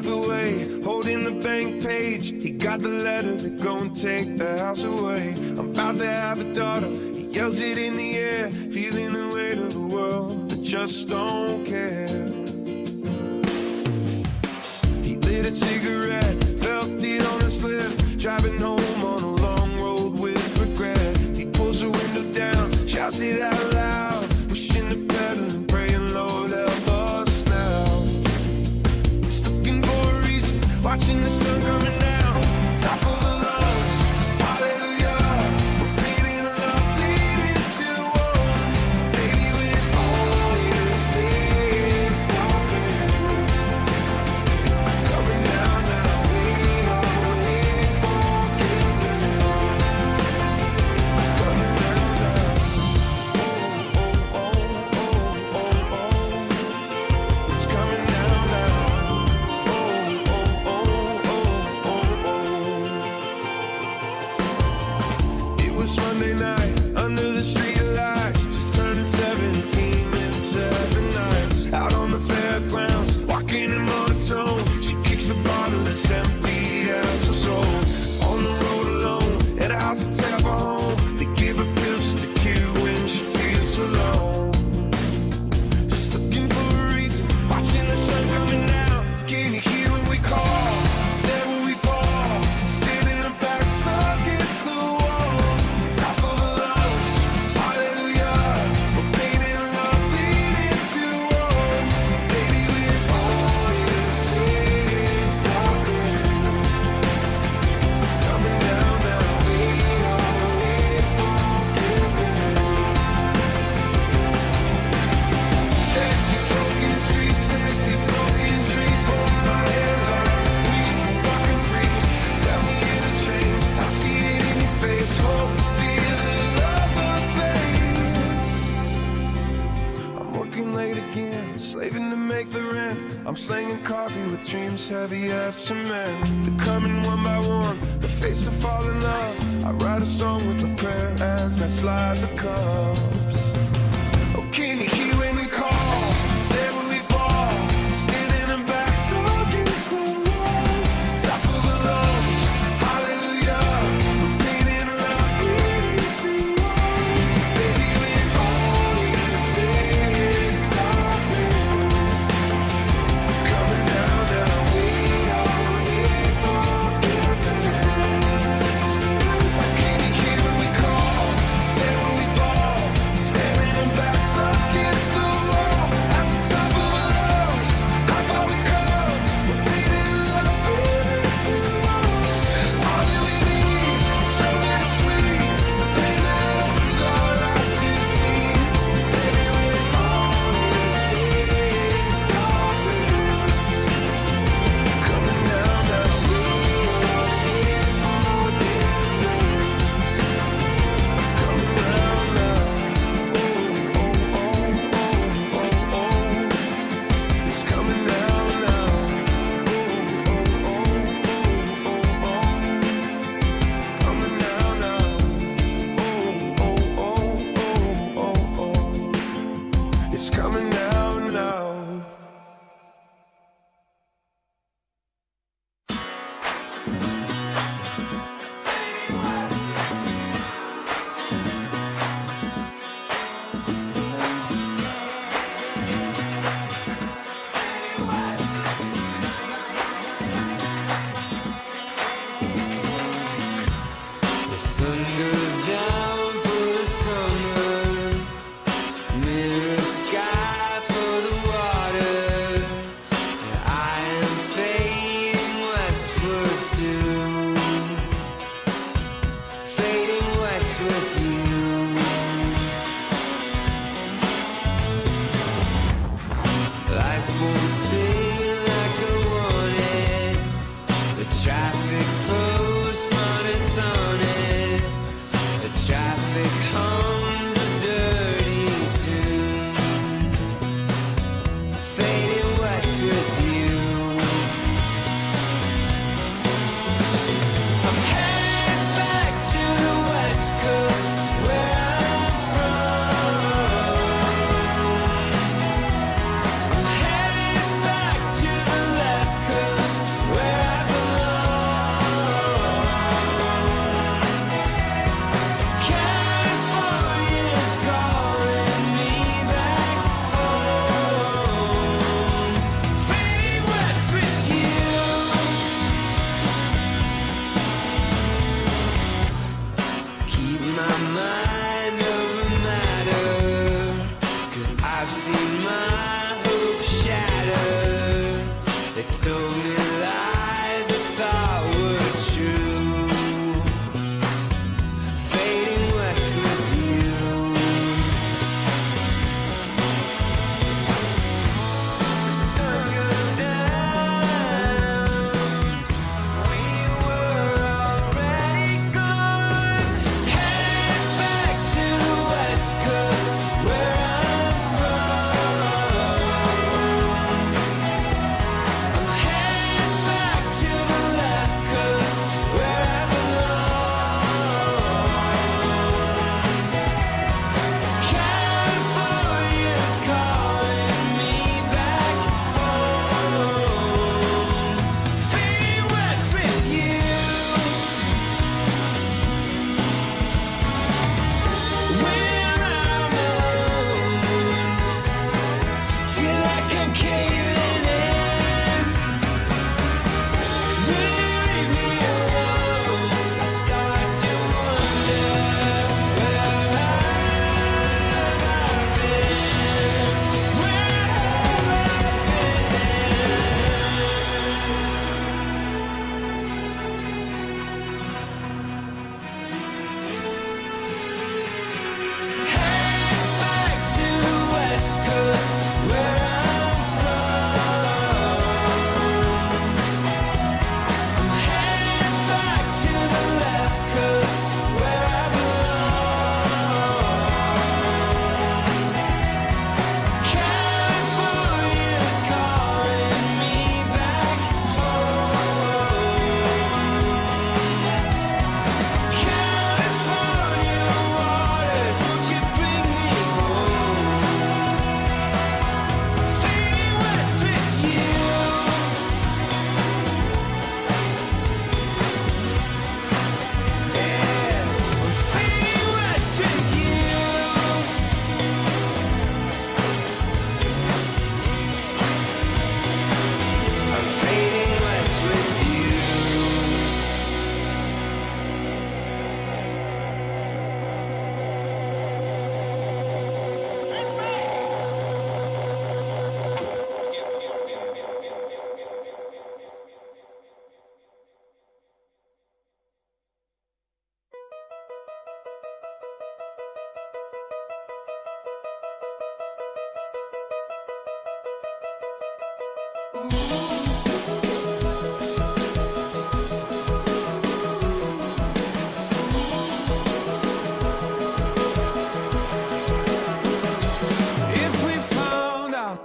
breath away, holding the bank page. He got the letter to go and take the house away. I'm about to have a daughter, he yells it in the air, feeling the weight of the world that just don't care. He lit a cigarette, felt it on his lip, driving home on a long road with regret. He pulls the window down, shouts it out loud, pushing the pedal and praying, Lord help us now. He's looking for a reason, watching the sun coming down, top of the lungs, hallelujah. We're painting love, bleeding to one. Baby, when all you see is darkness, coming down now, we all need forgiveness. Coming down now, oh, oh, oh, oh, oh, oh. It's coming down now, oh, oh, oh, oh, oh, oh. It was Monday night, under the street lights, just turning 17 in 7 nights. Out on the fairgrounds, walking in monotone, she kicks the bottle that's empty as her soul. On the road alone, at a house that's half a home, they give her pills just to cure when she feels alone. She's looking for a reason, watching the sun coming down. Can you hear when we call? There when we fall, standing our backs against the wall. Top of the lungs, hallelujah. We're painting love, bleeding to one. Baby, we're all you see is darkness. Coming down now, we all need forgiveness. Take these broken streets, take these broken dreams, hold my hand like we walking free. Tell me it'll change, I see it in your face. Hope, feel the love will fade. I'm working late again, slaving to make the rent. I'm slanging coffee with dreams heavy as cement. They're coming one by one, the face of falling love. I write a song with a prayer as I slide the cups. Oh, can you hear when we call? There when we fall, standing our backs against the wall. Top of the lungs, hallelujah. We're painting love, bleeding to one. Baby, when all you see is darkness, coming down now, we all need forgiveness. Can you hear when we call? There when we fall, standing our backs against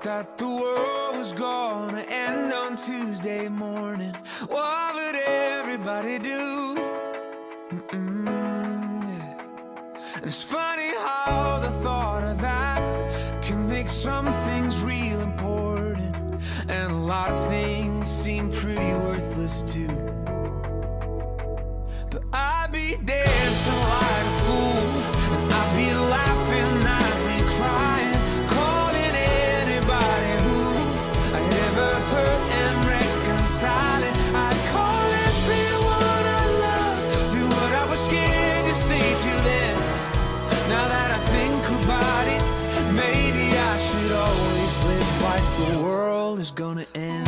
That the world was gonna end on Tuesday morning, what would everybody do? Yeah. And it's funny how the thought of that can make some things real important, and a lot of things seem pretty worthless too. But I'd be dancing like a fool, and I'd be laughing, I'd be crying, hurt and reconcile it. I'd call everyone I love, do what I was scared to say to them. Now that I think about it, maybe I should always live like the world is gonna end.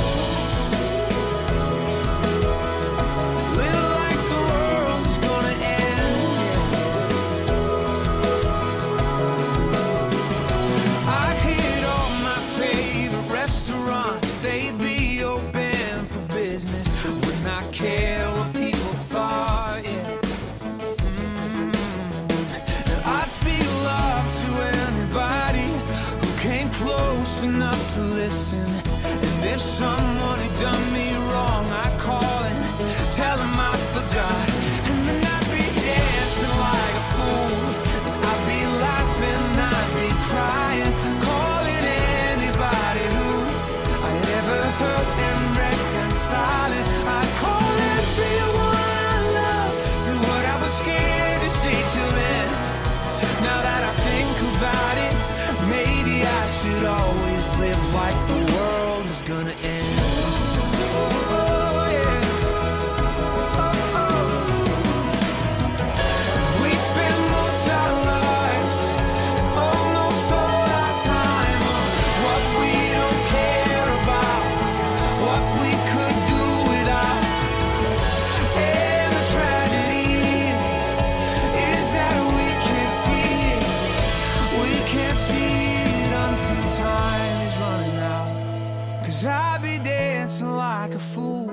Live like the world's gonna end. I'd hit all my favorite restaurants, they'd be open for business, would not care what people thought, yeah. And I'd speak love to anybody who came close enough to listen. And if someone had done me wrong, I'd call and tell them I forgot. And then I'd be dancing like a fool, and I'd be laughing, I'd be crying, calling anybody who I ever hurt and reconcile it. I'd call everyone I love, to what I was scared to say to them. Now that I think about it, maybe I should always live like the world is gonna end. Oh, yeah. We spend most our lives and almost all our time on what we don't care about, what we could do without. And the tragedy is that we can't see it. We can't see it until time is running out. 'Cause I'd be dancing like a fool,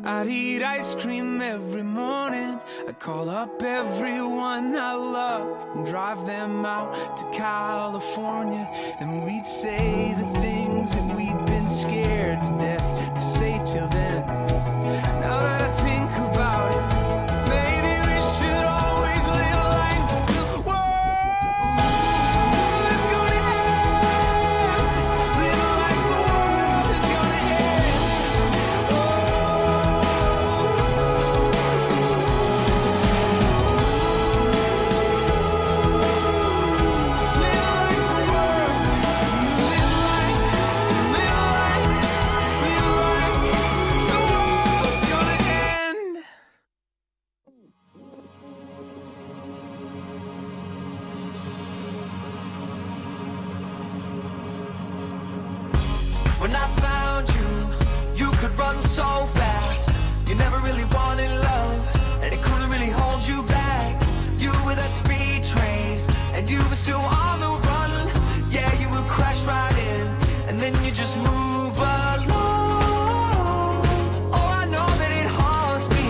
I'd eat ice cream every morning, I'd call up everyone I love and drive them out to California, and we'd say the things that we'd been scared to death to say till then. Now that I think about it, maybe we should always live like the world is gonna end. Live like the world is gonna end. When I found you, you could run so fast. You never really wanted love, and it couldn't really hold you back. You were that speed train, and you were still on the run. Yeah, you would crash right in, and then you just move along. Oh, I know that it haunts me,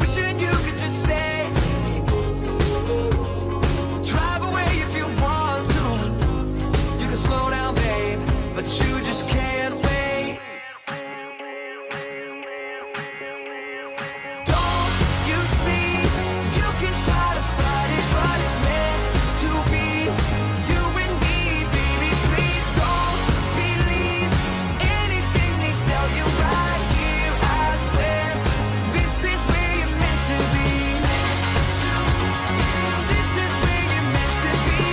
wishing you could just stay. Drive away if you want to. You can slow down, babe, but you just can't wait. Don't you see? You can try to fight it, but it's meant to be. You and me, baby, please don't believe anything they tell you right here. I swear, this is where you're meant to be. This is where you're meant to be.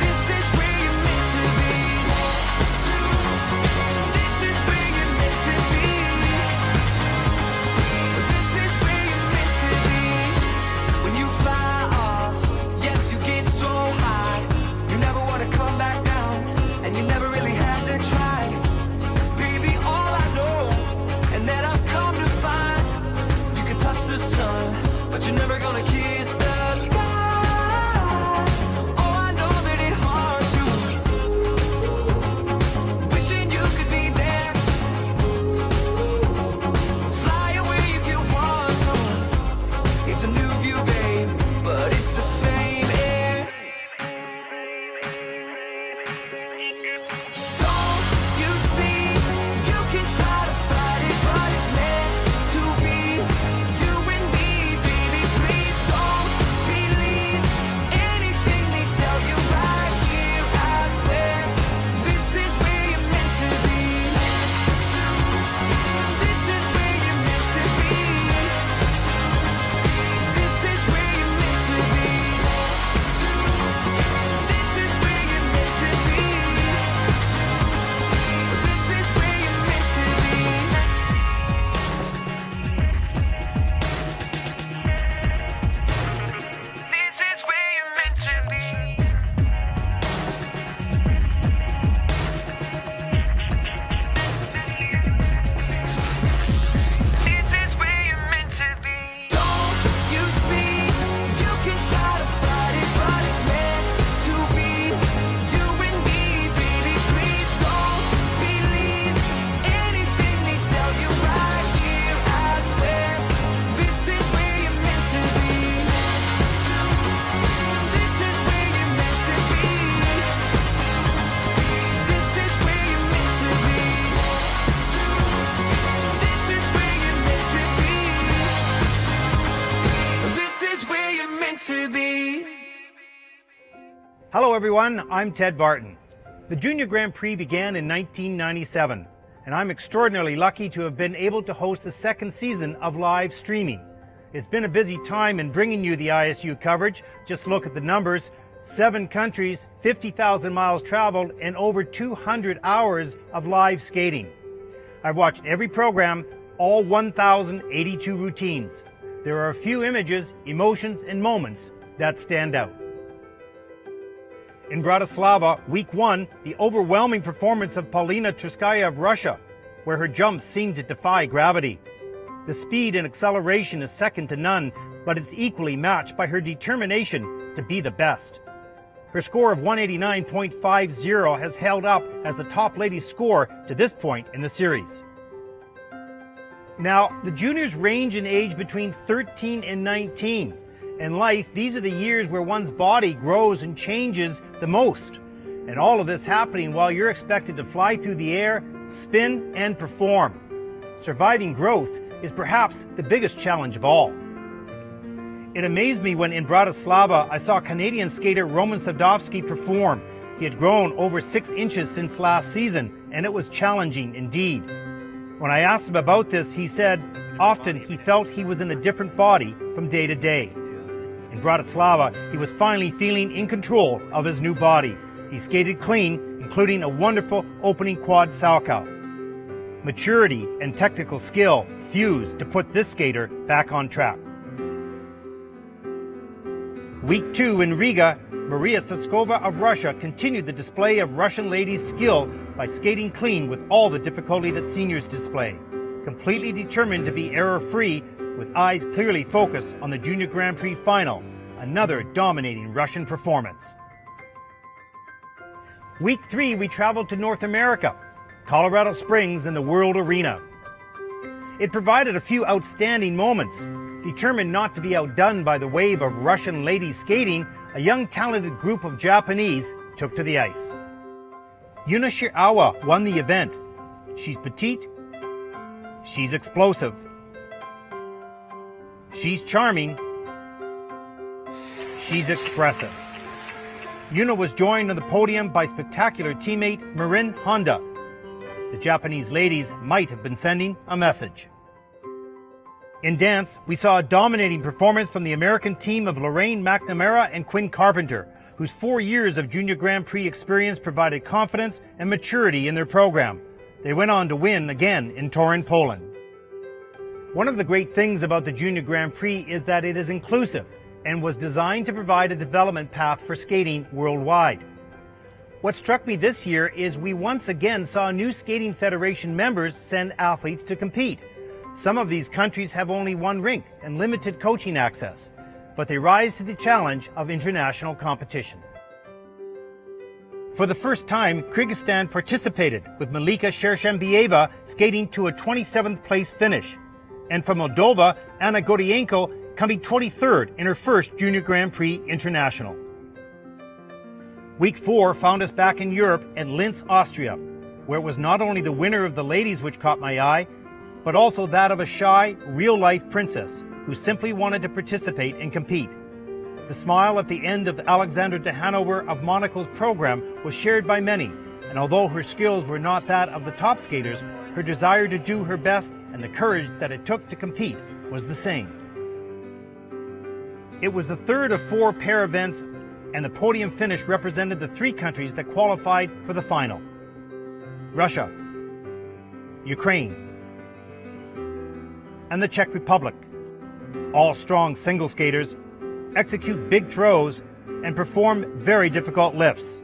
This is where you're meant to be. This is where you're meant to be. This is where you're meant to be. When you fly off, yes, you get so high. You never want to come back down, and you never really had to try. Baby, all I know, and that I've come to find, you can touch the sun, but you're never gonna kiss the sky. Oh, I know that it haunts you, meant to be. Hello everyone, I'm Ted Barton. The Junior Grand Prix began in 1997, and I'm extraordinarily lucky to have been able to host the second season of live streaming. It's been a busy time in bringing you the ISU coverage. Just look at the numbers: 7 countries, 50,000 miles traveled, and over 200 hours of live skating. I've watched every program, all 1,082 routines. There are a few images, emotions, and moments that stand out. In Bratislava, week 1, the overwhelming performance of Polina Truskaya of Russia, where her jumps seemed to defy gravity. The speed and acceleration is second to none, but it's equally matched by her determination to be the best. Her score of 189.50 has held up as the top ladies' score to this point in the series. Now, the juniors range in age between 13 and 19. In life, these are the years where one's body grows and changes the most. And all of this happening while you're expected to fly through the air, spin, and perform. Surviving growth is perhaps the biggest challenge of all. It amazed me when in Bratislava I saw Canadian skater Roman Sadovsky perform. He had grown over 6 inches since last season, and it was challenging indeed. When I asked him about this, he said often he felt he was in a different body from day to day. In Bratislava, he was finally feeling in control of his new body. He skated clean, including a wonderful opening quad salchow. Maturity and technical skill fused to put this skater back on track. Week 2 in Riga, Maria Saskova of Russia continued the display of Russian ladies' skill by skating clean with all the difficulty that seniors display. Completely determined to be error-free, with eyes clearly focused on the Junior Grand Prix final, another dominating Russian performance. Week 3, we traveled to North America, Colorado Springs and the World Arena. It provided a few outstanding moments. Determined not to be outdone by the wave of Russian ladies skating, a young talented group of Japanese took to the ice. Yuna Shirawa won the event. She's petite, she's explosive, she's charming, she's expressive. Yuna was joined on the podium by spectacular teammate Marin Honda. The Japanese ladies might have been sending a message. In dance, we saw a dominating performance from the American team of Lorraine McNamara and Quinn Carpenter, whose 4 years of Junior Grand Prix experience provided confidence and maturity in their program. They went on to win again in Torun, Poland. One of the great things about the Junior Grand Prix is that it is inclusive and was designed to provide a development path for skating worldwide. What struck me this year is we once again saw new skating federation members send athletes to compete. Some of these countries have only one rink and limited coaching access, but they rise to the challenge of international competition. For the first time, Kyrgyzstan participated, with Malika Shershambieva skating to a 27th place finish. And from Moldova, Anna Godienko coming 23rd in her first Junior Grand Prix International. Week 4 found us back in Europe at Linz, Austria, where it was not only the winner of the ladies which caught my eye, but also that of a shy, real-life princess who simply wanted to participate and compete. The smile at the end of Alexander de Hanover of Monaco's program was shared by many, and although her skills were not that of the top skaters, her desire to do her best and the courage that it took to compete was the same. It was the third of 4 pair events, and the podium finish represented the 3 countries that qualified for the final: Russia, Ukraine, and the Czech Republic. All strong single skaters, execute big throws, and perform very difficult lifts.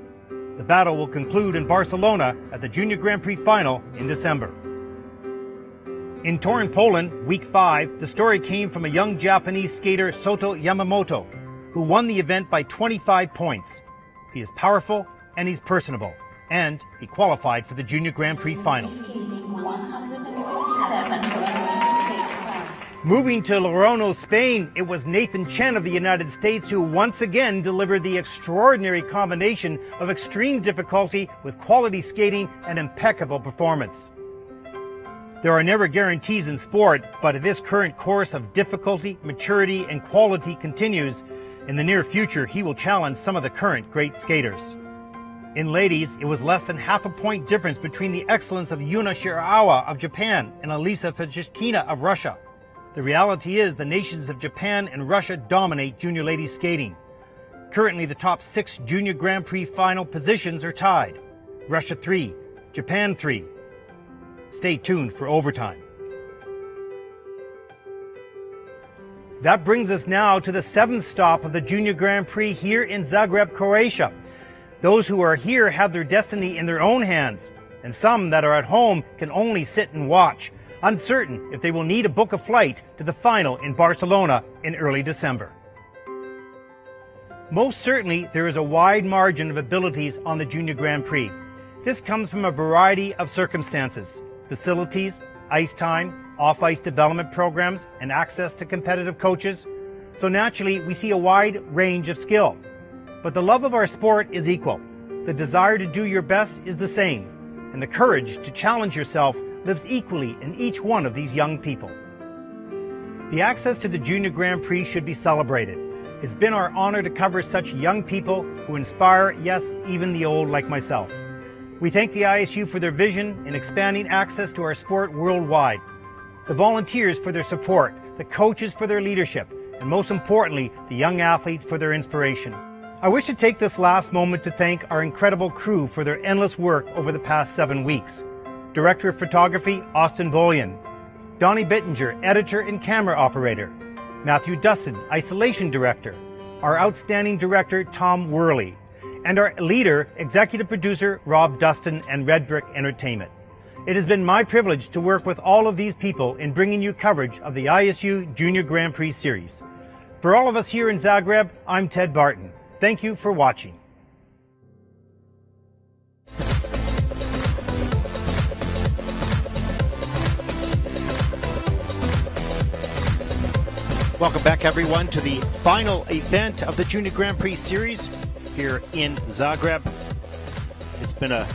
The battle will conclude in Barcelona at the Junior Grand Prix final in December. In Torun, Poland, week 5, the story came from a young Japanese skater, Soto Yamamoto, who won the event by 25 points. He is powerful and he's personable, and he qualified for the Junior Grand Prix final. Moving to Lorono, Spain, it was Nathan Chen of the United States who once again delivered the extraordinary combination of extreme difficulty with quality skating and impeccable performance. There are never guarantees in sport, but if this current course of difficulty, maturity, and quality continues, In the near future, he will challenge some of the current great skaters. In ladies, it was less than half a point difference between the excellence of Yuna Shirawa of Japan and Alisa Fajishkina of Russia. The reality is the nations of Japan and Russia dominate junior ladies skating. Currently, the top 6 Junior Grand Prix final positions are tied. Russia 3, Japan 3. Stay tuned for overtime. That brings us now to the 7th stop of the Junior Grand Prix here in Zagreb, Croatia. Those who are here have their destiny in their own hands, and some that are at home can only sit and watch, uncertain if they will need to book a flight to the final in Barcelona in early December. Most certainly, there is a wide margin of abilities on the Junior Grand Prix. This comes from a variety of circumstances: facilities, ice time, off-ice development programs, and access to competitive coaches. So naturally, we see a wide range of skill. But the love of our sport is equal. The desire to do your best is the same. And the courage to challenge yourself lives equally in each one of these young people. The access to the Junior Grand Prix should be celebrated. It's been our honor to cover such young people who inspire, yes, even the old like myself. We thank the ISU for their vision in expanding access to our sport worldwide, the volunteers for their support, the coaches for their leadership, and most importantly, the young athletes for their inspiration. I wish to take this last moment to thank our incredible crew for their endless work over the past 7 weeks. Director of Photography, Austin Bollian. Donnie Bittinger, Editor and Camera Operator. Matthew Dustin, Isolation Director. Our outstanding Director, Tom Worley. And our leader, Executive Producer, Rob Dustin and Red Brick Entertainment. It has been my privilege to work with all of these people in bringing you coverage of the ISU Junior Grand Prix Series. For all of us here in Zagreb, I'm Ted Barton. Thank you for watching. Welcome back, everyone, to the final event of the Junior Grand Prix Series here in Zagreb. It's been a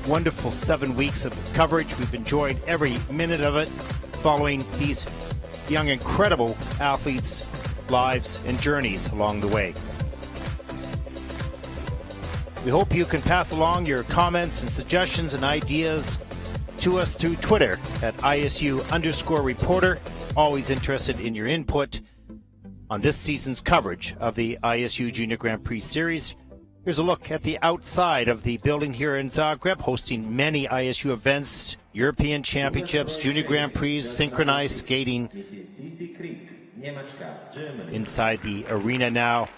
wonderful 7 weeks of coverage. We've enjoyed every minute of it, following these young, incredible athletes' lives and journeys along the way. We hope you can pass along your comments and suggestions and ideas to us through Twitter at ISU_reporter. Always interested in your input on this season's coverage of the ISU Junior Grand Prix Series. Here's a look at the outside of the building here in Zagreb, hosting many ISU events, European Championships, Junior Grand Prix, synchronized skating. Inside the arena now.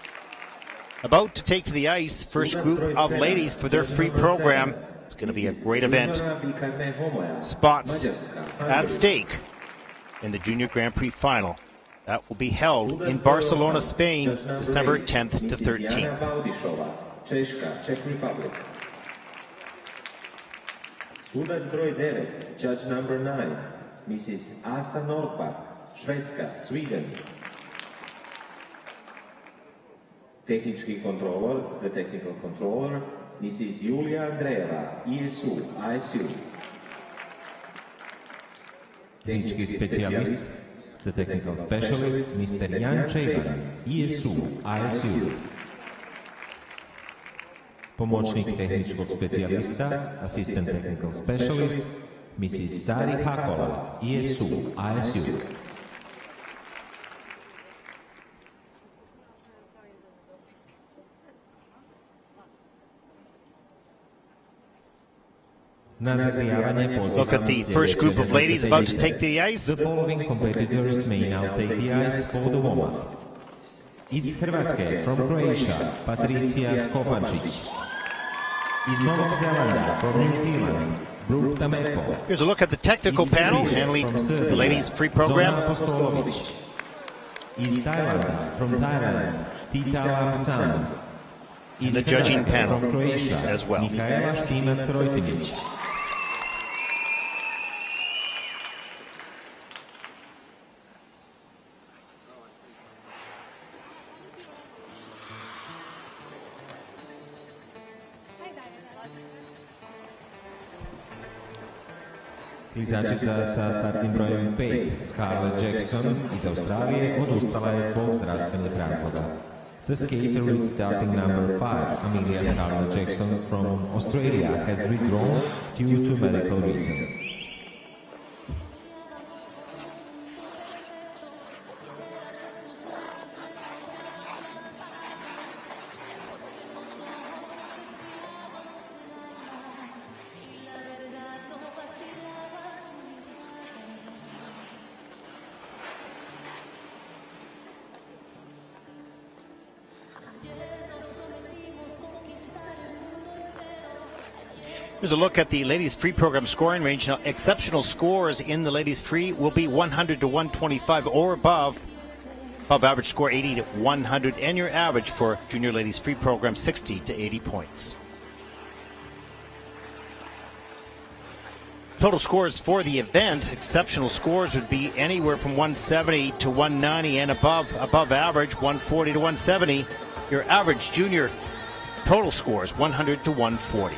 About to take to the ice, first group of ladies for their free program. It's going to be a great event. Spots at stake in the Junior Grand Prix final. That will be held in Barcelona, Spain, December 10th to 13th. Czech Republic. Sudac broj 9, judge number 9, Mrs. Asa Nordbach, Švedska, Sweden. Technički controller, the technical controller, Mrs. Julia Andreeva, ISU. Technički specijalist, the technical specialist, Mr. Jan Čejban, ISU. Pomoćnik tehničkog specijalista, assistant technical specialist, Mrs. Sari Hakola, ISU. Look at the first group of ladies about to take the ice. The following competitors may now take the ice for the warm-up. Iz Hrvatske, from Croatia, Patricija Skopančić. Iz Novog Zelanda, from New Zealand, Brooke Tamepo. Here's a look at the technical panel handling the ladies' free program. Zona Apostolović. Iz Thailand, from Thailand, Tita Lamsan. And the judging panel from Croatia, as well. Mihaela Štimac-Rojtinić. Klizačica sa startnim brojem 5, Scarlett Jackson iz Australije, odustala je zbog zdravstvenih razloga. The skater with starting number 5, Amelia Scarlett Jackson from Australia, has withdrawn due to medical reasons. Here's a look at the ladies free program scoring range. Now, exceptional scores in the ladies free will be 100 to 125 or above. Above average score 80 to 100, and your average for junior ladies free program 60 to 80 points. Total scores for the event, exceptional scores would be anywhere from 170 to 190 and above. Above average 140 to 170. Your average junior total scores 100 to 140.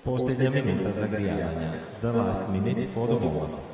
Posljednja minuta zagrijavanja. The last minute for the warm-up.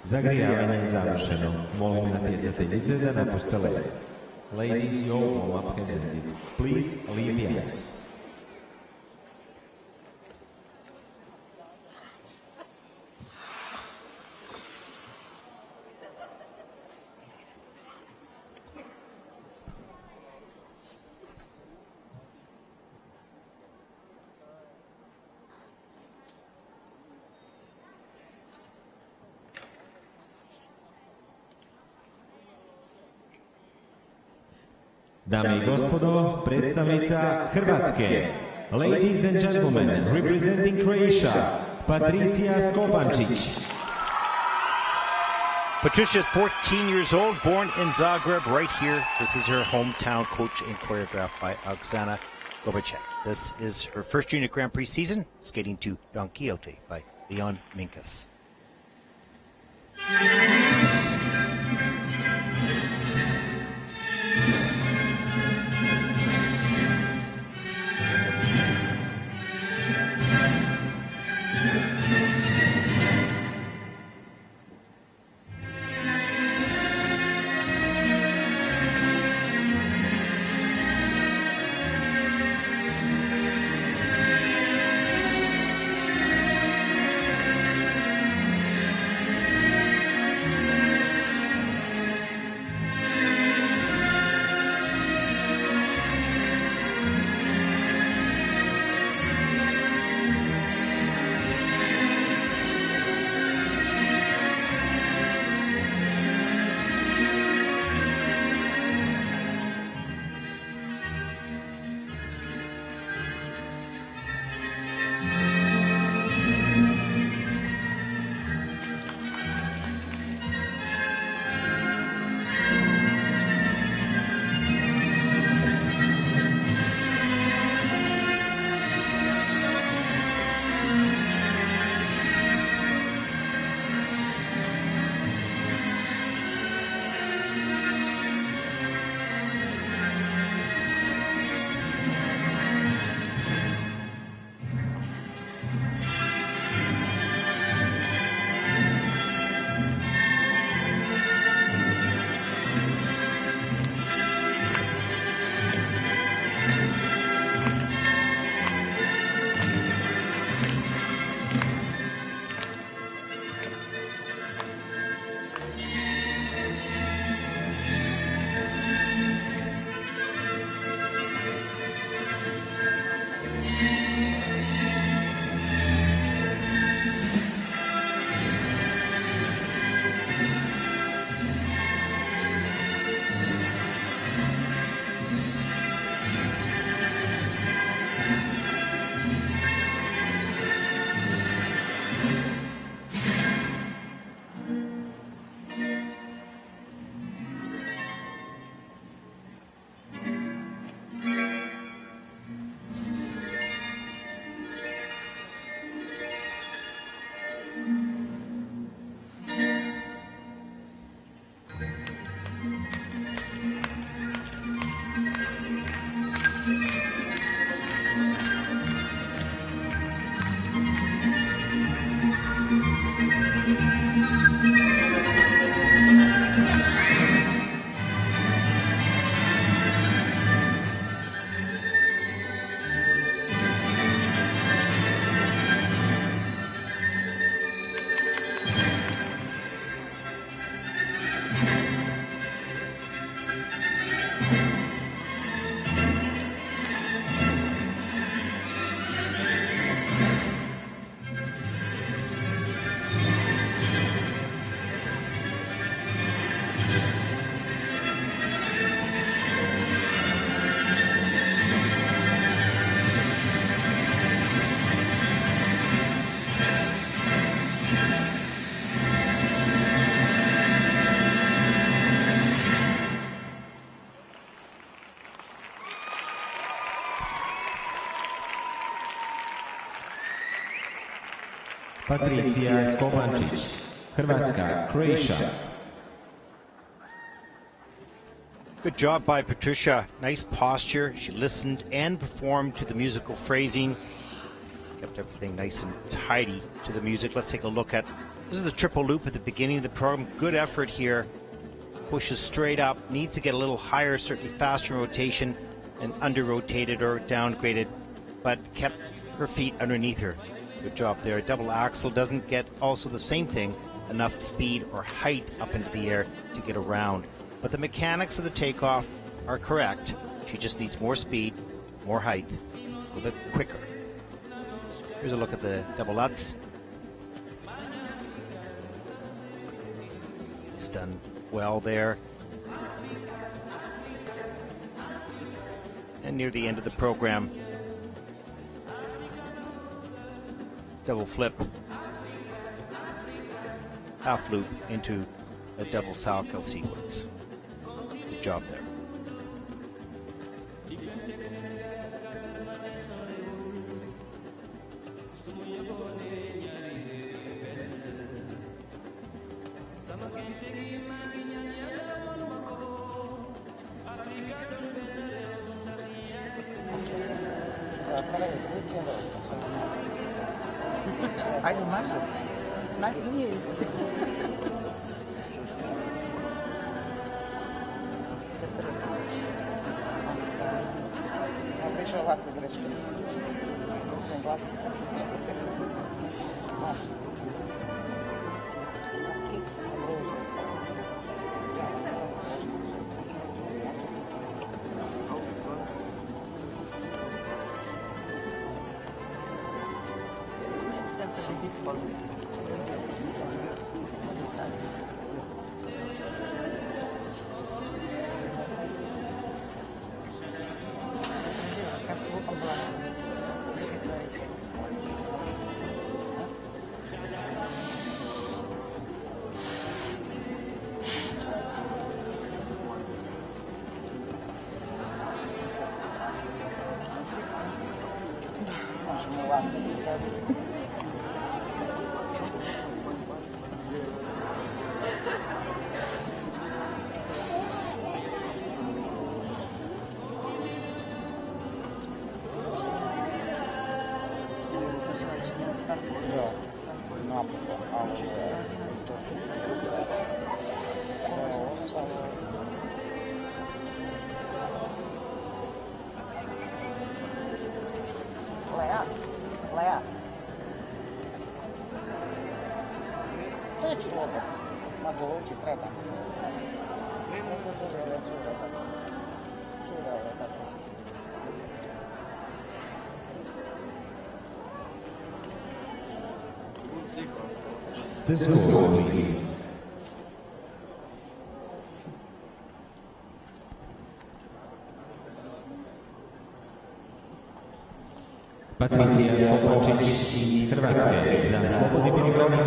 Zagrijavanje je završeno. Molim natjecateljice da napuste led. Ladies, your warm-up has ended. Please leave the ice. Dame i gospodo, predstavnica Hrvatske. Ladies and gentlemen, representing Croatia, Patricia Skopančić. Patricia is 14 years old, born in Zagreb, right here. This is her hometown, coach and choreographed by Oksana Gobacek. This is her first Junior Grand Prix season, skating to Don Quixote by Leon Minkus. Patricia Skopančić, Hrvatska, Croatia. Good job by Patricia. Nice posture. She listened and performed to the musical phrasing. kept everything nice and tidy to the music. Let's take a look at, this is the triple loop at the beginning of the program. Good effort here. Pushes straight up, needs to get a little higher, certainly faster in rotation, and under-rotated or downgraded, but kept her feet underneath her. Good job there. Double axel doesn't get also the same thing, enough speed or height up into the air to get around. But the mechanics of the takeoff are correct. She just needs more speed, more height, a little bit quicker. Here's a look at the double Lutz. It's done well there. And near the end of the program, double flip, half loop into a double Salchow sequence. Good job there. Ajde, Maša, najsmije. Više ovako greške. Lea. Teći ovo. Ma doći treba. The scores, please. Patricija Skopančić iz Hrvatske za slobodni program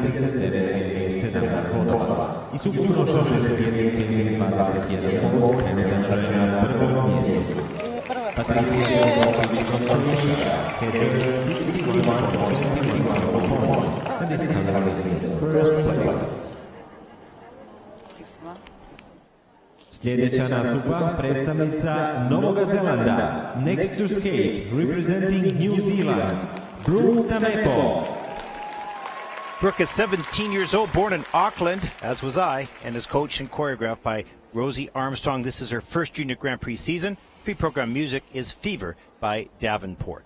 39,17 bodova i s ukupno 61,21 bod trenutačno je na prvom mjestu. Patricija Skopančić from Croatia has 61.21 points and is currently in first place. Sljedeća nastupa predstavnica Novog Zelanda. Next to skate, representing New Zealand, Brooke Tamepo. Brooke is 17 years old, born in Auckland, as was I, and is coached and choreographed by Rosie Armstrong. This is her first Junior Grand Prix season. Pre-program music is Fever by Davenport.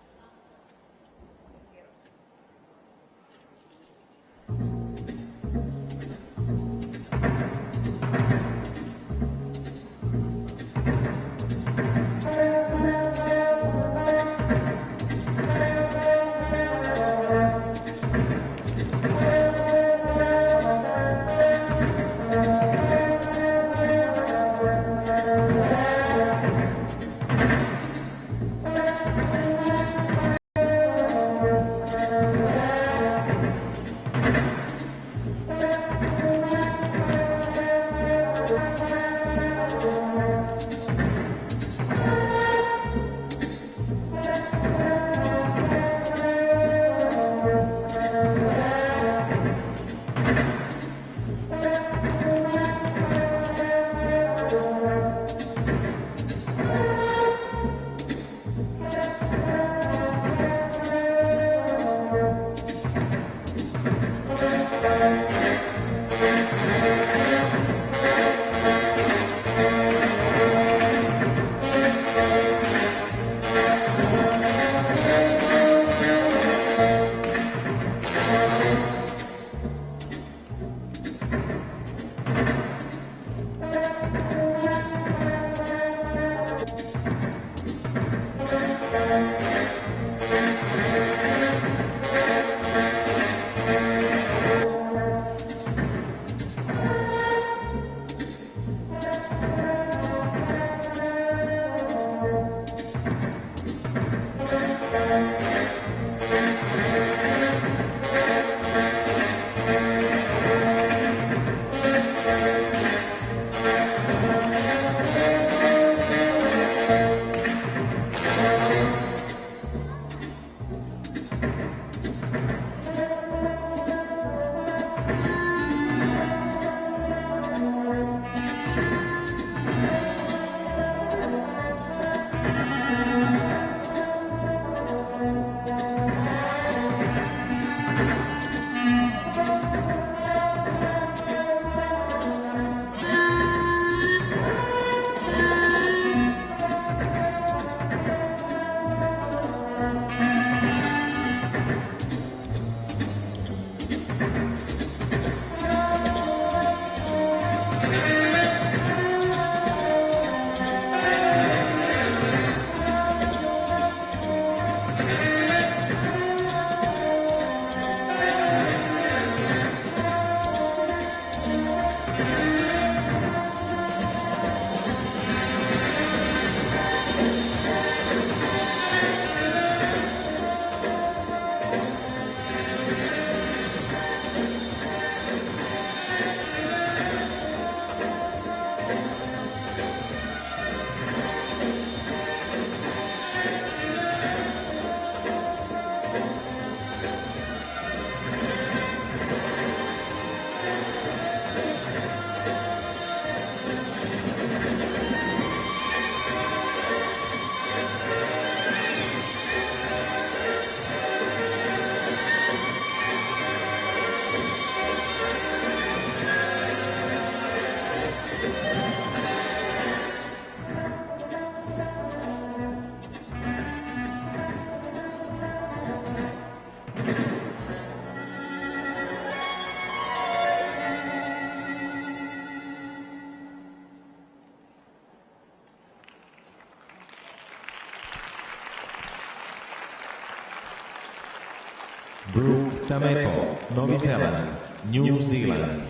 Brooke Tamepo, Novi Zealand, New Zealand.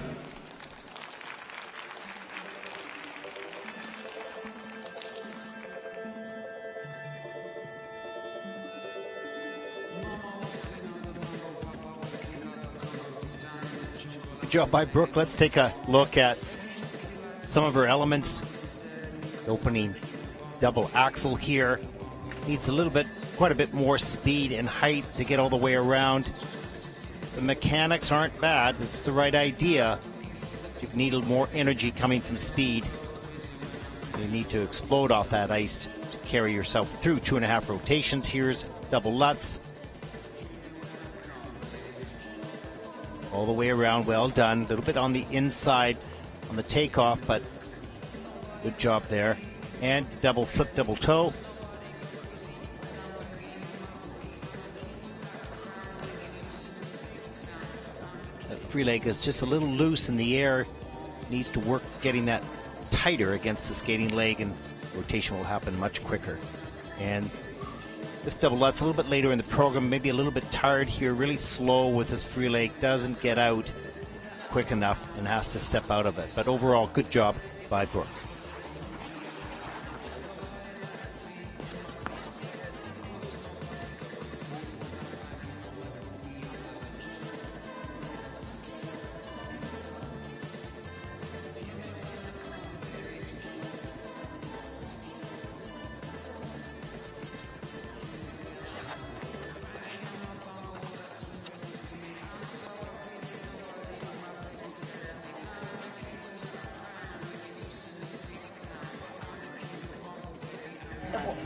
Good job by Brooke. Let's take a look at some of her elements. Opening double axel here. Needs a little bit, quite a bit more speed and height to get all the way around. The mechanics aren't bad. It's the right idea. You need a little more energy coming from speed. You need to explode off that ice to carry yourself through 2.5 rotations. Here's double Lutz. All the way around, well done. A little bit on the inside on the takeoff, but good job there. And double flip, double toe. That free leg is just a little loose in the air. Needs to work getting that tighter against the skating leg, and rotation will happen much quicker. And this double Lutz a little bit later in the program, maybe a little bit tired here, really slow with his free leg, doesn't get out quick enough and has to step out of it. But overall, good job by Brooke.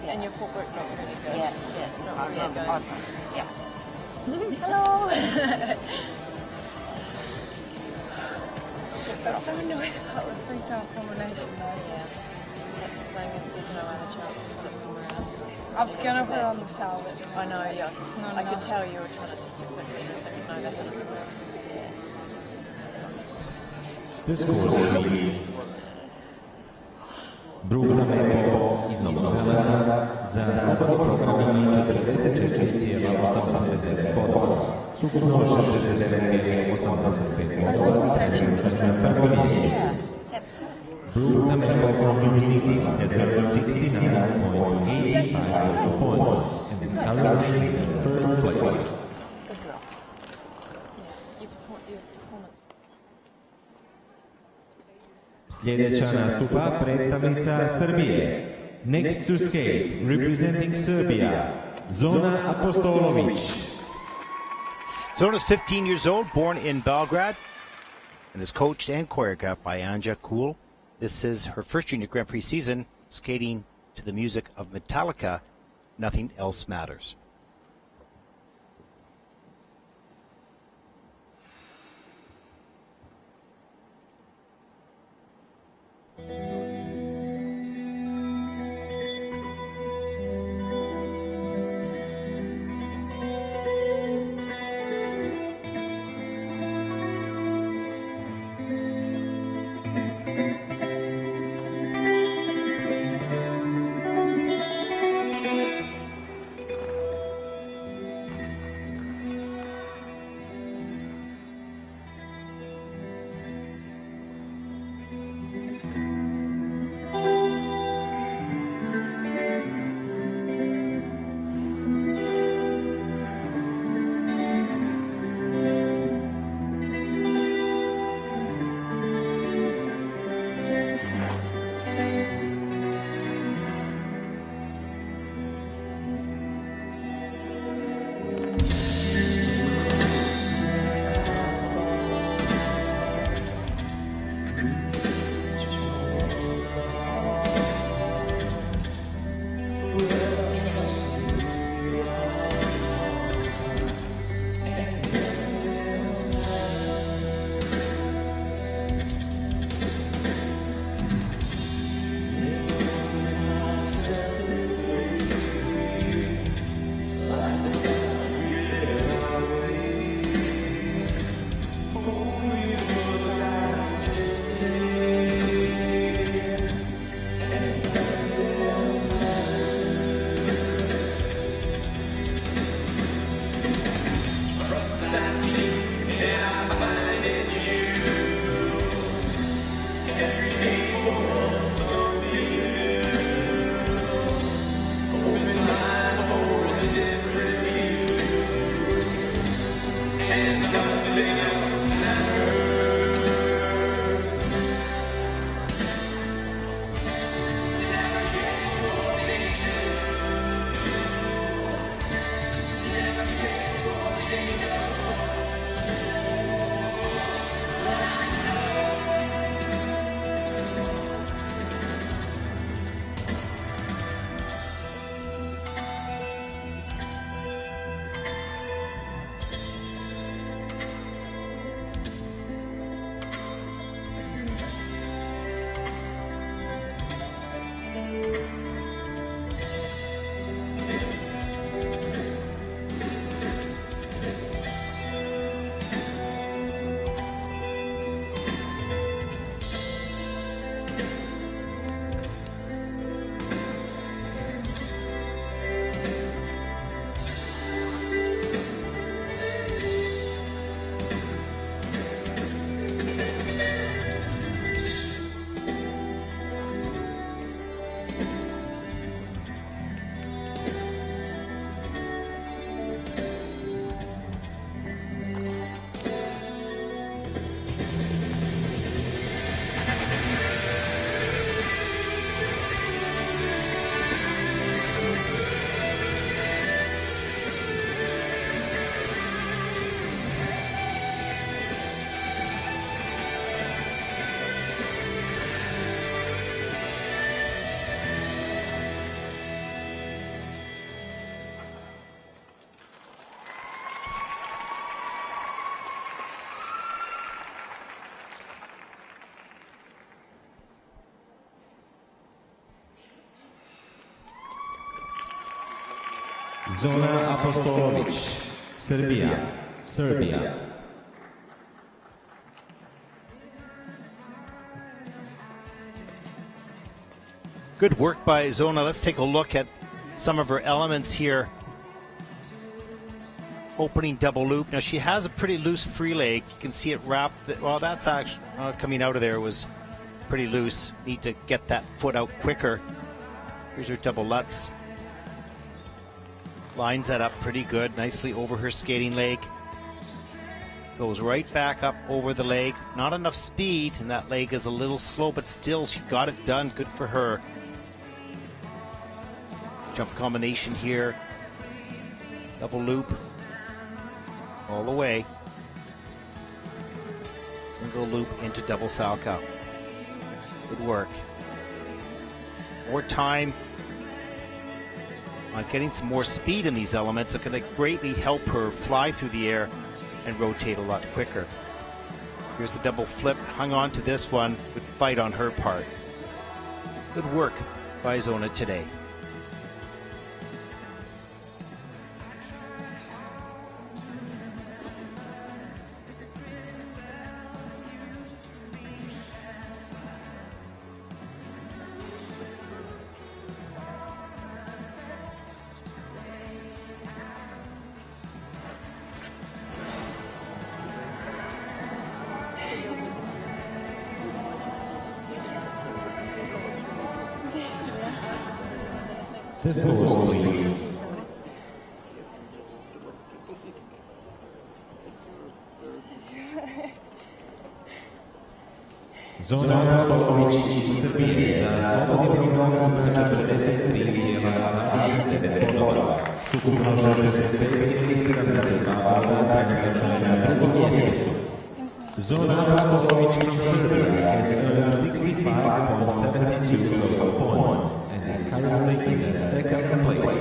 And your footwork looked really good. Yeah. Awesome. Yeah. Hello. That's so annoying about the three-child combination though. Yeah. That's the thing, there's no other chance to put it somewhere else. I was gonna put it on the salad. I know, yeah. not I could enough. tell you were trying to take it quickly, but there was no that didn't work. Yeah. The scores please. Brugda Mepo iz Novog Zelanda za slobodni program ima 44,89 bodova, skupno 69,85 bodova, trenutno na prvom mjestu. Brugda Mepo from New Zealand has earned 69.85 points and is currently in first place. Good girl. Yeah. Your performance. Sljedeća nastupa predstavnica Srbije. Next to skate, representing Serbia, Zona Apostolović. Zona's 15 years old, born in Belgrade, and is coached and choreographed by Anja Kuhl. This is her first Junior Grand Prix season, skating to the music of Metallica, Nothing Else Matters. Zona Apostolovic, Serbia. Good work by Zona. Let's take a look at some of her elements here. Opening double loop. Now she has a pretty loose free leg. You can see it wrapped. Well, that's actually coming out of there was pretty loose. Need to get that foot out quicker. Here's her double lutz. Lines that up pretty good. Nicely over her skating leg. Goes right back up over the leg. Not enough speed, and that leg is a little slow, but still she got it done. Good for her. Jump combination here. Double loop. All the way. Single loop into double salchow. Good work. More time on getting some more speed in these elements. It's going to greatly help her fly through the air and rotate a lot quicker. Here's the double flip. Hung on to this one with fight on her part. Good work by Zona today. The scores, please. Zona Apostolovic iz Srbije za slobodni program ima 43,29 bodova. S ukupno 65,72 boda trenutačno je na drugom mjestu. Zona Apostolovic from Serbia has earned 65.72 total points and is currently in the second place.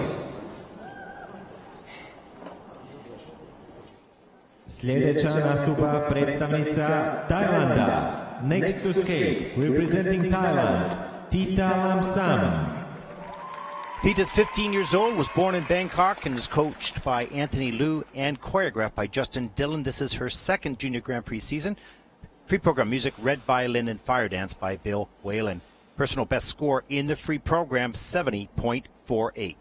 Sljedeća nastupa predstavnica Tajlanda. Next to skate, representing Thailand, Tita Lamsam. Thita's 15 years old, was born in Bangkok, and is coached by Anthony Liu and choreographed by Justin Dillon. This is her second Junior Grand Prix season. Free program music, Red Violin and Fire Dance by Bill Whalen. Personal best score in the free program, 70.48.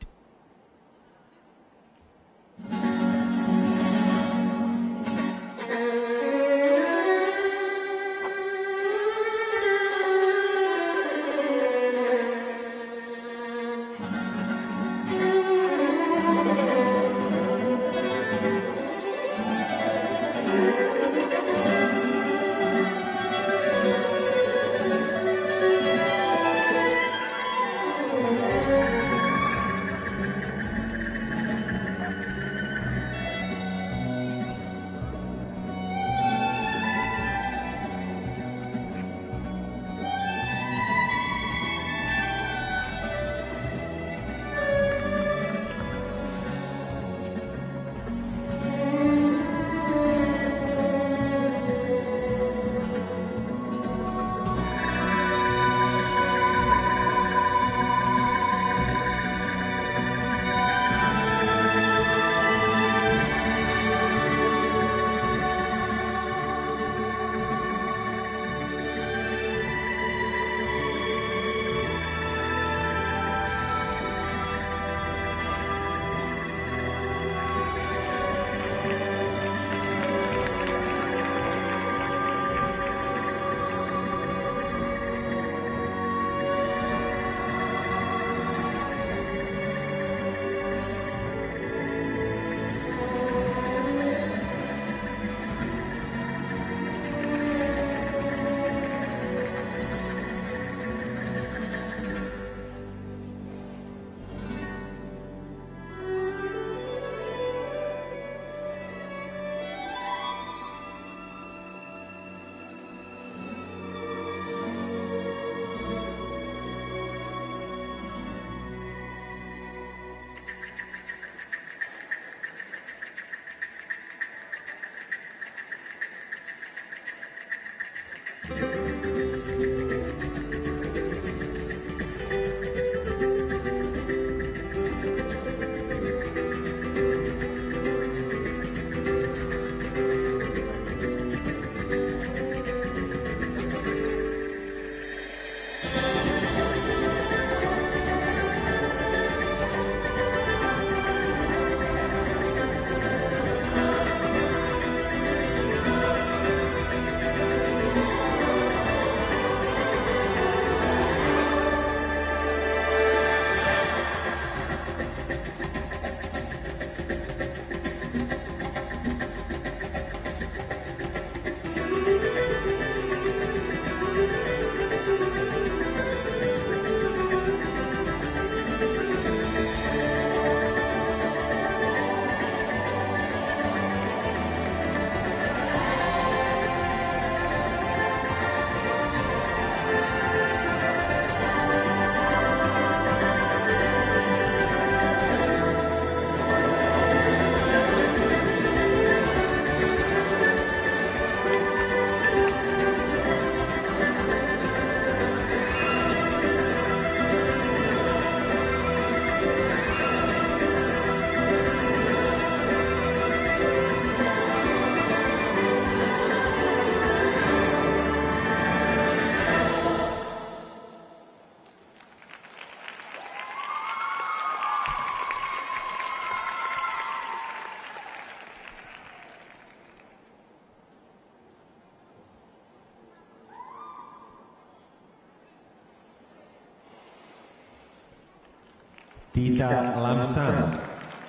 Tita Lamsan,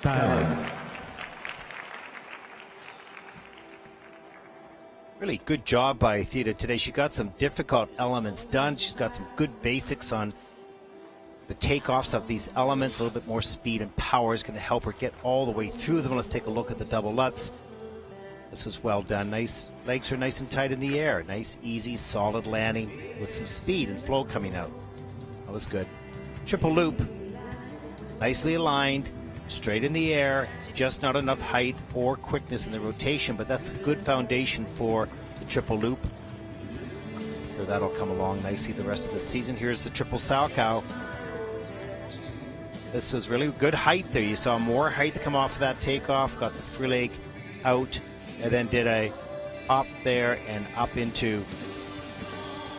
Thailand. Really good job by Theta today. She got some difficult elements done. She's got some good basics on the takeoffs of these elements. A little bit more speed and power is going to help her get all the way through them. Let's take a look at the double lutz. This was well done. Nice legs are nice and tight in the air. Nice, easy, solid landing with some speed and flow coming out. That was good. Triple loop. Nicely aligned, straight in the air. Just not enough height or quickness in the rotation, but that's a good foundation for the triple loop. Sure, that'll come along nicely the rest of the season. Here's the triple salchow. This was really good height there. You saw more height come off of that takeoff, got the free leg out, and then did a hop there and up into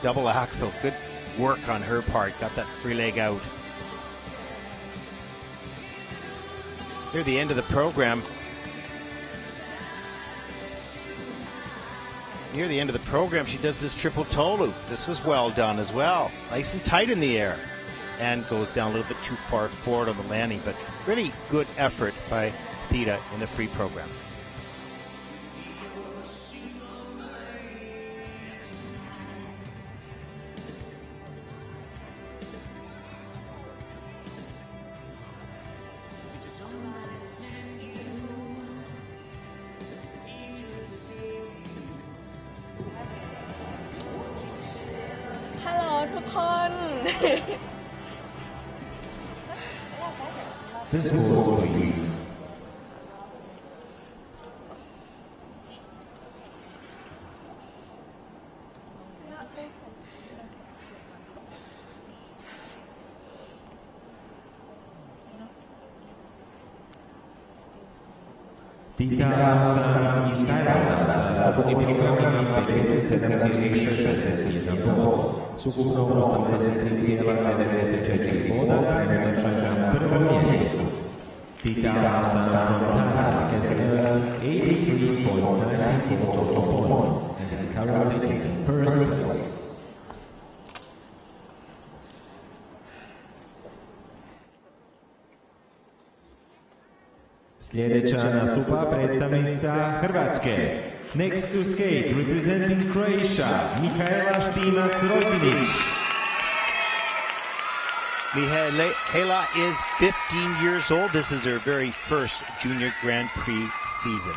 double axel. Good work on her part, got that free leg out. Near the end of the program, she does this triple toe loop. This was well done as well. Nice and tight in the air. And goes down a little bit too far forward on the landing, but really good effort by Theta in the free program. Hello ทุกคน The scores, please. Tita Lamsan iz Tajlanda sa ostatnými programami 57,61 bodov, s ukupnou 83,94 boda trenutača na prvom miestu. Tita Lamsan from Thailand has earned 83.94 total points and is currently in first place. Sljedeća nastupa predstavnica Hrvatske. Next to skate, representing Croatia, Mihaela Štimac-Rojdinić. Mihaela is 15 years old. This is her very first Junior Grand Prix season.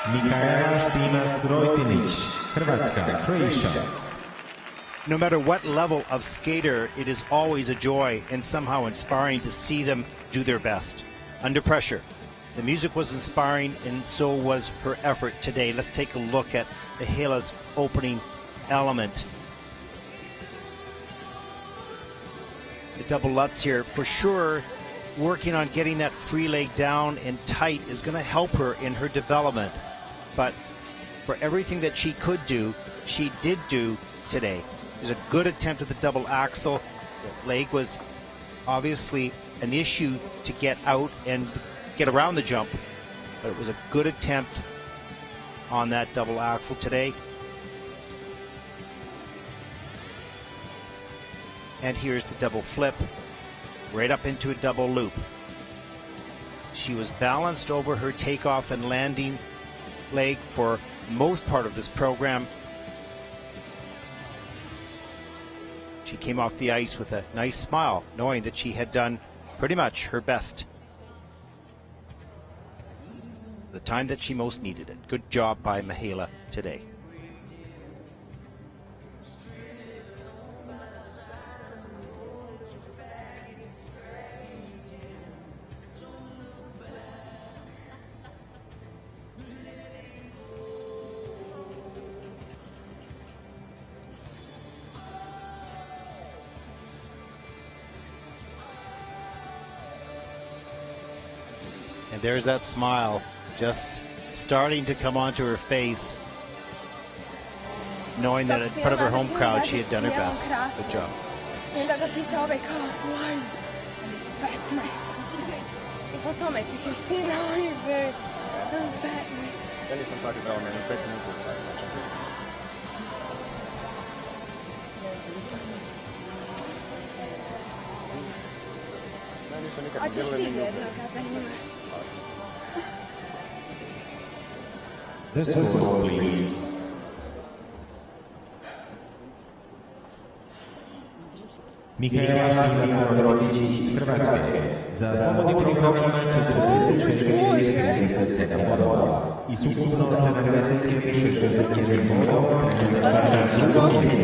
Mikaela Štimac-Rojtinić, Hrvatska, Croatia. No matter what level of skater, it is always a joy and somehow inspiring to see them do their best under pressure. The music was inspiring, and so was her effort today. Let's take a look at Mihaila's opening element. The double Lutz here, for sure, working on getting that free leg down and tight is going to help her in her development. But for everything that she could do, she did do today. It was a good attempt at the double axel. The leg was obviously an issue to get out and get around the jump, but it was a good attempt on that double axel today. And here's the double flip, right up into a double loop. She was balanced over her takeoff and landing leg for most part of this program. She came off the ice with a nice smile, knowing that she had done pretty much her best. The time that she most needed it. Good job by Mihaela today. And there's that smile just starting to come onto her face, knowing that in front of her home crowd she had done her best. Good job. The scores, please. Mikaela Štimac-Rojtinić iz Hrvatske. Za slobodni program ima 46,37 bodova i s ukupno 70,61 bodova trenutačno na drugom mjestu.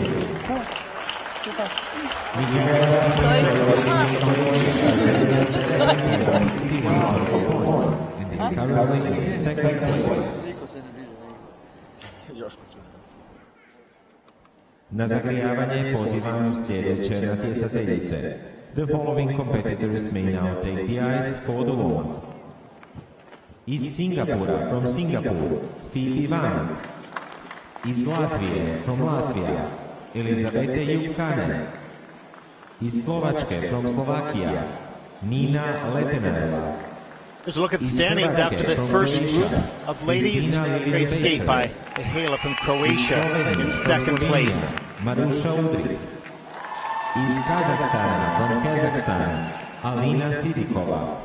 Mikaela Štimac-Rojtinić iz Croatia has 61 total points and is currently in second place. Na zagrijavanje pozivam sljedeće natjecateljice. The following competitors may now take the ice for the warm-up. Iz Singapura, from Singapore, Phoebe Wang. Iz Latvije, from Latvia, Elizabete Jupkanen. Iz Slovačke, from Slovakia, Nina Letenareva. Here's a look at the standings after the first group of ladies. Great skate by Mihaela from Croatia in second place. Marusha Udrik. Iz Kazakhstana, from Kazakhstan, Alina Sidikova.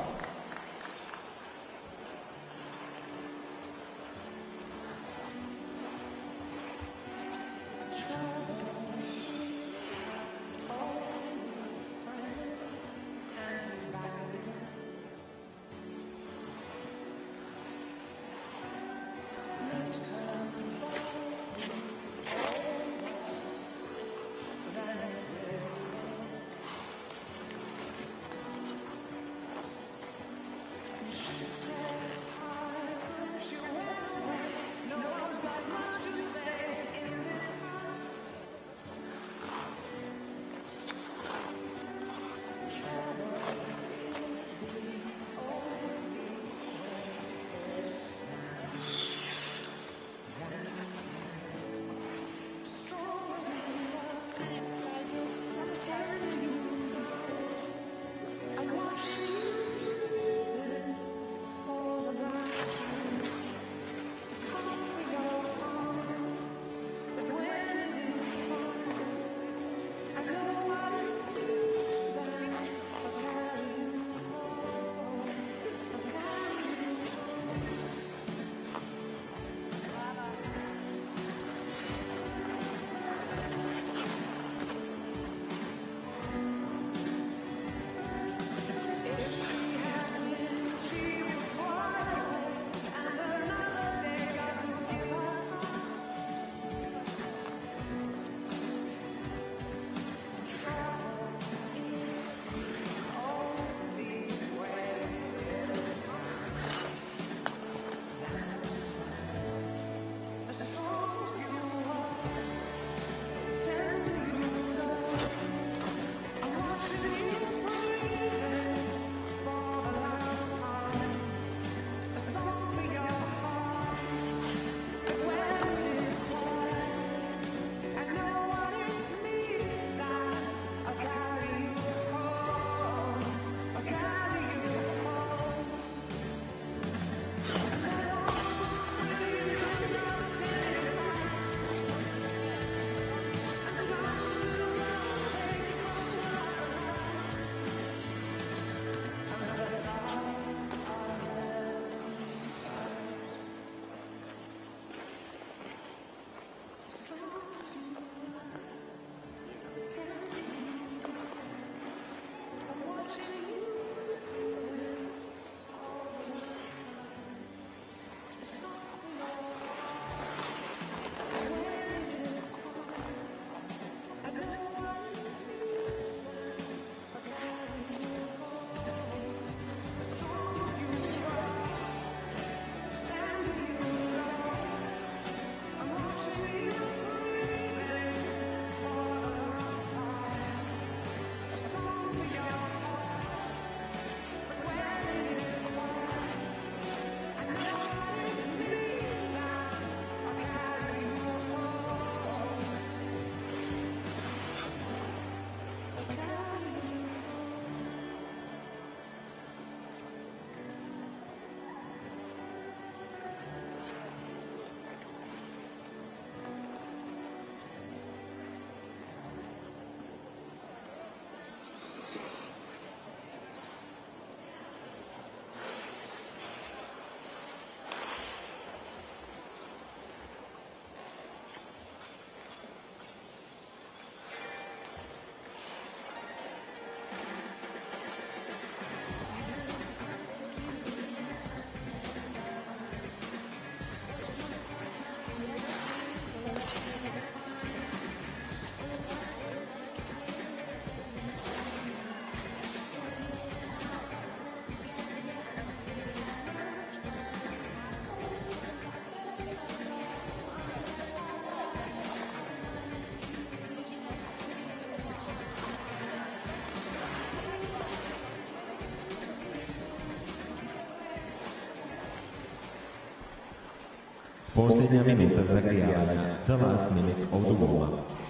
Posljednja minuta zagrijavanja. The last minute of the warm-up.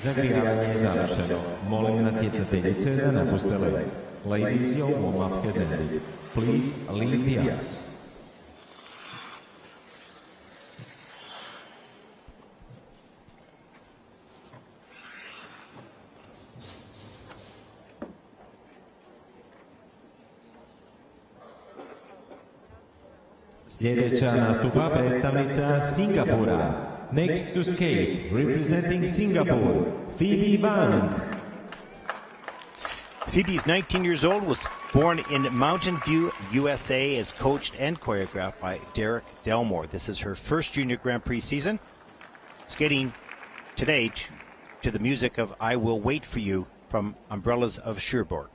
Zagrijavanje je završeno. Molim natjecateljice da napuste led. Ladies, your warm-up has ended. Please leave the ice. Sljedeća nastupa predstavnica Singapura. Next to skate, representing Singapore, Phoebe Wang. Phoebe is 19 years old, was born in Mountain View, USA, is coached and choreographed by Derek Delmore. This is her first Junior Grand Prix season, skating today to the music of I Will Wait For You from Umbrellas of Cherbourg.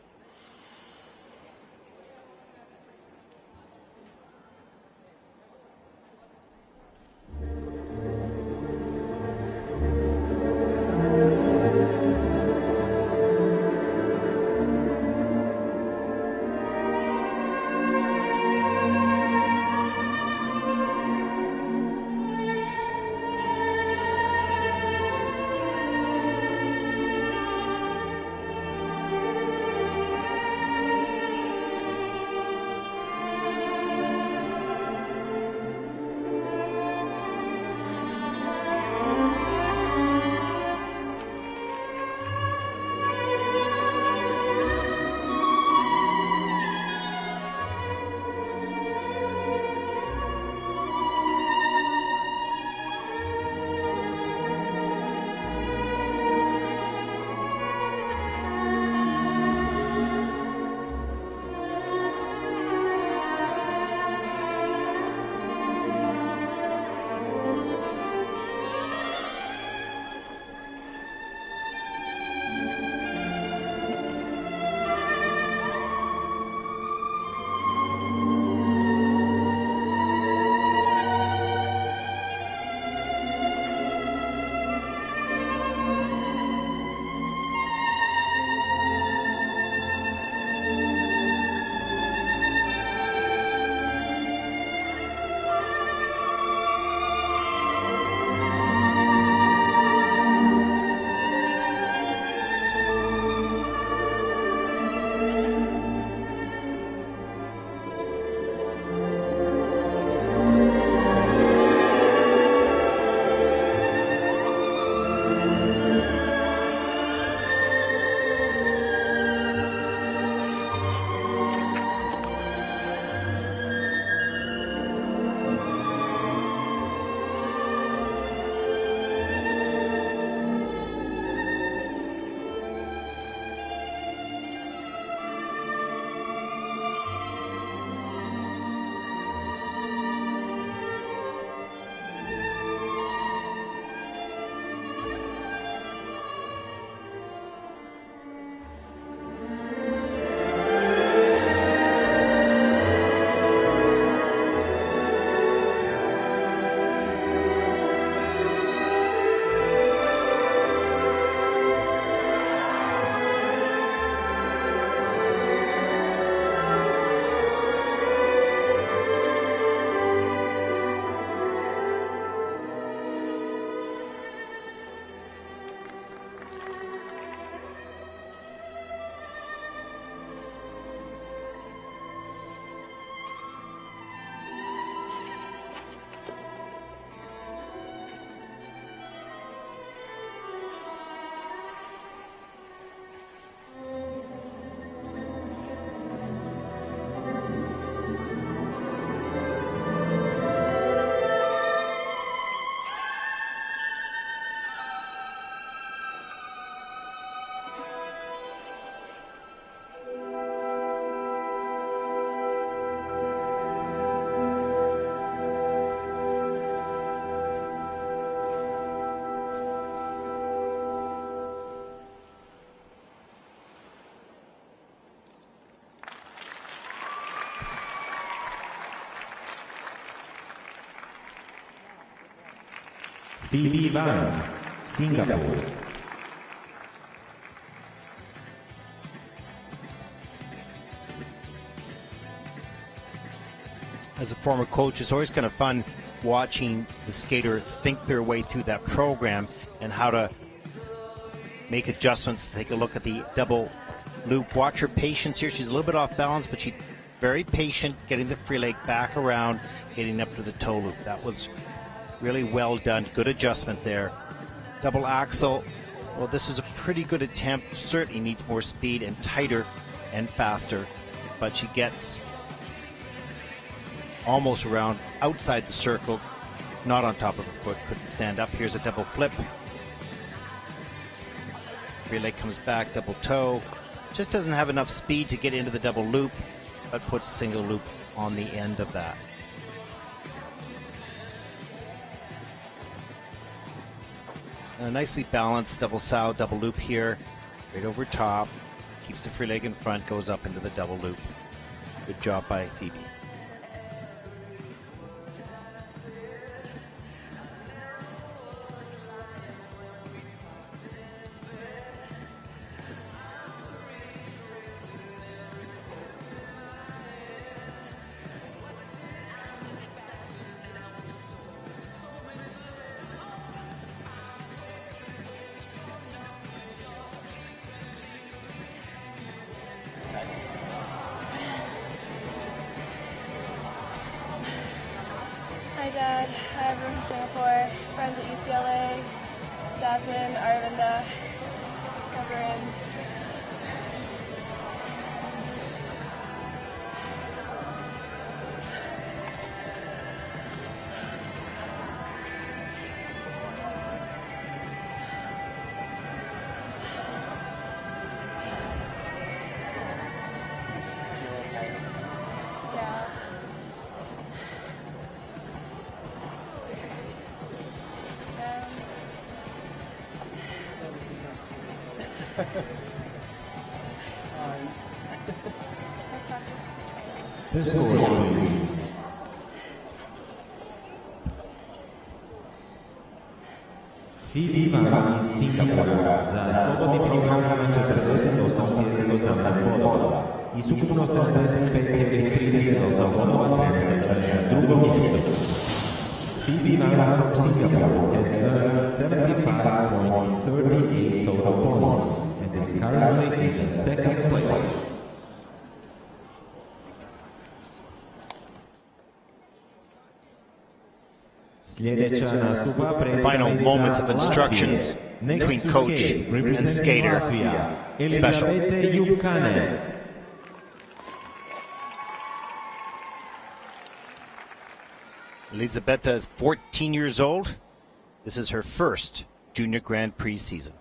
Phoebe Wang, Singapore. As a former coach, it's always kind of fun watching the skater think their way through that program and how to make adjustments. Take a look at the double loop. Watch her patience here. She's a little bit off balance, but she's very patient, getting the free leg back around, getting up to the toe loop. That was really well done. Good adjustment there. Double axel. Well, this is a pretty good attempt. Certainly needs more speed and tighter and faster, but she gets almost around outside the circle, not on top of her foot, couldn't stand up. Here's a double flip. Free leg comes back, double toe. Just doesn't have enough speed to get into the double loop, but puts single loop on the end of that. And a nicely balanced double sow, double loop here, right over top. Keeps the free leg in front, goes up into the double loop. Good job by Phoebe. Hi, Dad. Hi, everyone from Singapore. Friends at UCLA. Jasmine, Arvinda, Everin. Yeah. The scores, please. Phoebe Wang iz Singapura za slobodni program ima 48,18 bodova i s ukupno 75,38 bodova trenutačno je na drugom mjestu. Phoebe Wang from Singapore has earned 75.38 total points and is currently in the second place. Final moments of instructions between coach and skater. Special. Elisabetta is 14 years old. This is her first Junior Grand Prix season.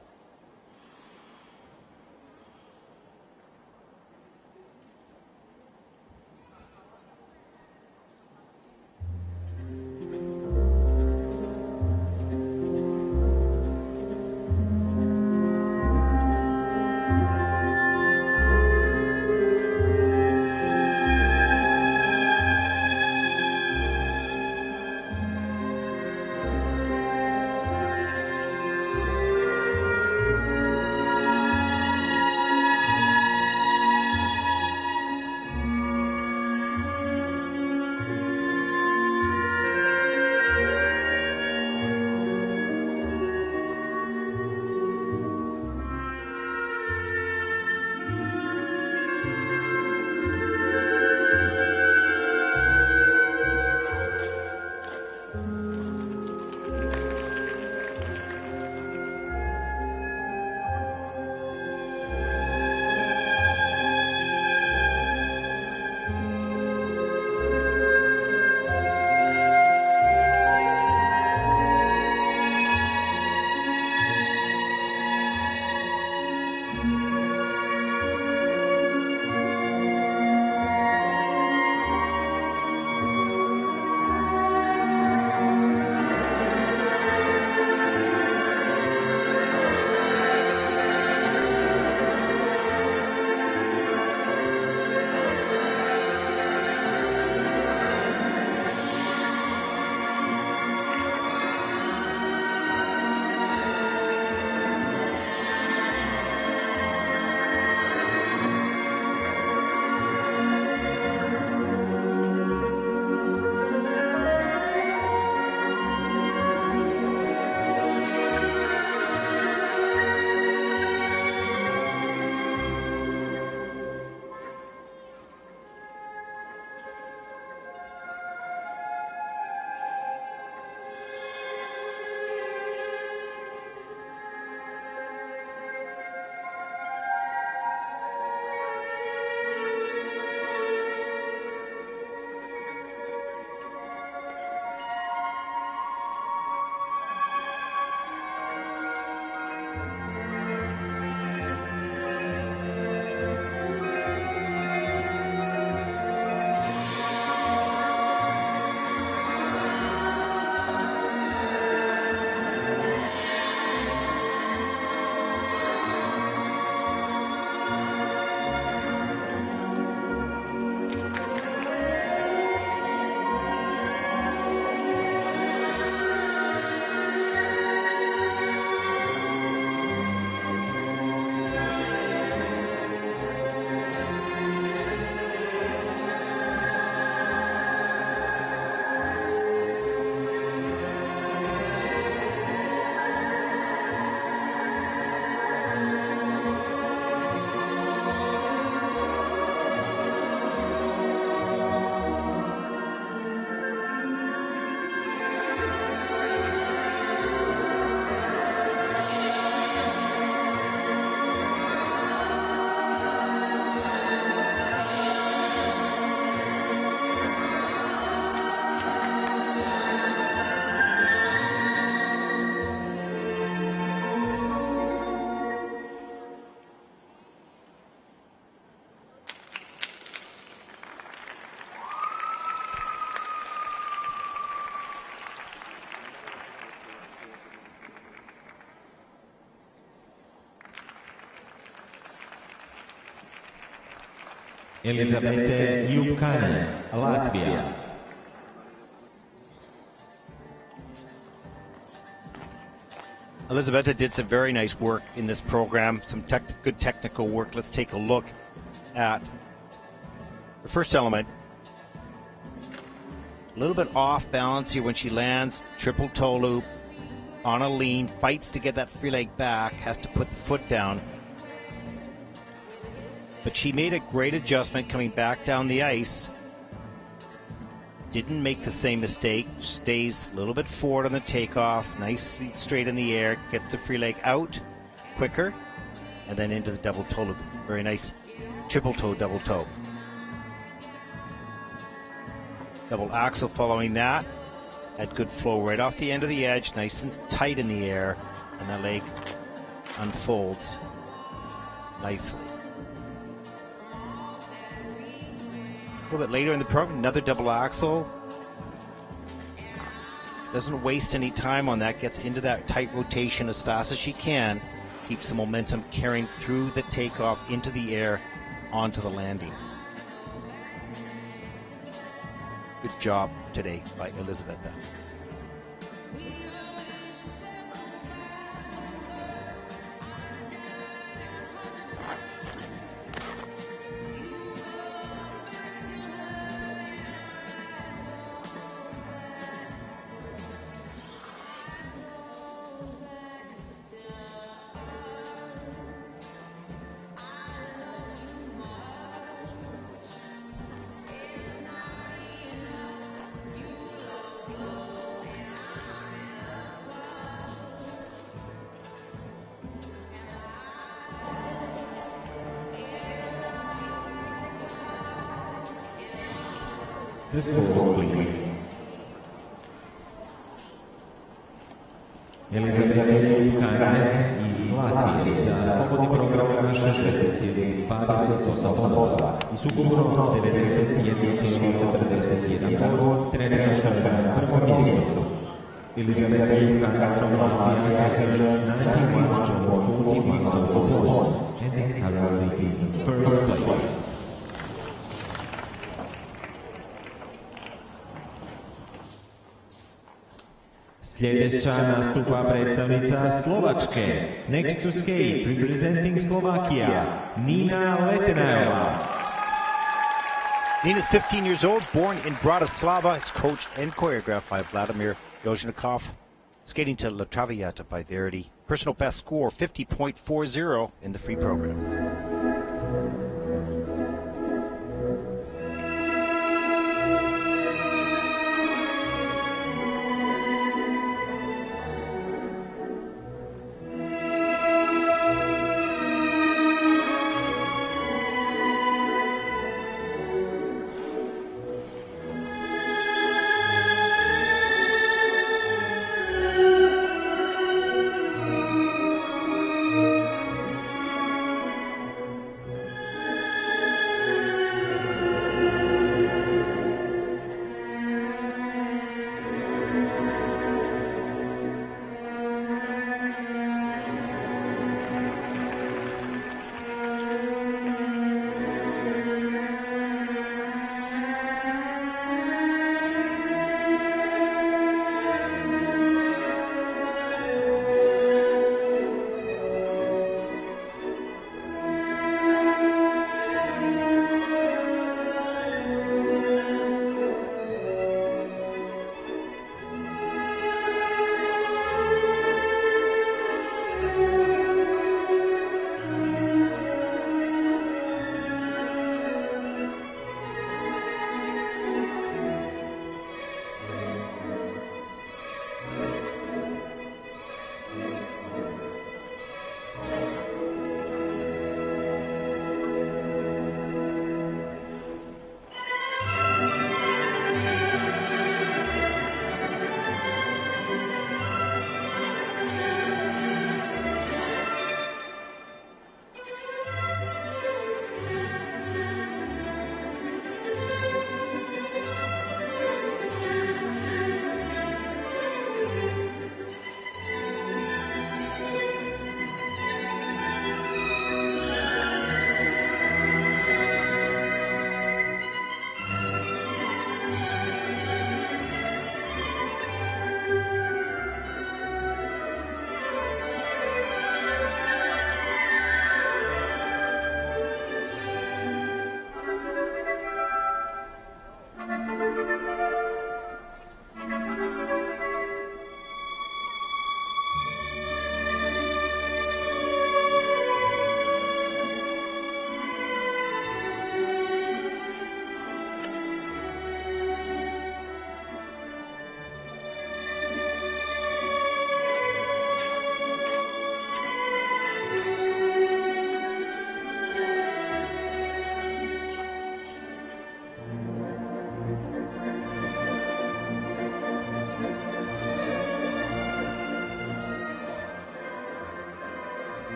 Elizabete Jupkane, Latvia. Elizabeta did some very nice work in this program, some good technical work. Let's take a look at the first element. A little bit off balance here when she lands, triple toe loop on a lean, fights to get that free leg back, has to put the foot down. But she made a great adjustment coming back down the ice. Didn't make the same mistake, stays a little bit forward on the takeoff, nice straight in the air, gets the free leg out quicker, and then into the double toe loop. Very nice triple toe, double toe. Double axel following that. Had good flow right off the end of the edge, nice and tight in the air, and the leg unfolds nicely. A little bit later in the program, another double axel. Doesn't waste any time on that, gets into that tight rotation as fast as she can, keeps the momentum carrying through the takeoff into the air onto the landing. Good job today by Elizabeta. The scores, please. Elizabete Jupkane iz Latvije za slobodni program 61-28 bodova i s ukupno 91,41 bod trenirača na prvom mjestu. Elizabete Jupkane from Latvia has earned 91.41 total points and is currently in first place. Sljedeća nastupa predstavnica Slovačke. Next to skate, representing Slovakia, Nina Letenajova. Nina's 15 years old, born in Bratislava. It's coached and choreographed by Vladimir Yozhnikov. Skating to La Traviata by Verity. Personal best score, 50.40 in the free program.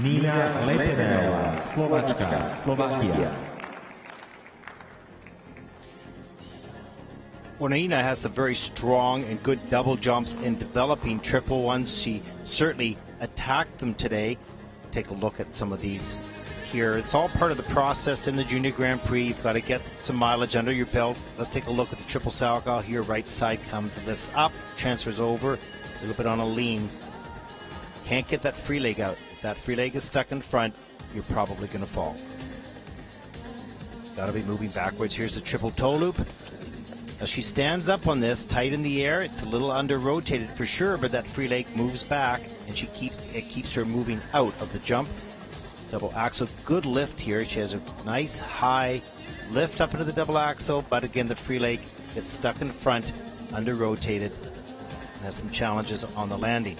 Nina Leteneová, Slovačka, Slovakia. Well, Nina has some very strong and good double jumps in developing triple ones. She certainly attacked them today. Take a look at some of these here. It's all part of the process in the Junior Grand Prix. You've got to get some mileage under your belt. Let's take a look at the triple salchow here. Right side comes, lifts up, transfers over, a little bit on a lean. Can't get that free leg out. If that free leg is stuck in front, you're probably going to fall. Got to be moving backwards. Here's the triple toe loop. Now she stands up on this, tight in the air. It's a little under-rotated for sure, but that free leg moves back, and it keeps her moving out of the jump. Double axel, good lift here. She has a nice high lift up into the double axel, but again, the free leg gets stuck in front, under-rotated, and has some challenges on the landing.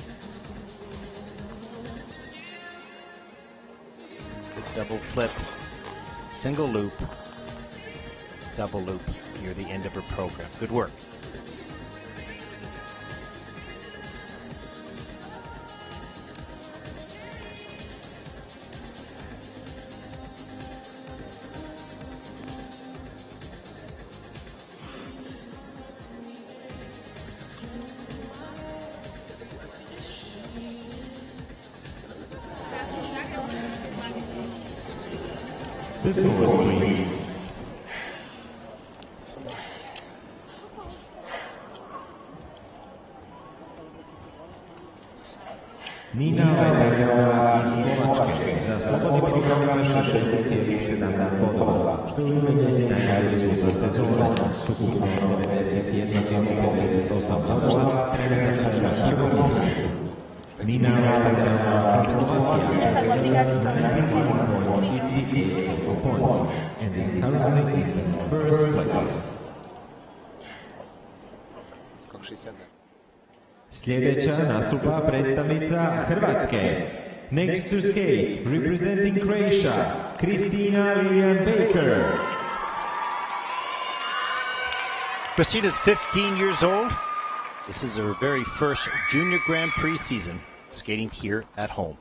Good double flip, single loop, double loop near the end of her program. Good work. The scores, please. Nina Leteneová iz Slovačke za slobodný program má 60,17 bodov, što ju dnes najviac rezultat sezóny. Súkupno 91,58 bodov, premetačná na prvom miestu. Nina Leteneová from Slovakia has gathered 91.58 total points and is currently in the first place. Sljedeća nastupa predstavnica Hrvatske. Next to skate, representing Croatia, Kristina Lilian Baker. Christina's 15 years old. This is her very first Junior Grand Prix season, skating here at home.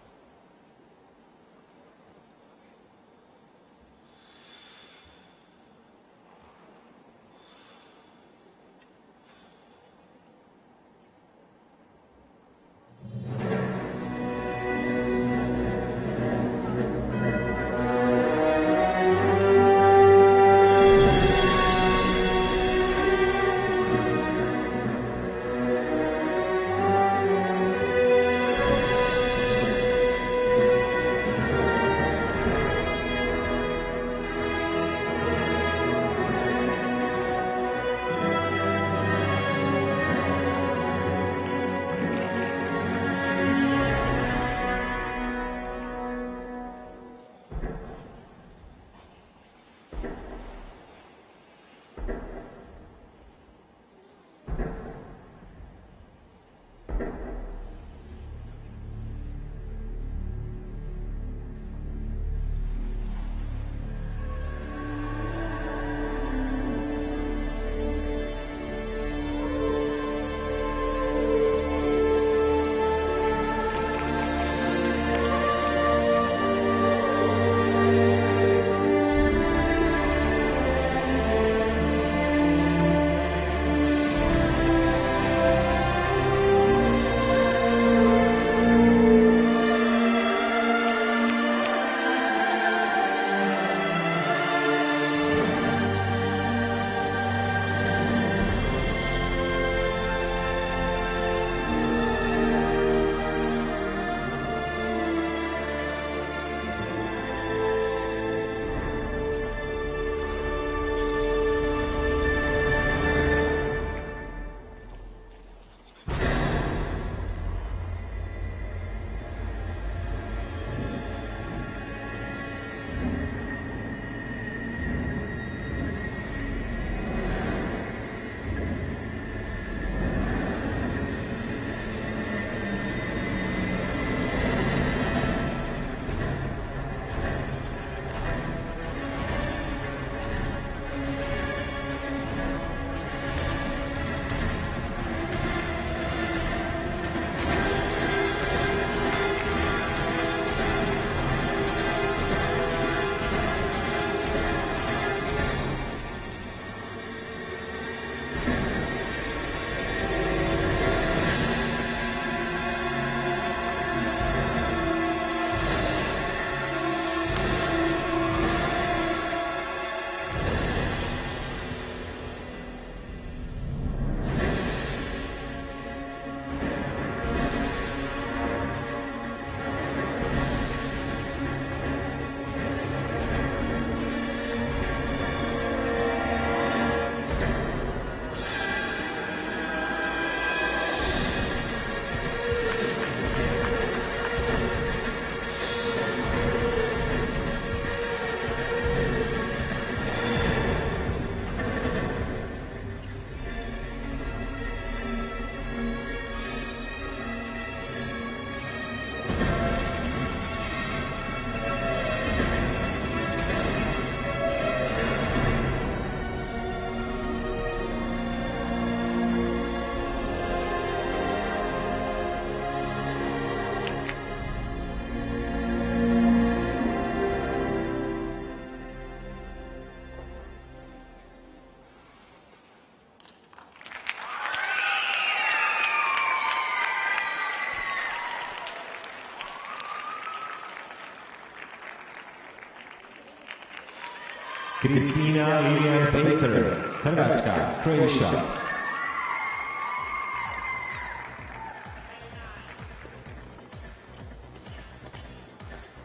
Kristina Lilian Baker, Hrvatska, Croatia.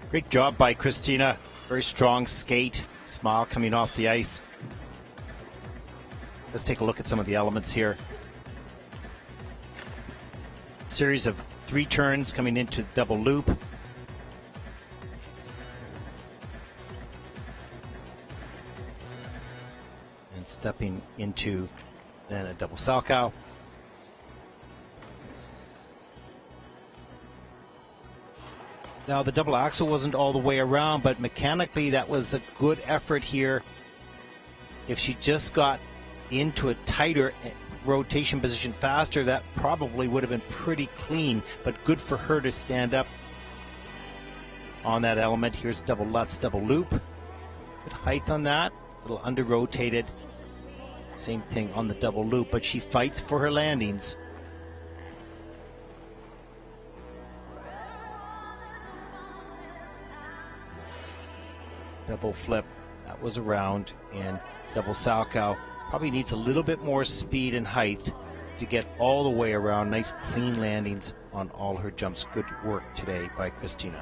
Great job by Kristina. Very strong skate, smile coming off the ice. Let's take a look at some of the elements here. Series of 3 turns coming into double loop. And stepping into then a double salchow. Now the double axel wasn't all the way around, but mechanically that was a good effort here. If she just got into a tighter rotation position faster, that probably would have been pretty clean, but good for her to stand up on that element. Here's double Lutz, double loop. Good height on that, a little under rotated. Same thing on the double loop, but she fights for her landings. Double flip, that was around, and double salchow probably needs a little bit more speed and height to get all the way around. Nice clean landings on all her jumps. Good work today by Kristina.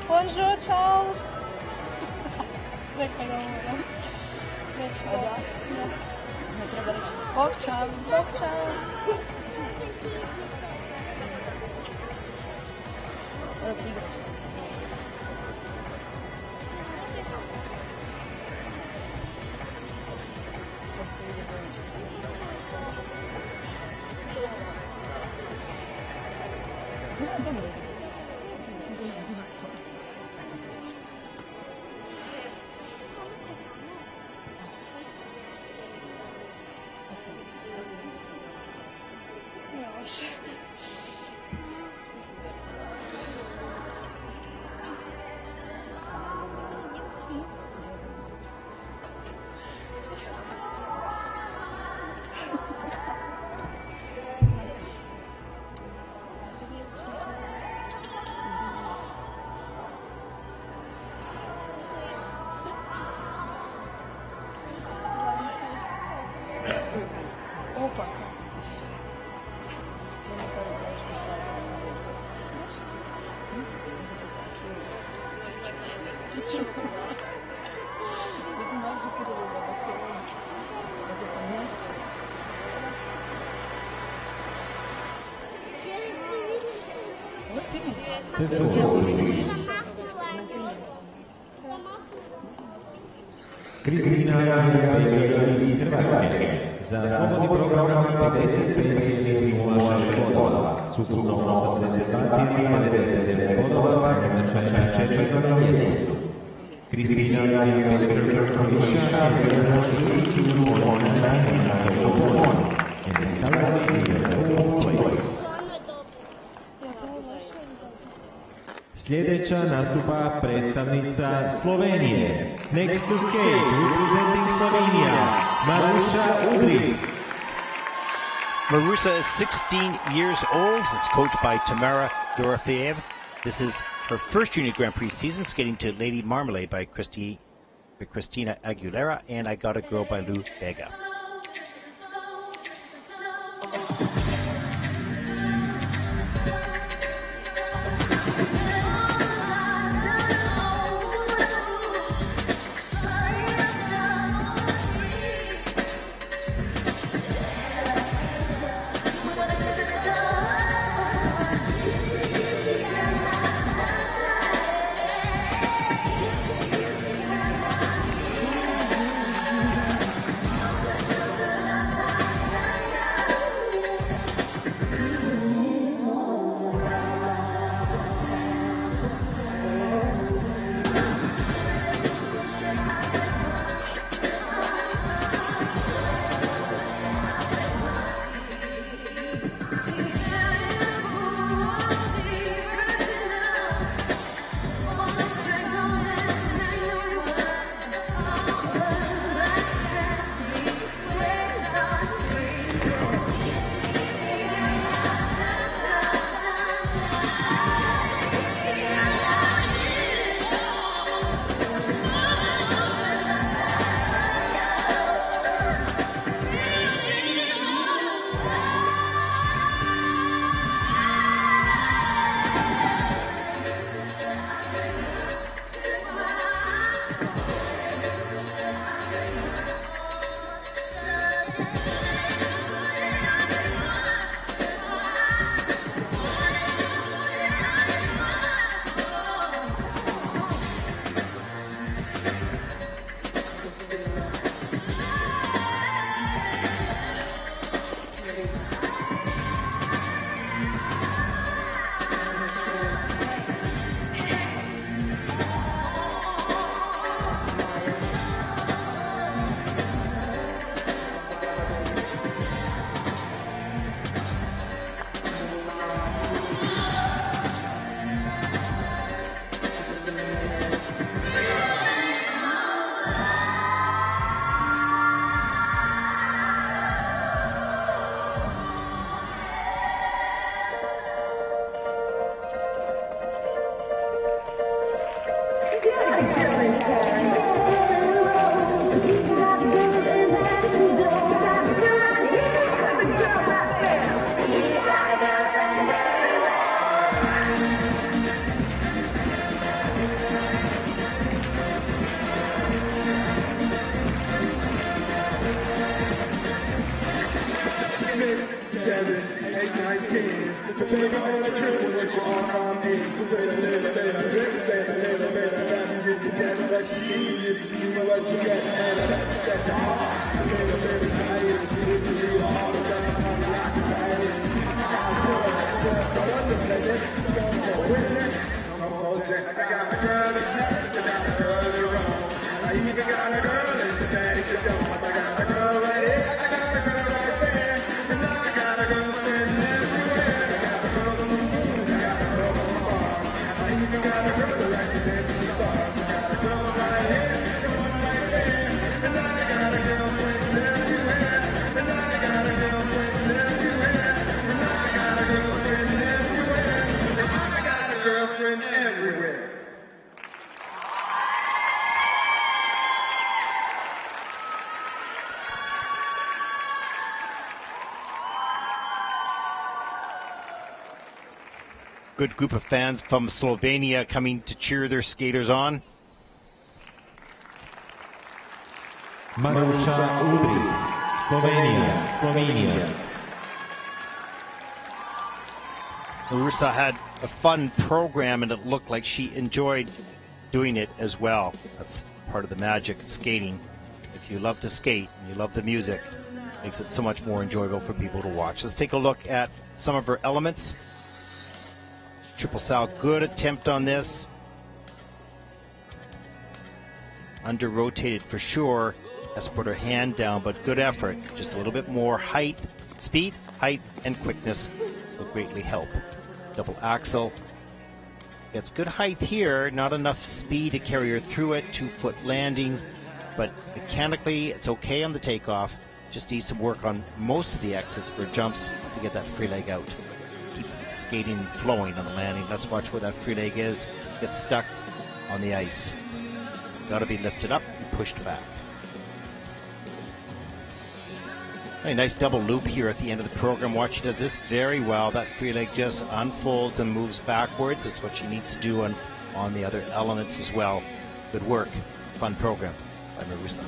Bonjour, Charles. Bok Charles. Bok Charles. This horse, please. Kristina Baker iz Hrvatske. Za slobodni program 55,06 bodova. Skupno 82,99 bodova trenutačno je na 4. mjestu. Kristina Baker from Croatia has earned 82.99 points and is currently in the 4th place. Sljedeća nastupa predstavnica Slovenije. Next to skate, representing Slovenia, Maruša Udrih. Maruša is 16 years old. It's coached by Tamara Dorofeev. This is her first Junior Grand Prix season, skating to Lady Marmalade by Christina Aguilera, and I Got a Girl by Lou Vega. Good group of fans from Slovenia coming to cheer their skaters on. Maruša Udrih, Slovenia. Marusa had a fun program and it looked like she enjoyed doing it as well. That's part of the magic of skating. If you love to skate and you love the music, it makes it so much more enjoyable for people to watch. Let's take a look at some of her elements. Triple sow, good attempt on this. Under rotated for sure. Has to put her hand down, but good effort. Just a little bit more height, speed, height, and quickness will greatly help. Double axel. Gets good height here, not enough speed to carry her through it. 2-foot landing, but mechanically it's okay on the takeoff. Just needs some work on most of the exits or jumps to get that free leg out. Keep skating and flowing on the landing. Let's watch where that free leg is. Gets stuck on the ice. Got to be lifted up and pushed back. A nice double loop here at the end of the program. Watch, she does this very well. That free leg just unfolds and moves backwards. It's what she needs to do on the other elements as well. Good work. Fun program by Marusa.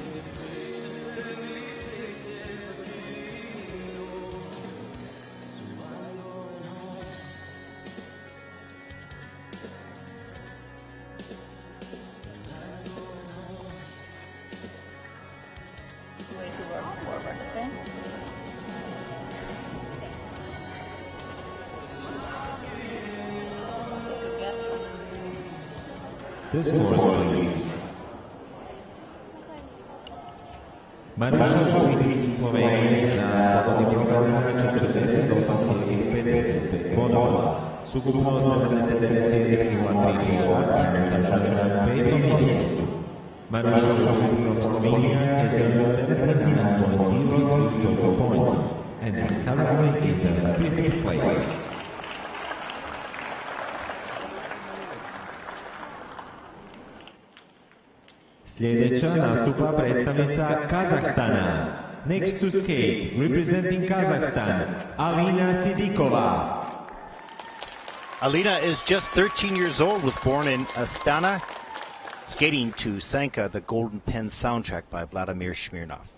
The scores, please. Maruša Udrih, Slovenia za slobodný program 48,55 bodova. Sukupno 79,03 boda i udržuje na 5. mjestu. Maruša Udrih from Slovenia has earned 79.03 total points and is currently in the 5th place. Sljedeća nastupa predstavnica Kazahstana. Next to skate, representing Kazakhstan, Alina Sidikova. Alina is just 13 years old, was born in Astana, skating to Sanka, the Golden Pen soundtrack by Vladimir Smirnov.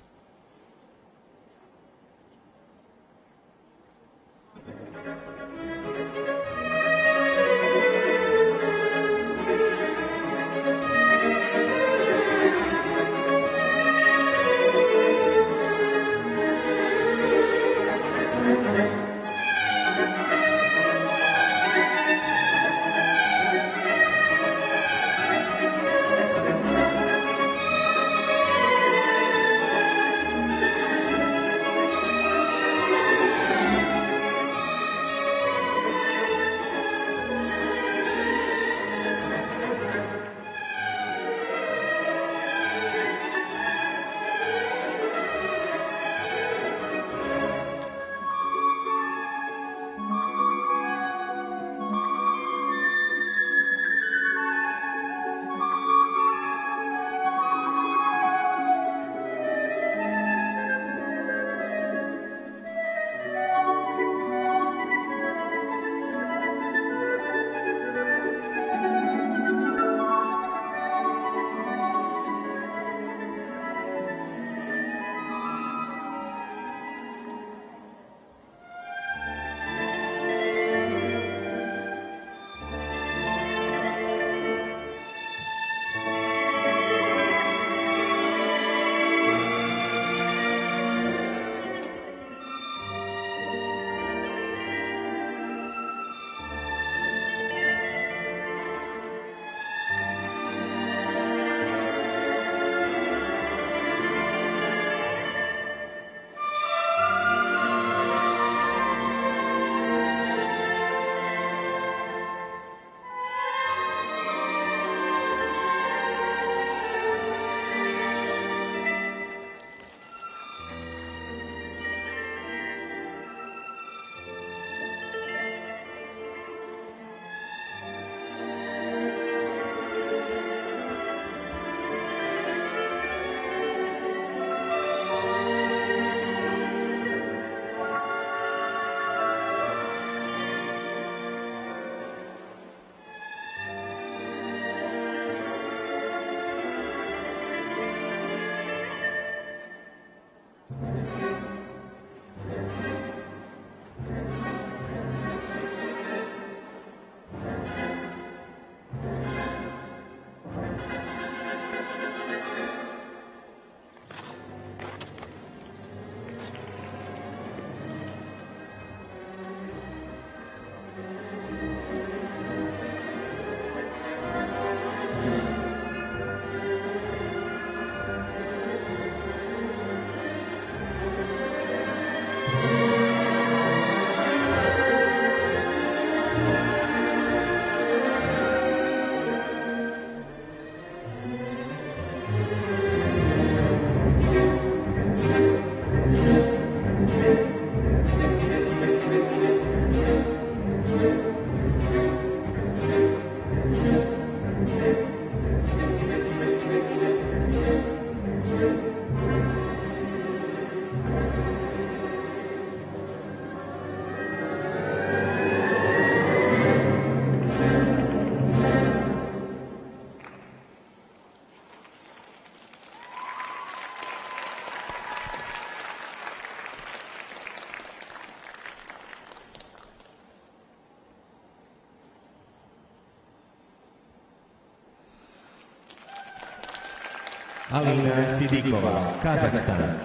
Alina Sidikova, Kazakhstan.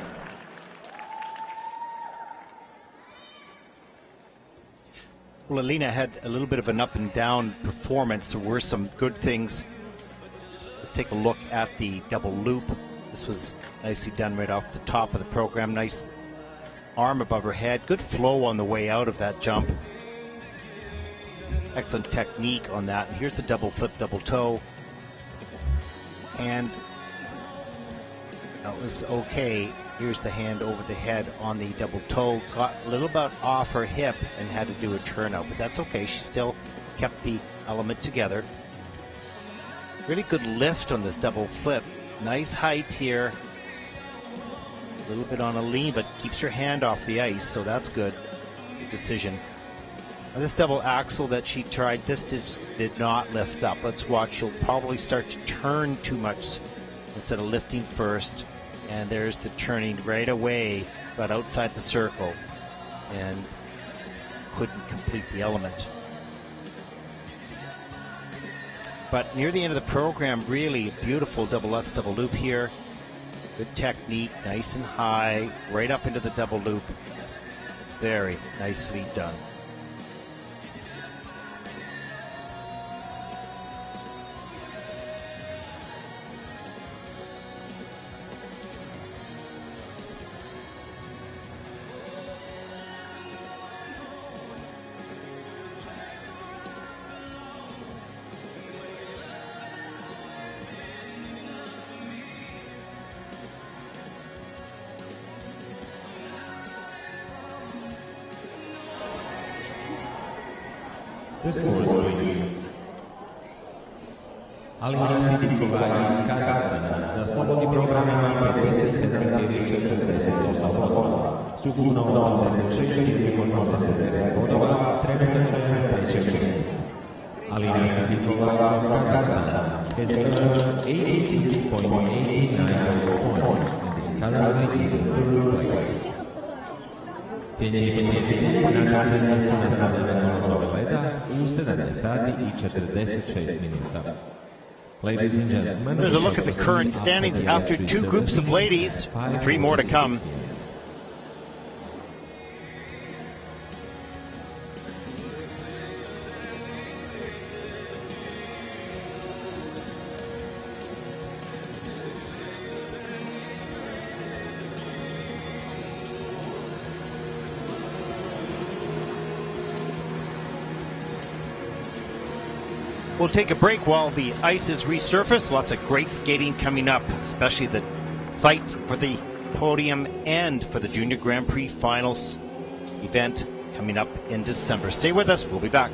Well, Alina had a little bit of an up and down performance. There were some good things. Let's take a look at the double loop. This was nicely done right off the top of the program. Nice arm above her head. Good flow on the way out of that jump. Excellent technique on that. And here's the double flip, double toe. And that was okay. Here's the hand over the head on the double toe. Got a little bit off her hip and had to do a turnout, but that's okay. She still kept the element together. Really good lift on this double flip. Nice height here. A little bit on a lean, but keeps her hand off the ice, so that's good. Good decision. Now this double axel that she tried, this just did not lift up. Let's watch. She'll probably start to turn too much instead of lifting first. And there's the turning right away, but outside the circle, and couldn't complete the element. But near the end of the program, really beautiful double Lutz double loop here. Good technique, nice and high, right up into the double loop. Very nicely done. The scores, please. Alina Sidikova iz Kazahstana za slobodni program ima 57,48 bodova, s ukupno 86,89 bodova, trenutačno je na trećem mjestu. Alina Sidikova from Kazakhstan has earned 86.89 points and is currently in third place. Cijenjeni posjetitelji, natjecanje se nastavlja na nove leda u 17 sati i 46 minuta. Ladies and gentlemen, there's a look at the current standings after two groups of ladies, 3 more to come. We'll take a break while the ice is resurfaced. Lots of great skating coming up, especially the fight for the podium and for the Junior Grand Prix Finals event coming up in December. Stay with us. We'll be back.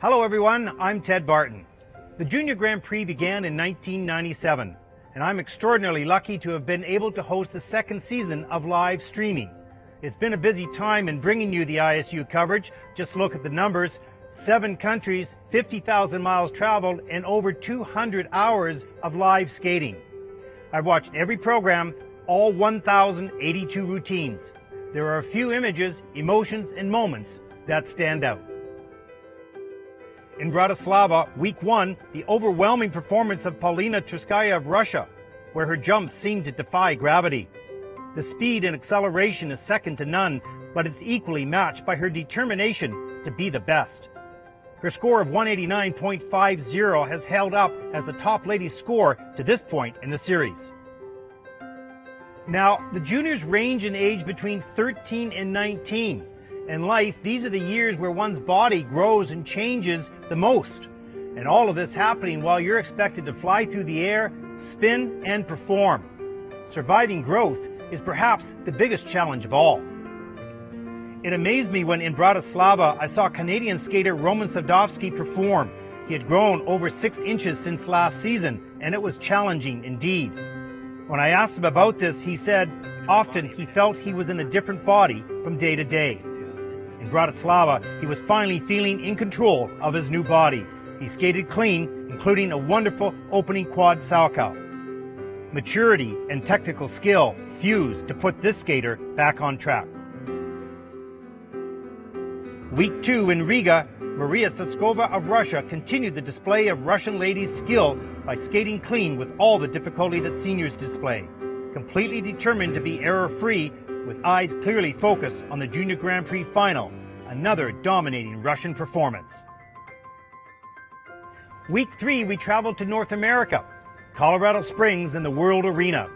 Hello everyone, I'm Ted Barton. The Junior Grand Prix began in 1997, and I'm extraordinarily lucky to have been able to host the second season of live streaming. It's been a busy time in bringing you the ISU coverage. Just look at the numbers: 7 countries, 50,000 miles traveled, and over 200 hours of live skating. I've watched every program, all 1,082 routines. There are a few images, emotions, and moments that stand out. In Bratislava, week 1, the overwhelming performance of Polina Truskaya of Russia, where her jumps seemed to defy gravity. The speed and acceleration is second to none, but it's equally matched by her determination to be the best. Her score of 189.50 has held up as the top ladies' score to this point in the series. Now, the juniors range in age between 13 and 19. In life, these are the years where one's body grows and changes the most. And all of this happening while you're expected to fly through the air, spin, and perform. Surviving growth is perhaps the biggest challenge of all. It amazed me when in Bratislava I saw Canadian skater Roman Sadovsky perform. He had grown over 6 inches since last season, and it was challenging indeed. When I asked him about this, he said often he felt he was in a different body from day to day. In Bratislava, he was finally feeling in control of his new body. He skated clean, including a wonderful opening quad salchow. Maturity and technical skill fused to put this skater back on track. Week 2 in Riga, Maria Saskova of Russia continued the display of Russian ladies' skill by skating clean with all the difficulty that seniors display. Completely determined to be error-free, with eyes clearly focused on the Junior Grand Prix final, another dominating Russian performance. Week 3, we traveled to North America, Colorado Springs, and the World Arena.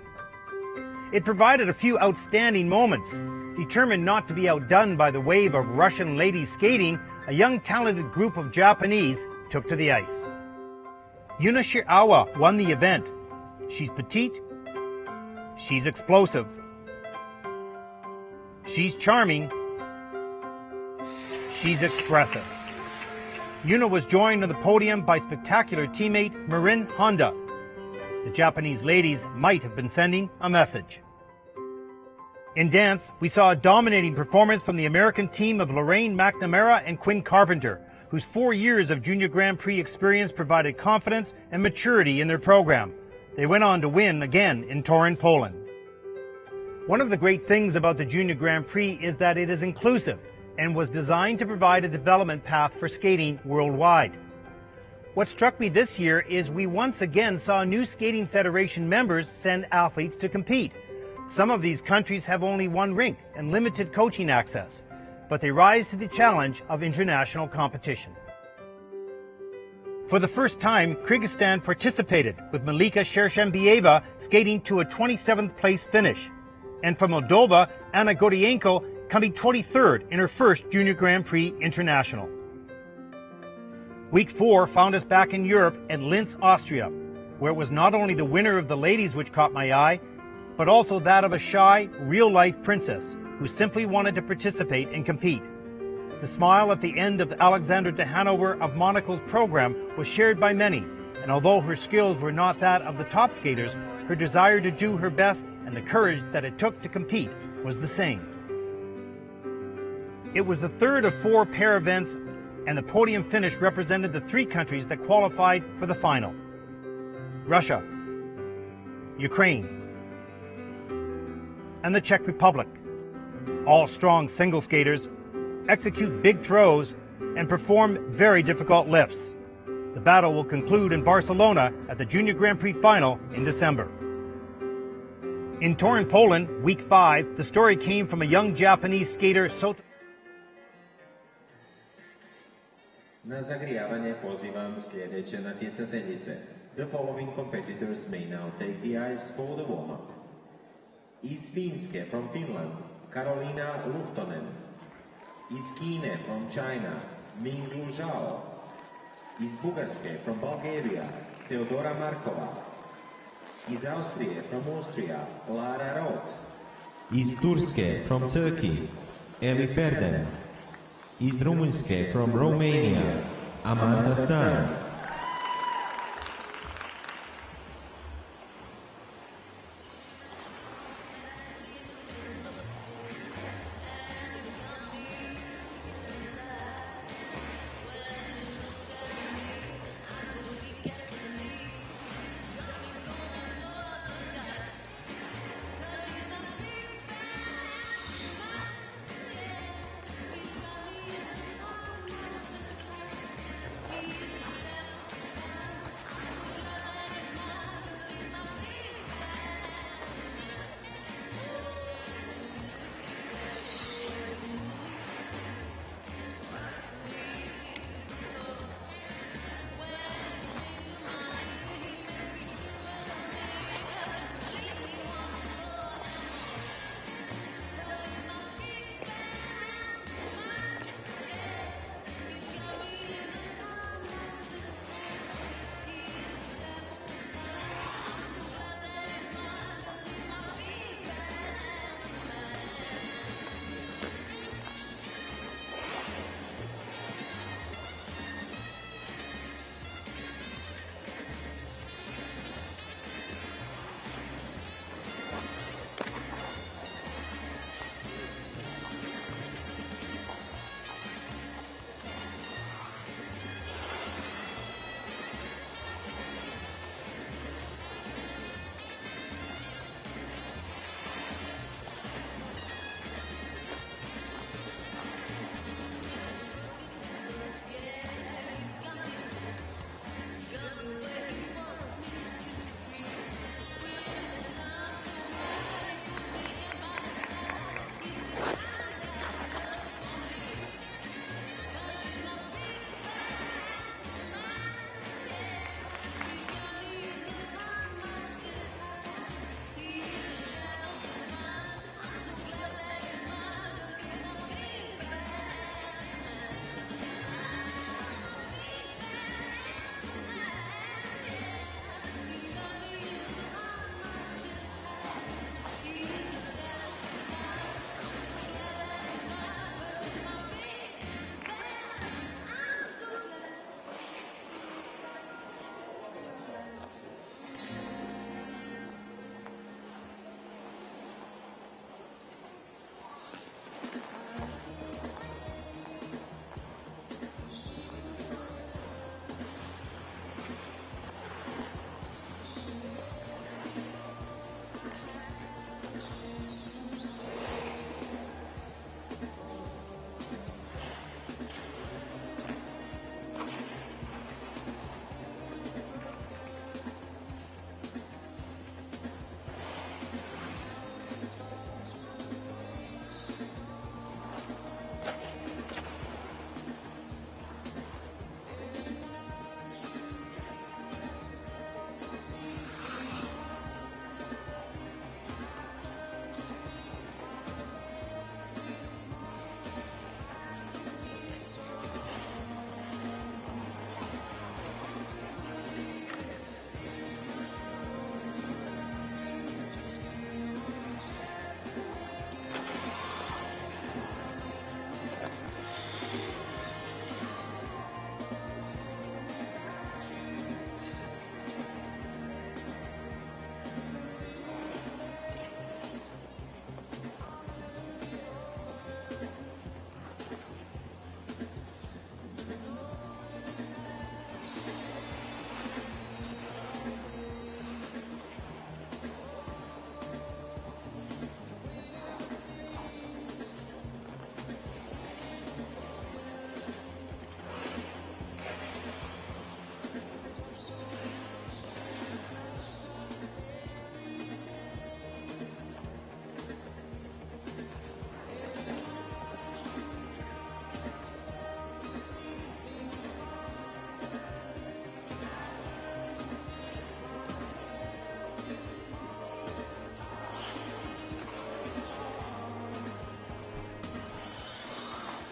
It provided a few outstanding moments. Determined not to be outdone by the wave of Russian ladies skating, a young talented group of Japanese took to the ice. Yuna Shirawa won the event. She's petite, she's explosive, she's charming, she's expressive. Yuna was joined on the podium by spectacular teammate Marin Honda. The Japanese ladies might have been sending a message. In dance, we saw a dominating performance from the American team of Lorraine McNamara and Quinn Carpenter, whose 4 years of Junior Grand Prix experience provided confidence and maturity in their program. They went on to win again in Torun, Poland. One of the great things about the Junior Grand Prix is that it is inclusive and was designed to provide a development path for skating worldwide. What struck me this year is we once again saw new Skating Federation members send athletes to compete. Some of these countries have only one rink and limited coaching access, but they rise to the challenge of international competition. For the first time, Kyrgyzstan participated, with Malika Shershembieva skating to a 27th place finish. And from Moldova, Anna Godienko coming 23rd in her first Junior Grand Prix International. Week 4 found us back in Europe at Linz, Austria, where it was not only the winner of the ladies which caught my eye, but also that of a shy, real-life princess who simply wanted to participate and compete. The smile at the end of Alexander de Hanover of Monaco's program was shared by many, and although her skills were not that of the top skaters, her desire to do her best and the courage that it took to compete was the same. It was the third of 4 pair events, and the podium finish represented the 3 countries that qualified for the final: Russia, Ukraine, and the Czech Republic. All strong single skaters, execute big throws, and perform very difficult lifts. The battle will conclude in Barcelona at the Junior Grand Prix final in December. In Torun, Poland, week 5, the story came from a young Japanese skater, Soto. Na zagrijavanje pozivam sljedeće natjecateljice. The following competitors may now take the ice for the warm-up. Iz Finske from Finland, Karolina Luhtonen. Iz Kine from China, Minglu Zhao. Iz Bugarske from Bulgaria, Teodora Markova. Iz Austrije from Austria, Lara Roth. Iz Turske from Turkey, Eli Ferden. Iz Rumunjske from Romania, Amanda Stein.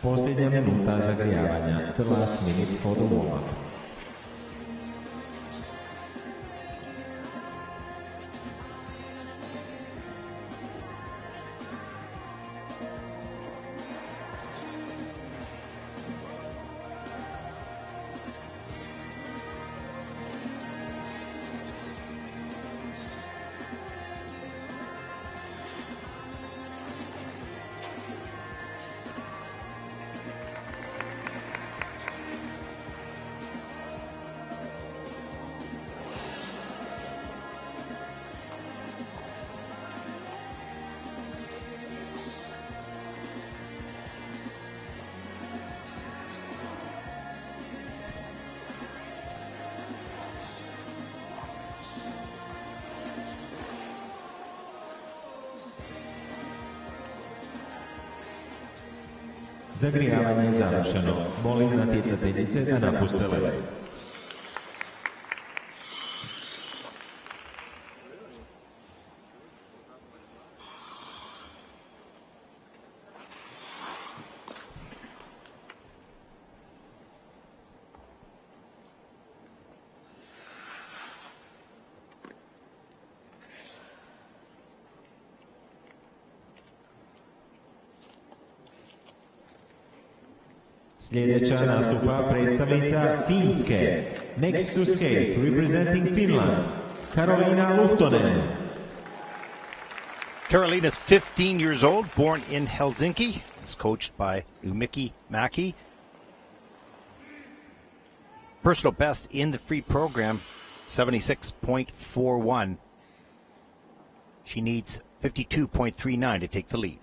Posljednja minuta zagrijavanja, the last minute for the warm-up. Zagrijavanje je završeno. Molim natjecateljice da napuste led. Sljedeća nastupa predstavnica Finske. Next to skate, representing Finland, Karolina Luhtonen. Karolina's 15 years old, born in Helsinki, is coached by Umiki Maki. Personal best in the free program, 76.41. She needs 52.39 to take the lead.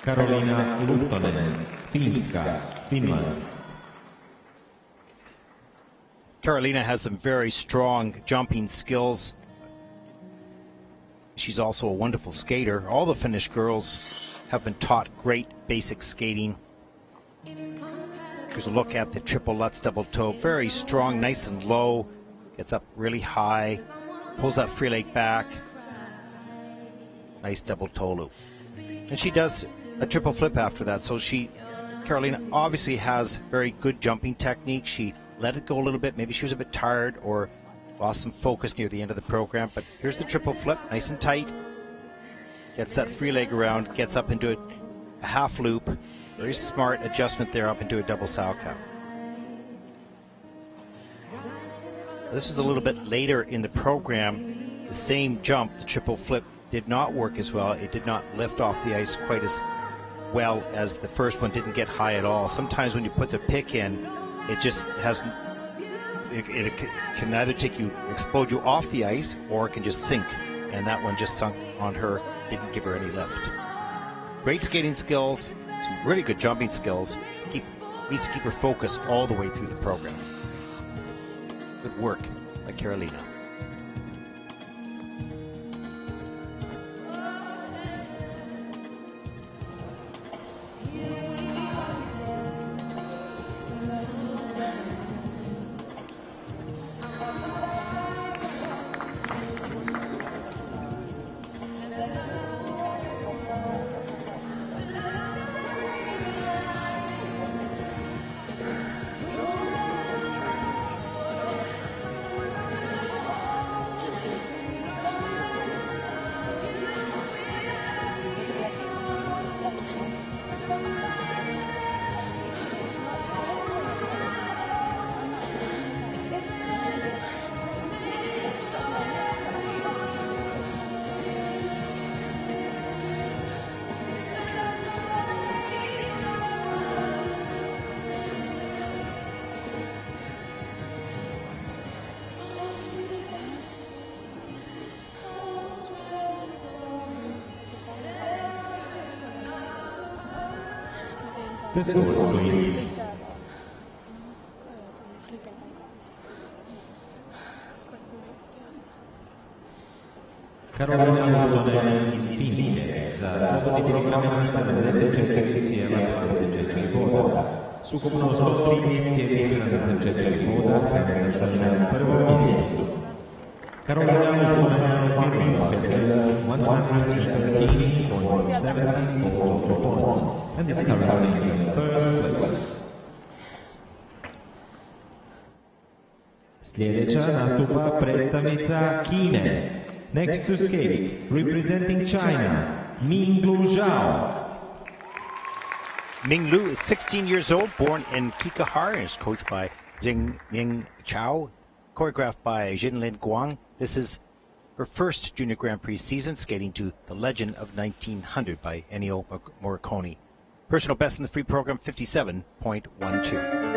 Karolina Luhtonen, Finska, Finland. Karolina has some very strong jumping skills. She's also a wonderful skater. All the Finnish girls have been taught great basic skating. Here's a look at the triple Lutz double toe. Very strong, nice and low. Gets up really high. Pulls that free leg back. Nice double toe loop. And she does a triple flip after that. So Carolina obviously has very good jumping technique. She let it go a little bit. Maybe she was a bit tired or lost some focus near the end of the program. But here's the triple flip, nice and tight. Gets that free leg around, gets up into a half loop. Very smart adjustment there up into a double salchow. This was a little bit later in the program. The same jump, the triple flip, did not work as well. It did not lift off the ice quite as well as the first one. Didn't get high at all. Sometimes when you put the pick in, it just has, it can either explode you off the ice, or it can just sink. And that one just sunk on her, didn't give her any lift. Great skating skills, some really good jumping skills. Needs to keep her focused all the way through the program. Good work by Carolina. The scores, please. Karolina Lutonen iz Finske za slobodni program ima 74,24 boda. S ukupno 113,74 boda trenutačno je na prvom mjestu. Karolina Lutonen from Finland has earned 113.74 total points and is currently in first place. Sljedeća nastupa predstavnica Kine. Next to skate, representing China, Minglu Zhao. Minglu is 16 years old, born in Kikahar, and is coached by Ming Chao, choreographed by Jinlin Guang. This is her first Junior Grand Prix season, skating to The Legend of 1900 by Ennio Morricone. Personal best in the free program, 57.12.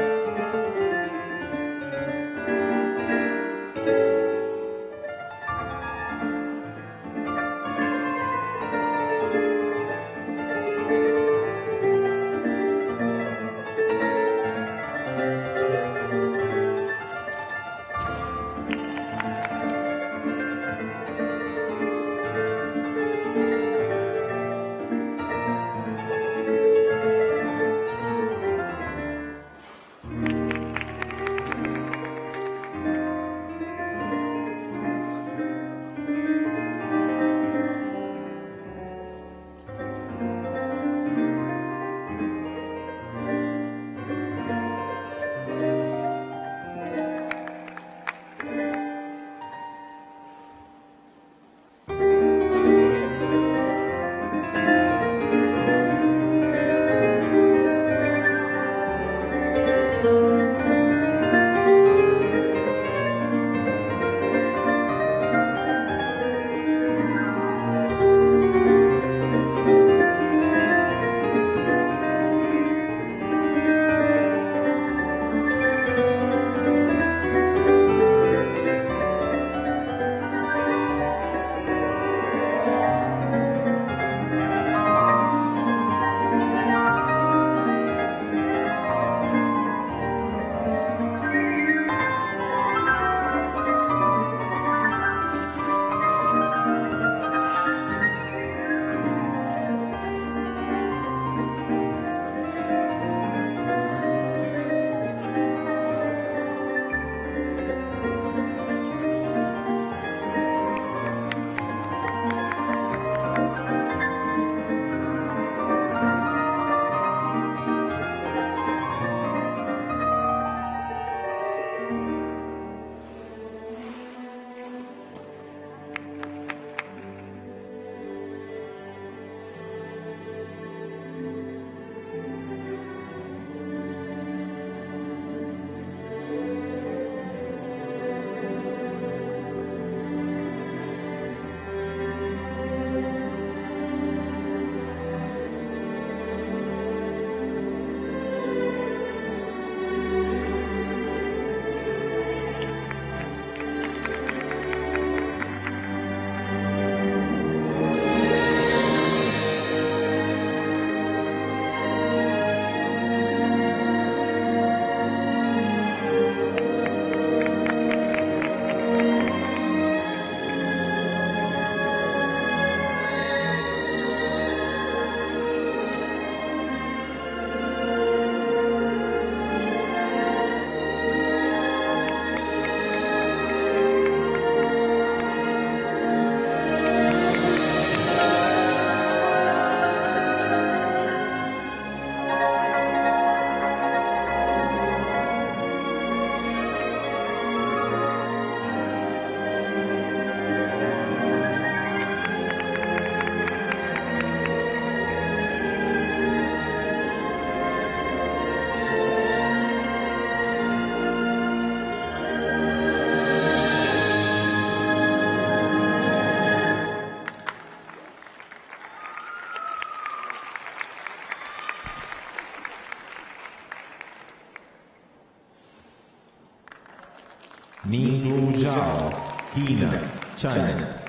Minglu Zhao, China, China.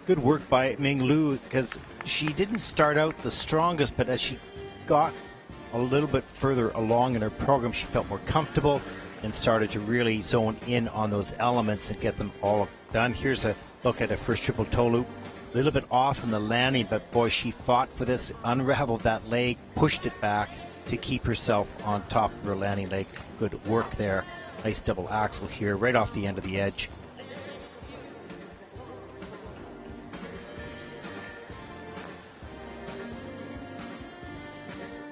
Good work by Ming Lu, because she didn't start out the strongest, but as she got a little bit further along in her program, she felt more comfortable and started to really zone in on those elements and get them all done. Here's a look at a first triple toe loop. A little bit off in the landing, but boy, she fought for this, unraveled that leg, pushed it back to keep herself on top of her landing leg. Good work there. Nice double axel here, right off the end of the edge.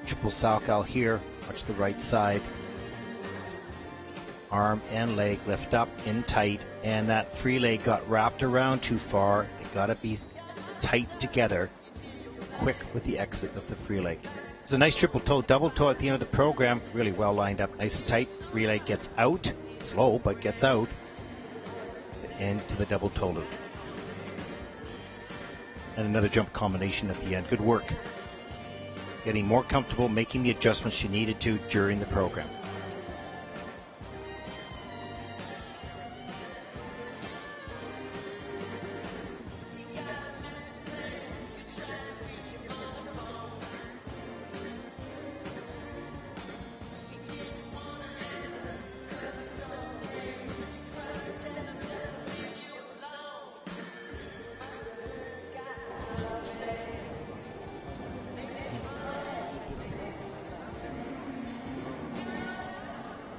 Triple Salchow here, watch the right side. Arm and leg lift up in tight, and that free leg got wrapped around too far. It got to be tight together, quick with the exit of the free leg. It's a nice triple toe, double toe at the end of the program, really well lined up, nice and tight. Free leg gets out, slow, but gets out, and to the double toe loop. And another jump combination at the end. Good work. Getting more comfortable, making the adjustments she needed to during the program.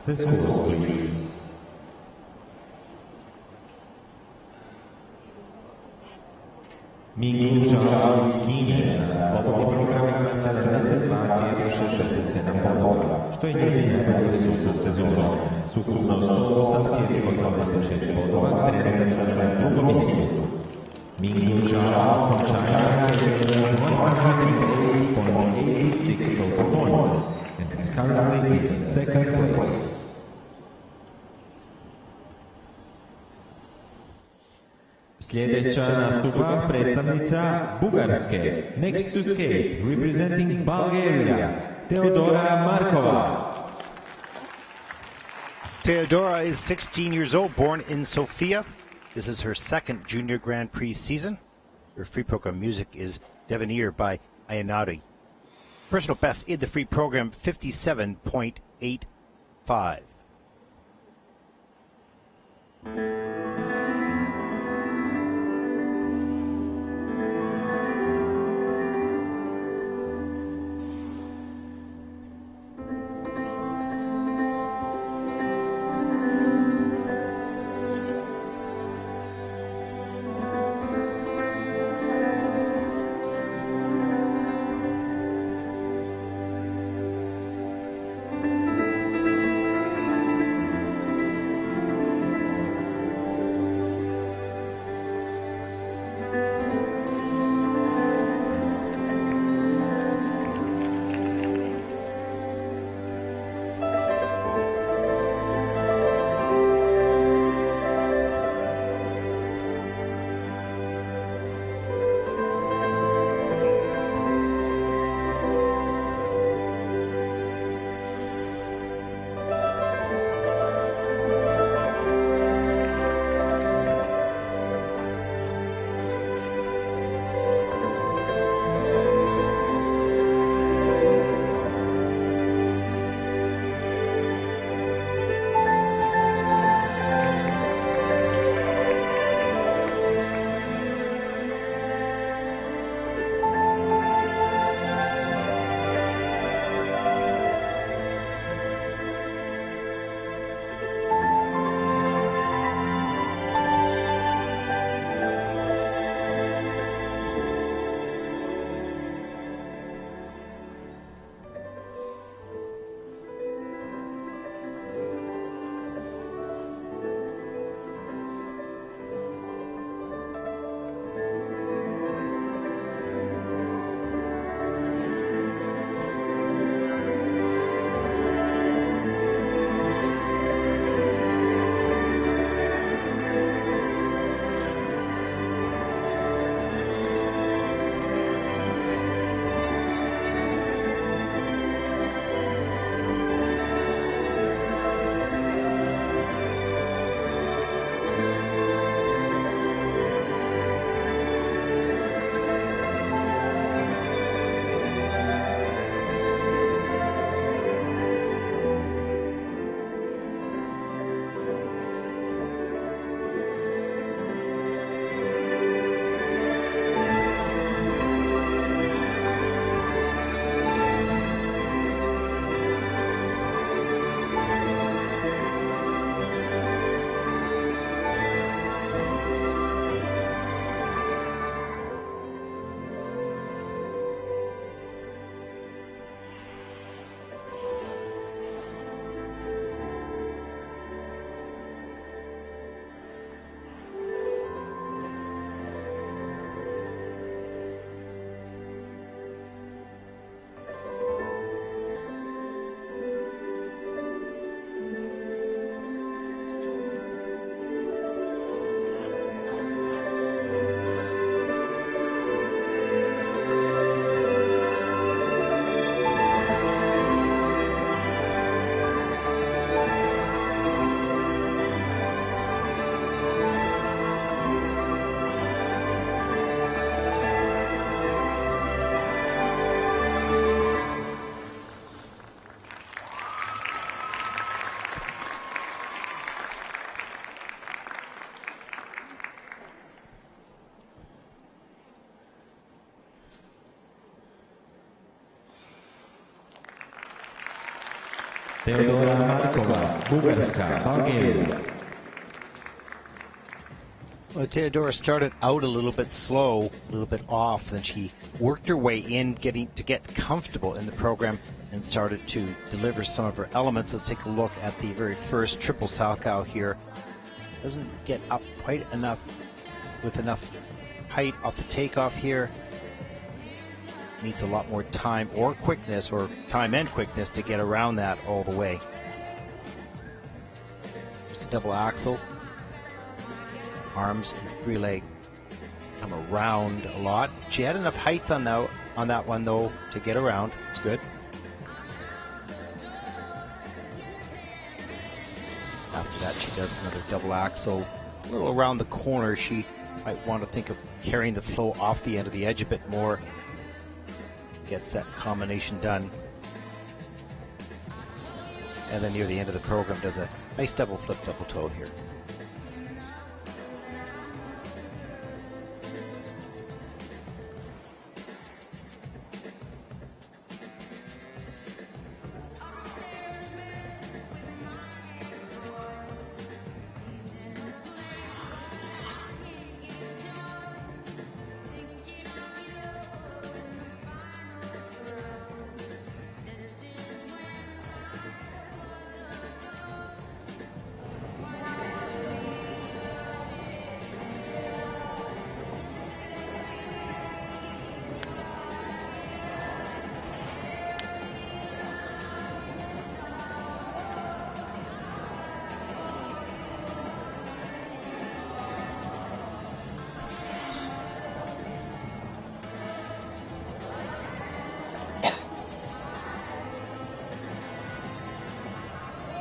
The scores, please. Minglu Zhao iz Kine za slobodni program ima 72,67 bodova, što je njezin najbolji rezultat sezone. S ukupno 108,86 bodova trenutačno je na drugom mjestu. Minglu Zhao from China has earned 108.86 total points and is currently in the second place. Sljedeća nastupa predstavnica Bugarske. Next to skate, representing Bulgaria, Teodora Markova. Teodora is 16 years old, born in Sofia. This is her second Junior Grand Prix season. Her free program music is Devenir by Ayanari. Personal best in the free program, 57.85. Teodora Markova, Bugarska, Bulgaria. Well, Teodora started out a little bit slow, a little bit off, then she worked her way in, to get comfortable in the program and started to deliver some of her elements. Let's take a look at the very first triple Salchow here. Doesn't get up quite enough with enough height off the takeoff here. Needs a lot more time or quickness, or time and quickness, to get around that all the way. Just a double axel. Arms and free leg come around a lot. She had enough height on that one though to get around. It's good. After that, she does another double axel. A little around the corner. She might want to think of carrying the flow off the end of the edge a bit more. Gets that combination done. And then near the end of the program does a nice double flip, double toe here.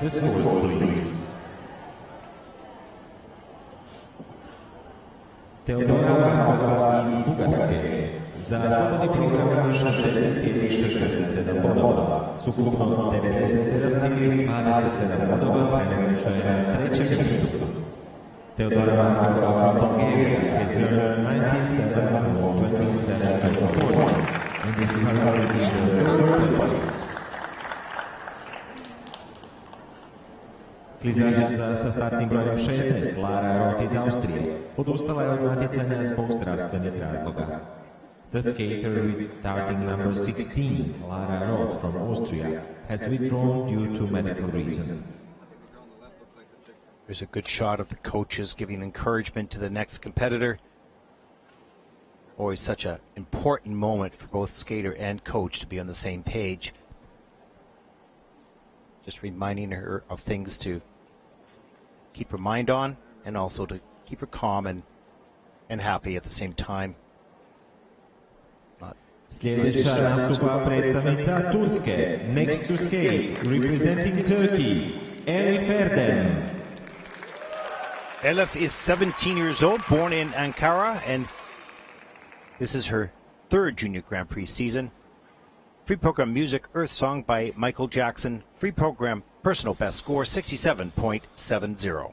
The scores, please. Teodora Markova iz Bugarske za slobodni program ima 60,67 bodova, s ukupno 97,27 bodova preneša je na trećem mjestu. Teodora Markova from Bulgaria has earned 97.27 points and is currently in the third place. Klizačica sa startnim brojem 16, Lara Roth iz Austrije, odustala je od natjecanja zbog zdravstvenih razloga. The skater with starting number 16, Lara Roth from Austria, has withdrawn due to medical reason. There's a good shot of the coaches giving encouragement to the next competitor. Always such an important moment for both skater and coach to be on the same page. Just reminding her of things to keep her mind on, and also to keep her calm and happy at the same time. Sljedeća nastupa predstavnica Turske. Next to skate, representing Turkey, Elif Erdem. Elif is 17 years old, born in Ankara, and this is her third Junior Grand Prix season. Free program music, Earth Song by Michael Jackson. Free program personal best score, 67.70.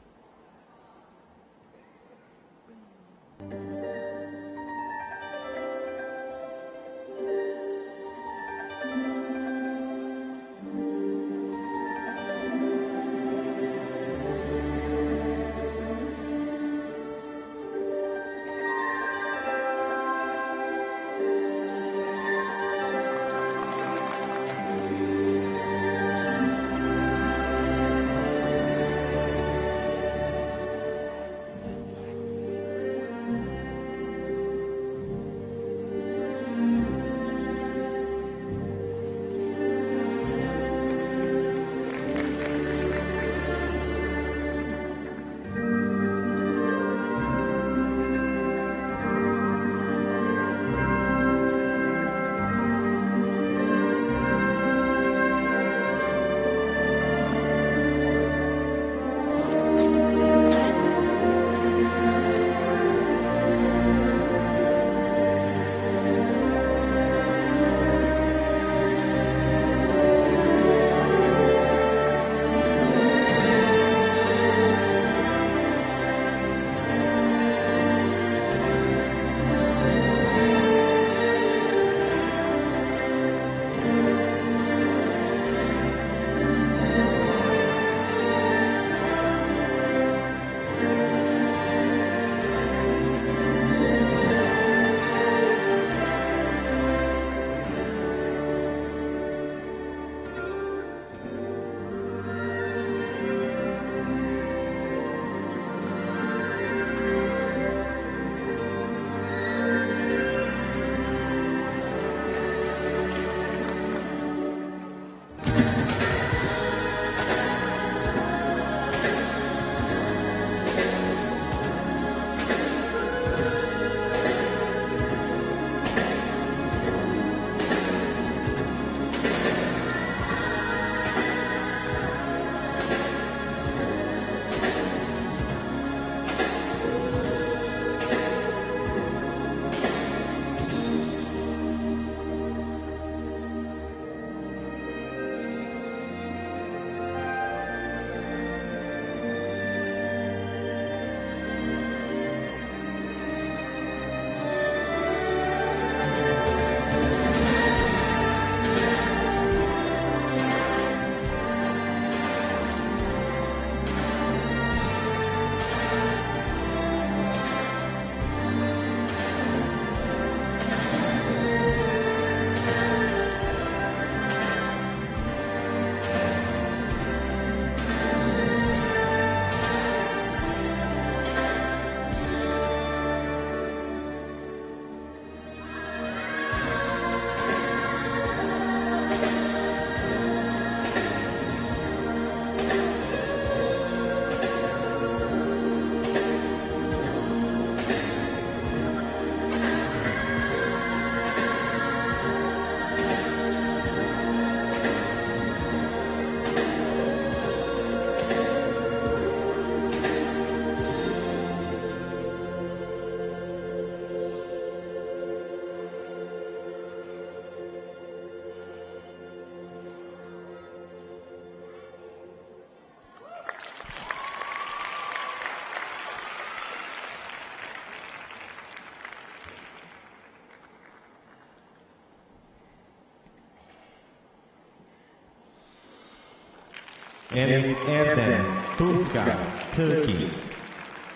Elif Erdem, Turska, Turkey.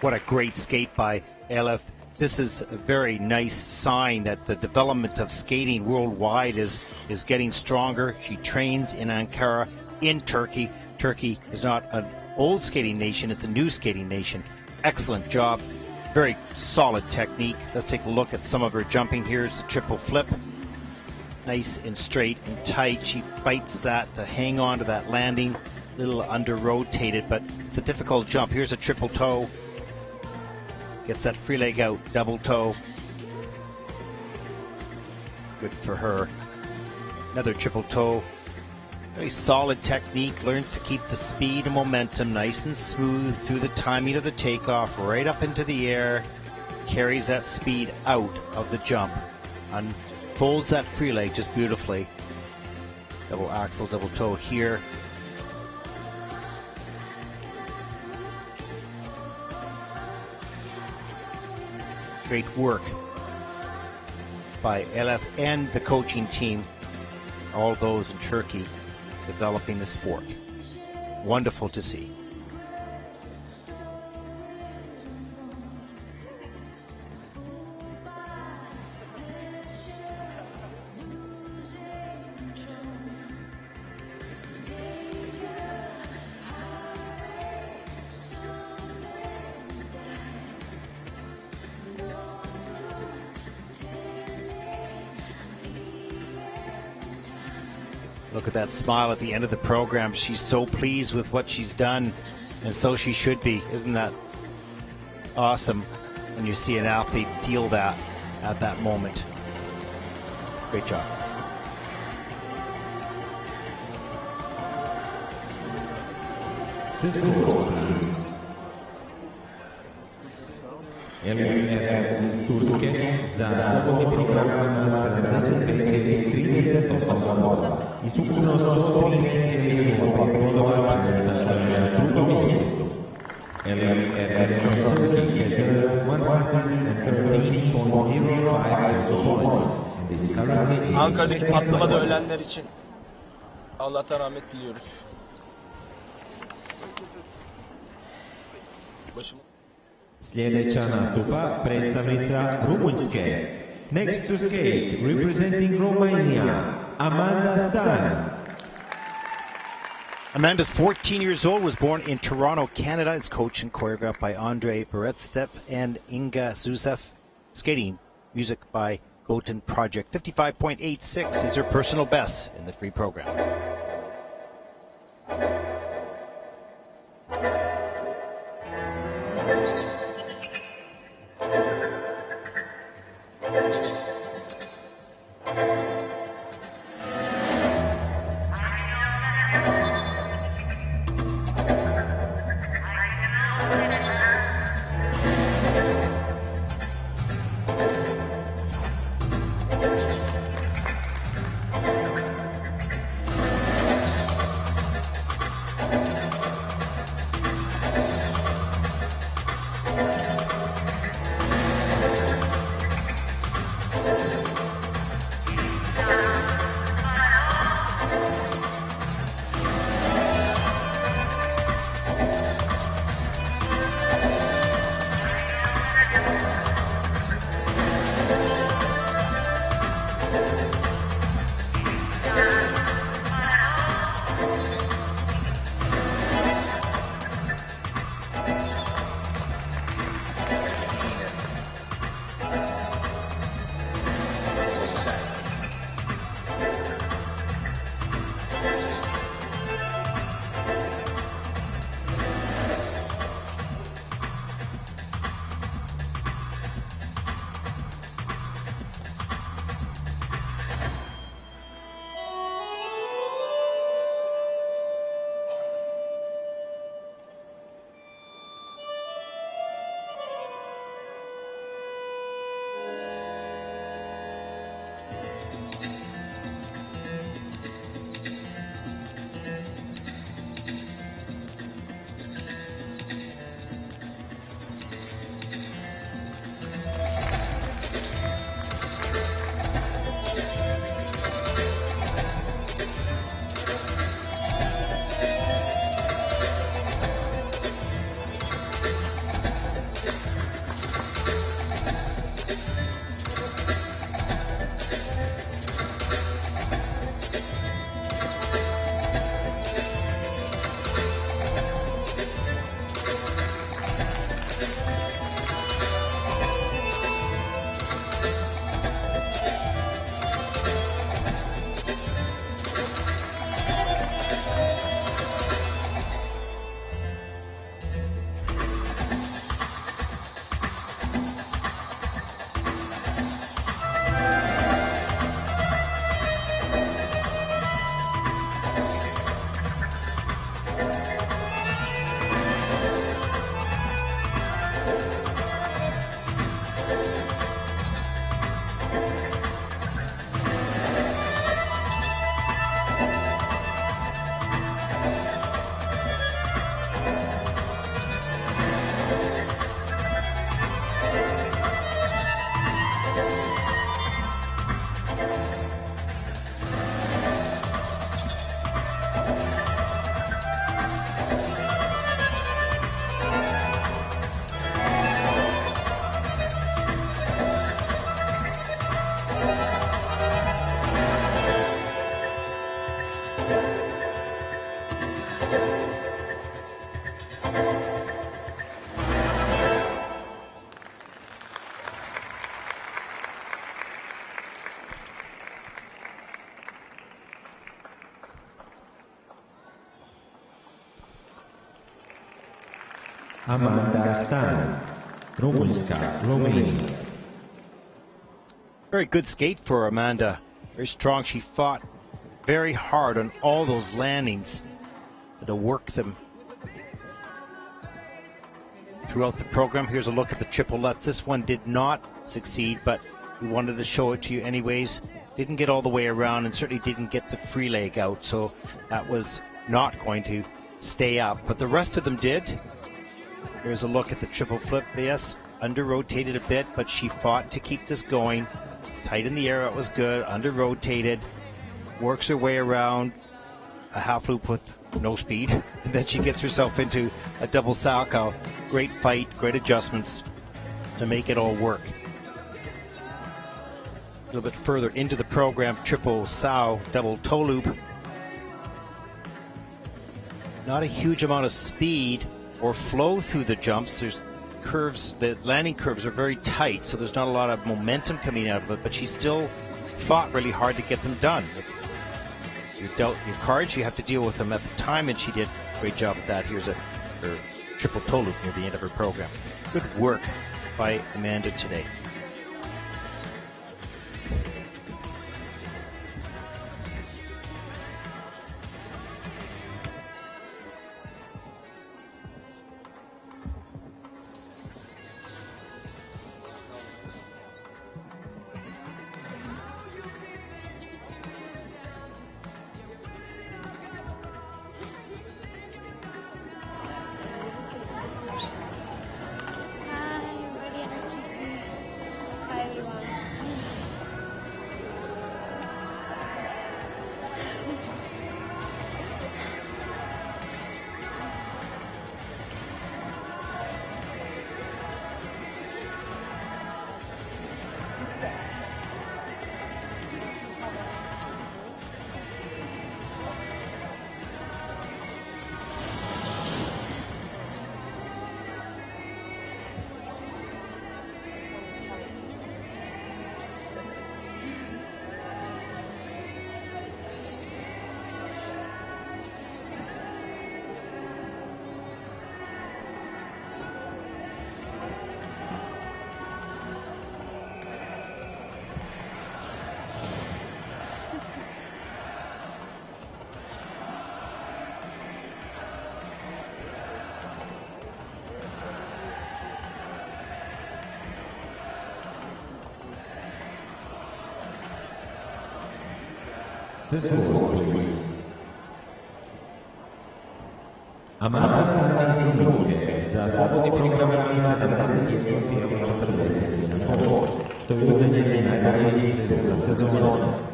What a great skate by Elif. This is a very nice sign that the development of skating worldwide is getting stronger. She trains in Ankara, in Turkey. Turkey is not an old skating nation, it's a new skating nation. Excellent job. Very solid technique. Let's take a look at some of her jumping. Here's the triple flip. Nice and straight and tight. She fights that to hang on to that landing. A little under-rotated, but it's a difficult jump. Here's a triple toe. Gets that free leg out, double toe. Good for her. Another triple toe. Very solid technique. Learns to keep the speed and momentum nice and smooth through the timing of the takeoff, right up into the air. Carries that speed out of the jump. Unfolds that free leg just beautifully. Double axel, double toe here. Great work by Elif and the coaching team, all those in Turkey developing the sport. Wonderful to see. Look at that smile at the end of the program. She's so pleased with what she's done, and so she should be. Isn't that awesome when you see an athlete feel that at that moment? Great job. This scores, please. Elif Erdem iz Turske za slobodni program ima 75,38 bodova i ukupno 113,05 bodova prednjačuje na drugom mjestu. Elif Erdem from Turkey has earned 113.05 total points and is currently in Ankara'daki second patlamada place. ölenler için Allah'tan rahmet diliyoruz. Başım. Sljedeća nastupa predstavnica Rumunjske. Next to skate, representing Romania, Amanda Stan. Amanda's 14 years old, was born in Toronto, Canada. It's coached and choreographed by Andrei Beretstev and Inga Zusev. Skating music by Goten Project. 55.86 is her personal best in the free program. Amanda Stan, Rumunska, Romania. Very good skate for Amanda. Very strong. She fought very hard on all those landings to work them throughout the program. Here's a look at the triple lutz. This one did not succeed, but we wanted to show it to you anyways. Didn't get all the way around and certainly didn't get the free leg out, so that was not going to stay up. But the rest of them did. Here's a look at the triple flip. Yes, under-rotated a bit, but she fought to keep this going. Tight in the air, it was good. Under-rotated. Works her way around a half loop with no speed. And then she gets herself into a double salchow. Great fight, great adjustments to make it all work. A little bit further into the program, triple sow, double toe loop. Not a huge amount of speed or flow through the jumps. There's curves, the landing curves are very tight, so there's not a lot of momentum coming out of it, but she still fought really hard to get them done. You dealt your cards, you have to deal with them at the time, and she did a great job at that. Here's her triple toe loop near the end of her program. Good work by Amanda today. The scores, please. Amanda Stan iz Rumunjske za slobodni program ima 71,40 što je ujedno njezin najbolji rezultat sezone.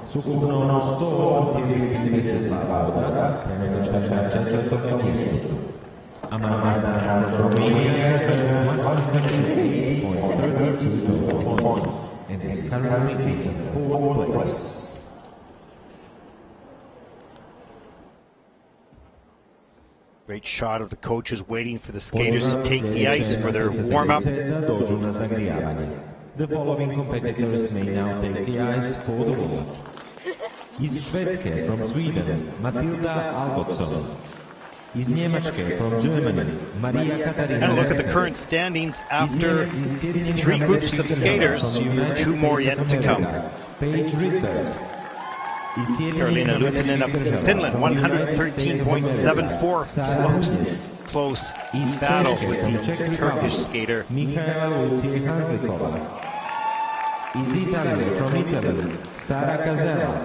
S ukupno 108,32 boda, trenutačno je na 4. mjestu. Amanda Stan from Romania has 188.32 total points and is currently in 4th place. Great shot of the coaches waiting for the skaters to take the ice for their warm-up. The following competitors may now take the ice for the warm-up. Iz Švedske from Sweden, Matilda Algotsson. Iz Njemačke from Germany, Maria Katarina. And look at the current standings after 3 groups of skaters. 2 more yet to come. Paige Rydberg. Carolina Lutinen of Finland, 113.74. Close battle with the Turkish skater. Mihaela Lucija Hazlikova. Iz Italije, from Italy, Sara Casella.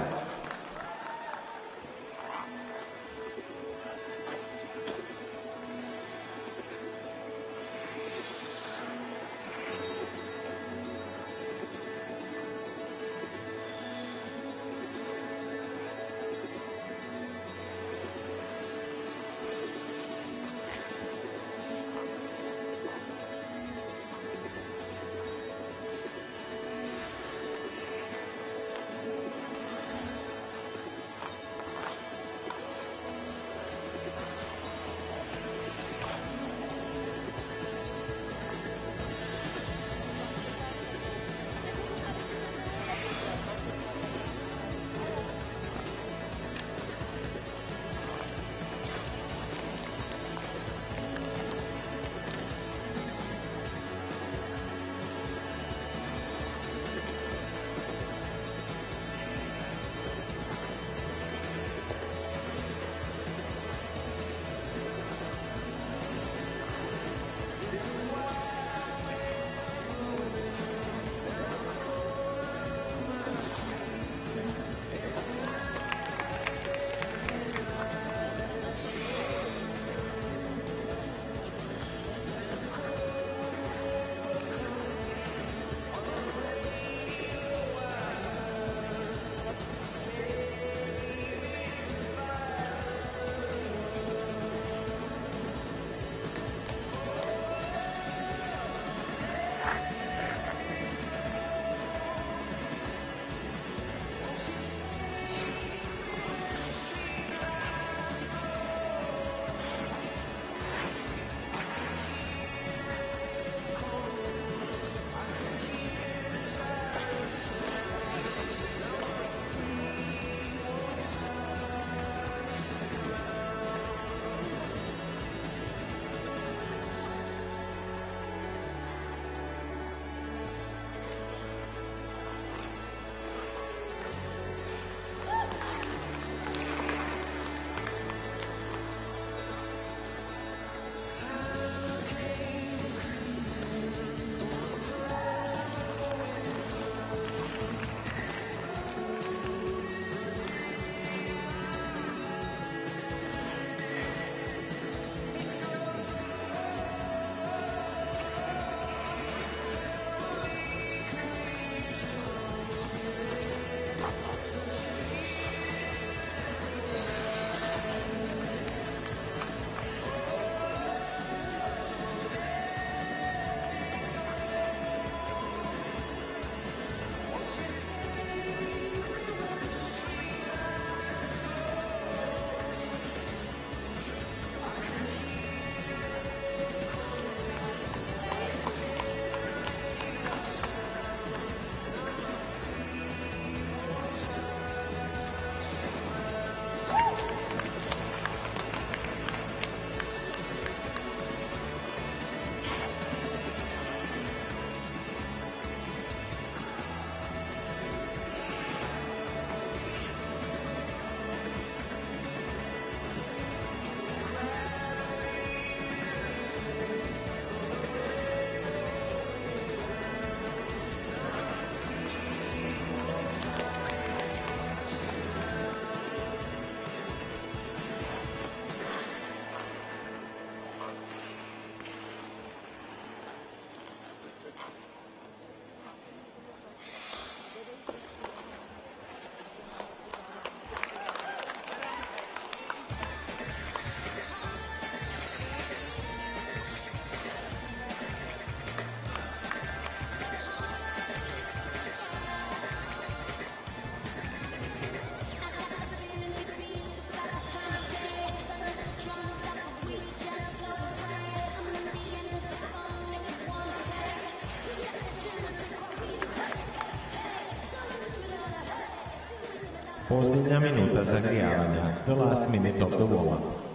Posljednja minuta zagrijavanja, the last minute of the warm-up.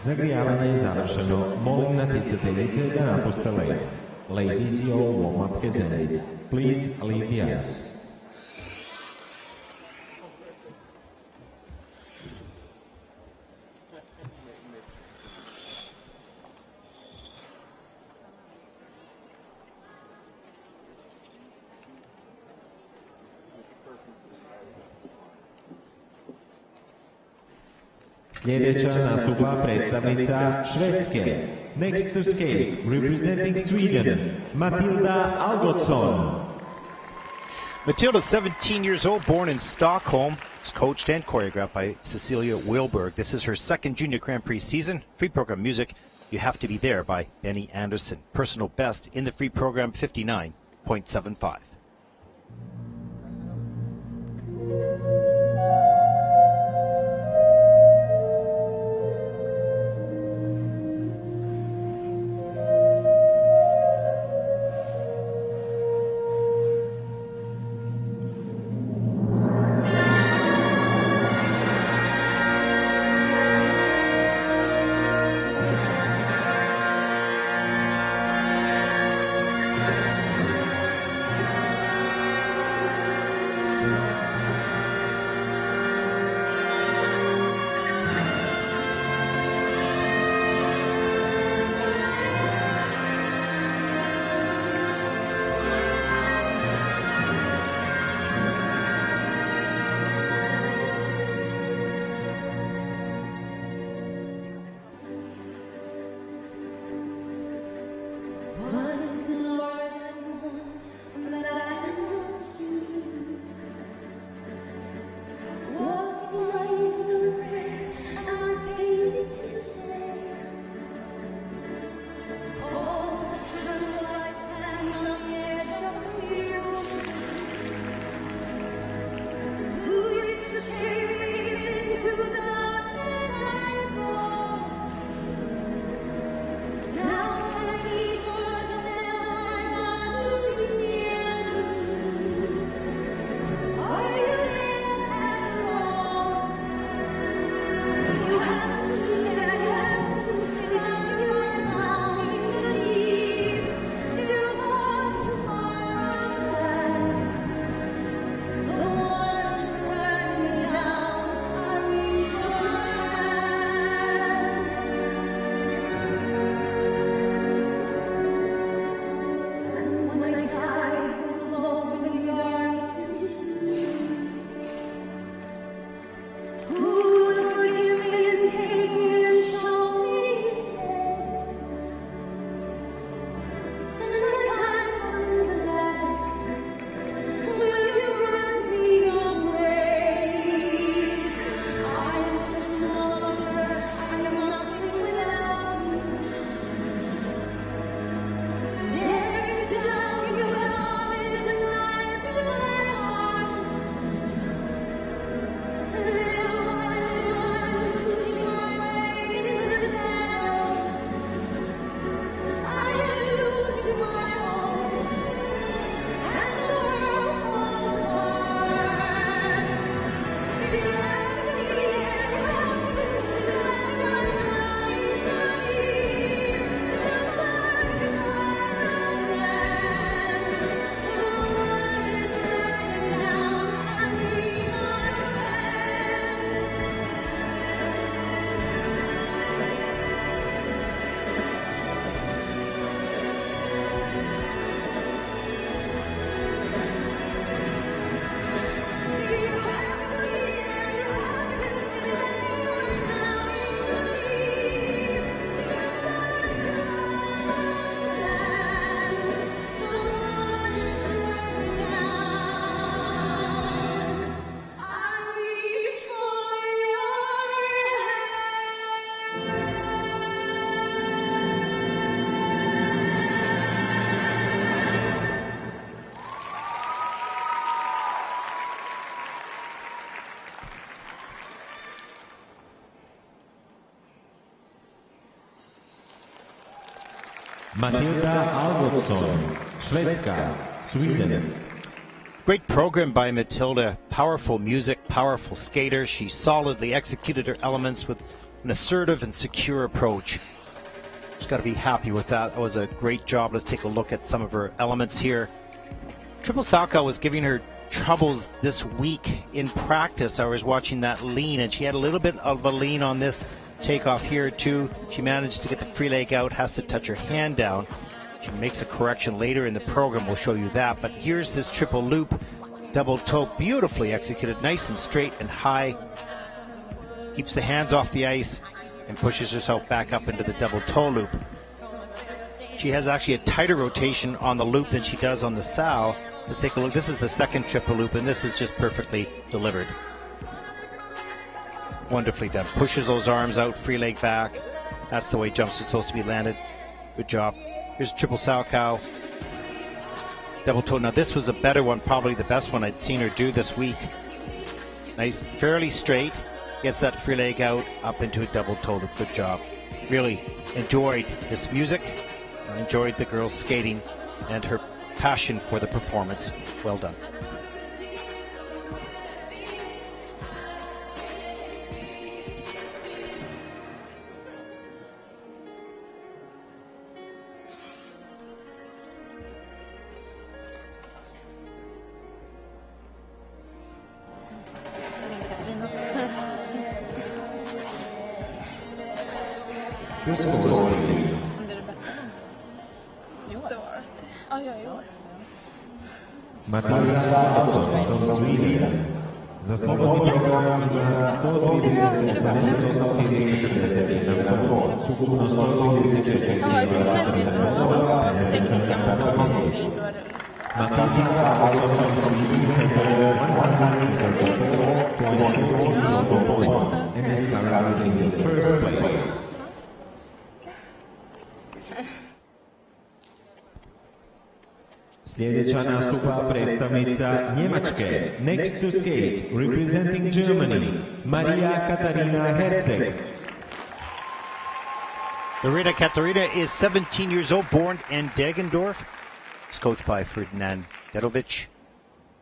Zagrijavanje je završeno. Molim natjecateljice da napuste led. Ladies, your warm-up has ended. Please leave the ice. Sljedeća nastupa predstavnica Švedske. Next to skate, representing Sweden, Matilda Algotsson. Matilda, 17 years old, born in Stockholm, is coached and choreographed by Cecilia Wilberg. This is her second Junior Grand Prix season. Free program music, You Have to Be There by Benny Anderson. Personal best in the free program, 59.75. Matilda Algotsson, Švedska, Sweden. Great program by Matilda. Powerful music, powerful skater. She solidly executed her elements with an assertive and secure approach. She's got to be happy with that. That was a great job. Let's take a look at some of her elements here. Triple Salchow was giving her troubles this week in practice. I was watching that lean, and she had a little bit of a lean on this takeoff here too. She managed to get the free leg out, has to touch her hand down. She makes a correction later in the program. We'll show you that. But here's this triple loop, double toe, beautifully executed, nice and straight and high. Keeps the hands off the ice and pushes herself back up into the double toe loop. She has actually a tighter rotation on the loop than she does on the sow. Let's take a look. This is the second triple loop, and this is just perfectly delivered. Wonderfully done. Pushes those arms out, free leg back. That's the way jumps are supposed to be landed. Good job. Here's triple Salchow. Double toe. Now this was a better one, probably the best one I'd seen her do this week. Nice, fairly straight. Gets that free leg out, up into a double toe. Good job. Really enjoyed this music. I enjoyed the girls skating and her passion for the performance. Well done. Your scores, please. Matilda Algotsson from Sweden. Za slobodný program 138,41 bodov, súkupno 154,14 bodov a neprečená performance. Matilda Algotsson from Sweden has earned 134.14 points and is currently in first place. Sljedeća nastupa predstavnica Njemačke. Next to skate, representing Germany, Maria Katharina Herzeg. Marina Katharina is 17 years old, born in Deggendorf. She's coached by Ferdinand Dedovic.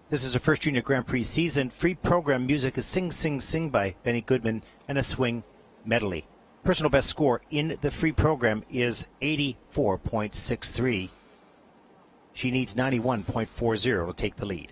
This is her first Junior Grand Prix season. Free program music is Sing Sing Sing by Benny Goodman and a swing medley. Personal best score in the free program is 84.63. She needs 91.40 to take the lead.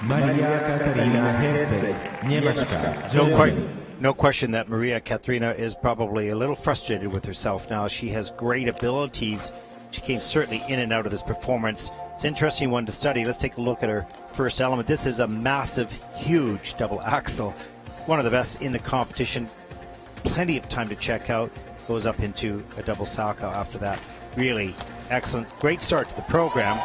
Maria Katarina Herceg, Němečka, Germany. No question that Maria Katrina is probably a little frustrated with herself now. She has great abilities. She came certainly in and out of this performance. It's an interesting one to study. Let's take a look at her first element. This is a massive, huge double axel. One of the best in the competition. Plenty of time to check out. Goes up into a double salchow after that. Really excellent. Great start to the program.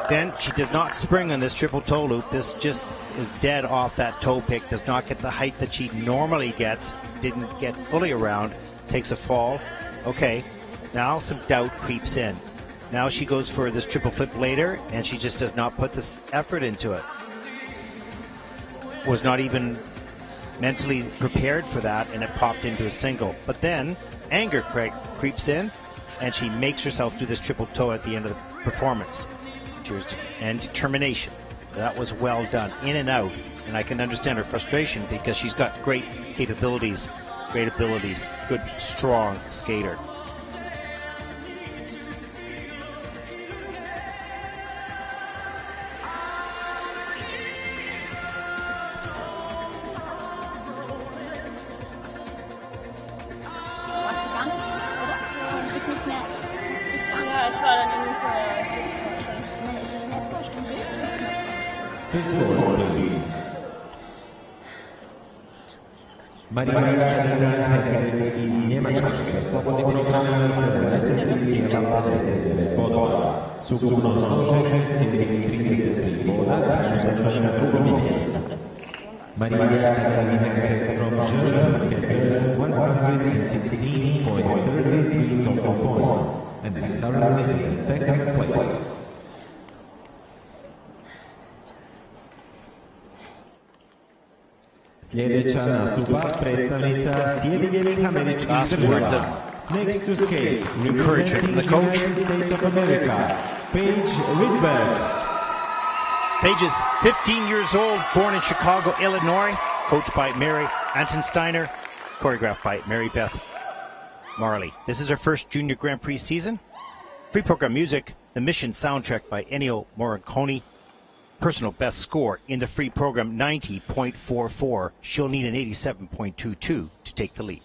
Then she does not spring on this triple toe loop. This just is dead off that toe pick. Does not get the height that she normally gets. Didn't get fully around. Takes a fall. Okay, now some doubt creeps in. Now she goes for this triple flip later, and she just does not put this effort into it. Was not even mentally prepared for that, and it popped into a single. But then anger creeps in, and she makes herself do this triple toe at the end of the performance. And determination. That was well done, in and out. And I can understand her frustration because she's got great capabilities, great abilities, good, strong skater. His scores, please. Maria Katarina Herceg iz Njemačka sa slobodnim programom 70,59 bodova. S ukupno 116,33 boda trenutačno na drugom mjestu. Maria Katarina Herceg from Germany has earned 116.33 total points and is currently in second place. Sljedeća nastupa predstavnica Sjedinjenih Američkih Država. Next to skate, representing the United States of America, Paige Rydberg. Paige is 15 years old, born in Chicago, Illinois, coached by Mary Antonsteiner, choreographed by Mary Beth Marley. This is her first Junior Grand Prix season. Free program music, The Mission soundtrack by Ennio Morricone. Personal best score in the free program, 90.44. She'll need an 87.22 to take the lead.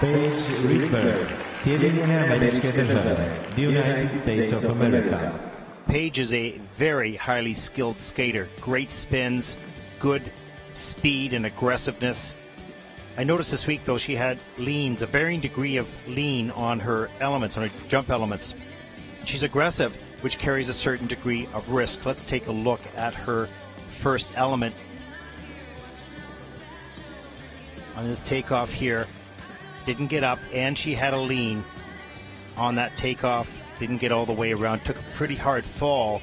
Paige Rydberg, Sjedinjene Američke Države, the United States of America. Paige is a very highly skilled skater. Great spins, good speed and aggressiveness. I noticed this week, though, she had leans, a varying degree of lean on her elements, on her jump elements. She's aggressive, which carries a certain degree of risk. Let's take a look at her first element. On this takeoff here, didn't get up, and she had a lean on that takeoff. Didn't get all the way around, took a pretty hard fall.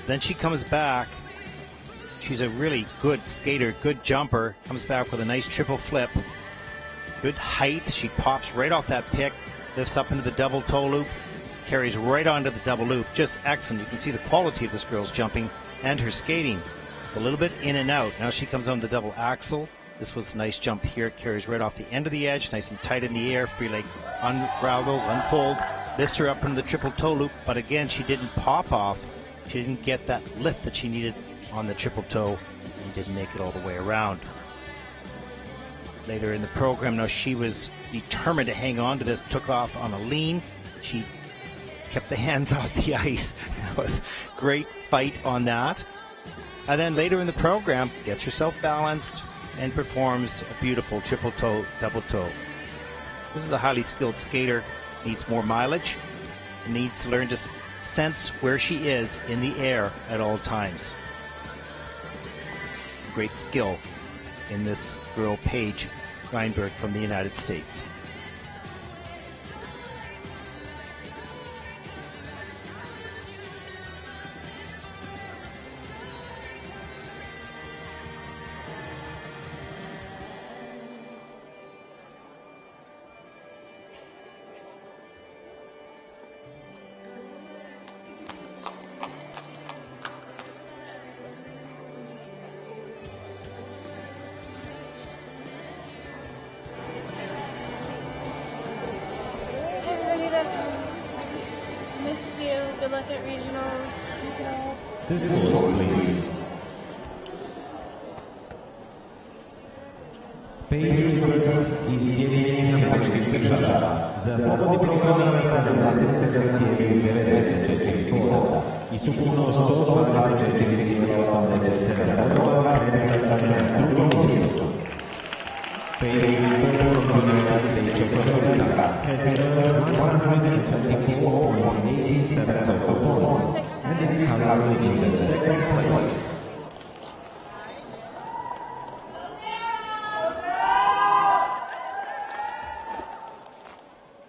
Then she comes back. She's a really good skater, good jumper. Comes back with a nice triple flip. Good height. She pops right off that pick, lifts up into the double toe loop, carries right onto the double loop. Just excellent. You can see the quality of this girl's jumping and her skating. It's a little bit in and out. Now she comes on the double axel. This was a nice jump here. Carries right off the end of the edge, nice and tight in the air. Free leg unravels, unfolds, lifts her up into the triple toe loop. But again, she didn't pop off. She didn't get that lift that she needed on the triple toe and didn't make it all the way around. Later in the program, now she was determined to hang on to this, took off on a lean. She kept the hands off the ice. It was a great fight on that. And then later in the program, gets herself balanced and performs a beautiful triple toe, double toe. This is a highly skilled skater, needs more mileage, needs to learn to sense where she is in the air at all times. Great skill in this girl, Paige Rydberg from the United States. Good luck at regionals. The scores, please. Paige Rydberg iz Sjedinjenih Američkih Država za slobodni program ima 77,94 boda i skupno 124,87 bodova trenutačno na drugom mjestu. Paige Rydberg from the United States of America has earned 124.87 total points and is currently in the second place.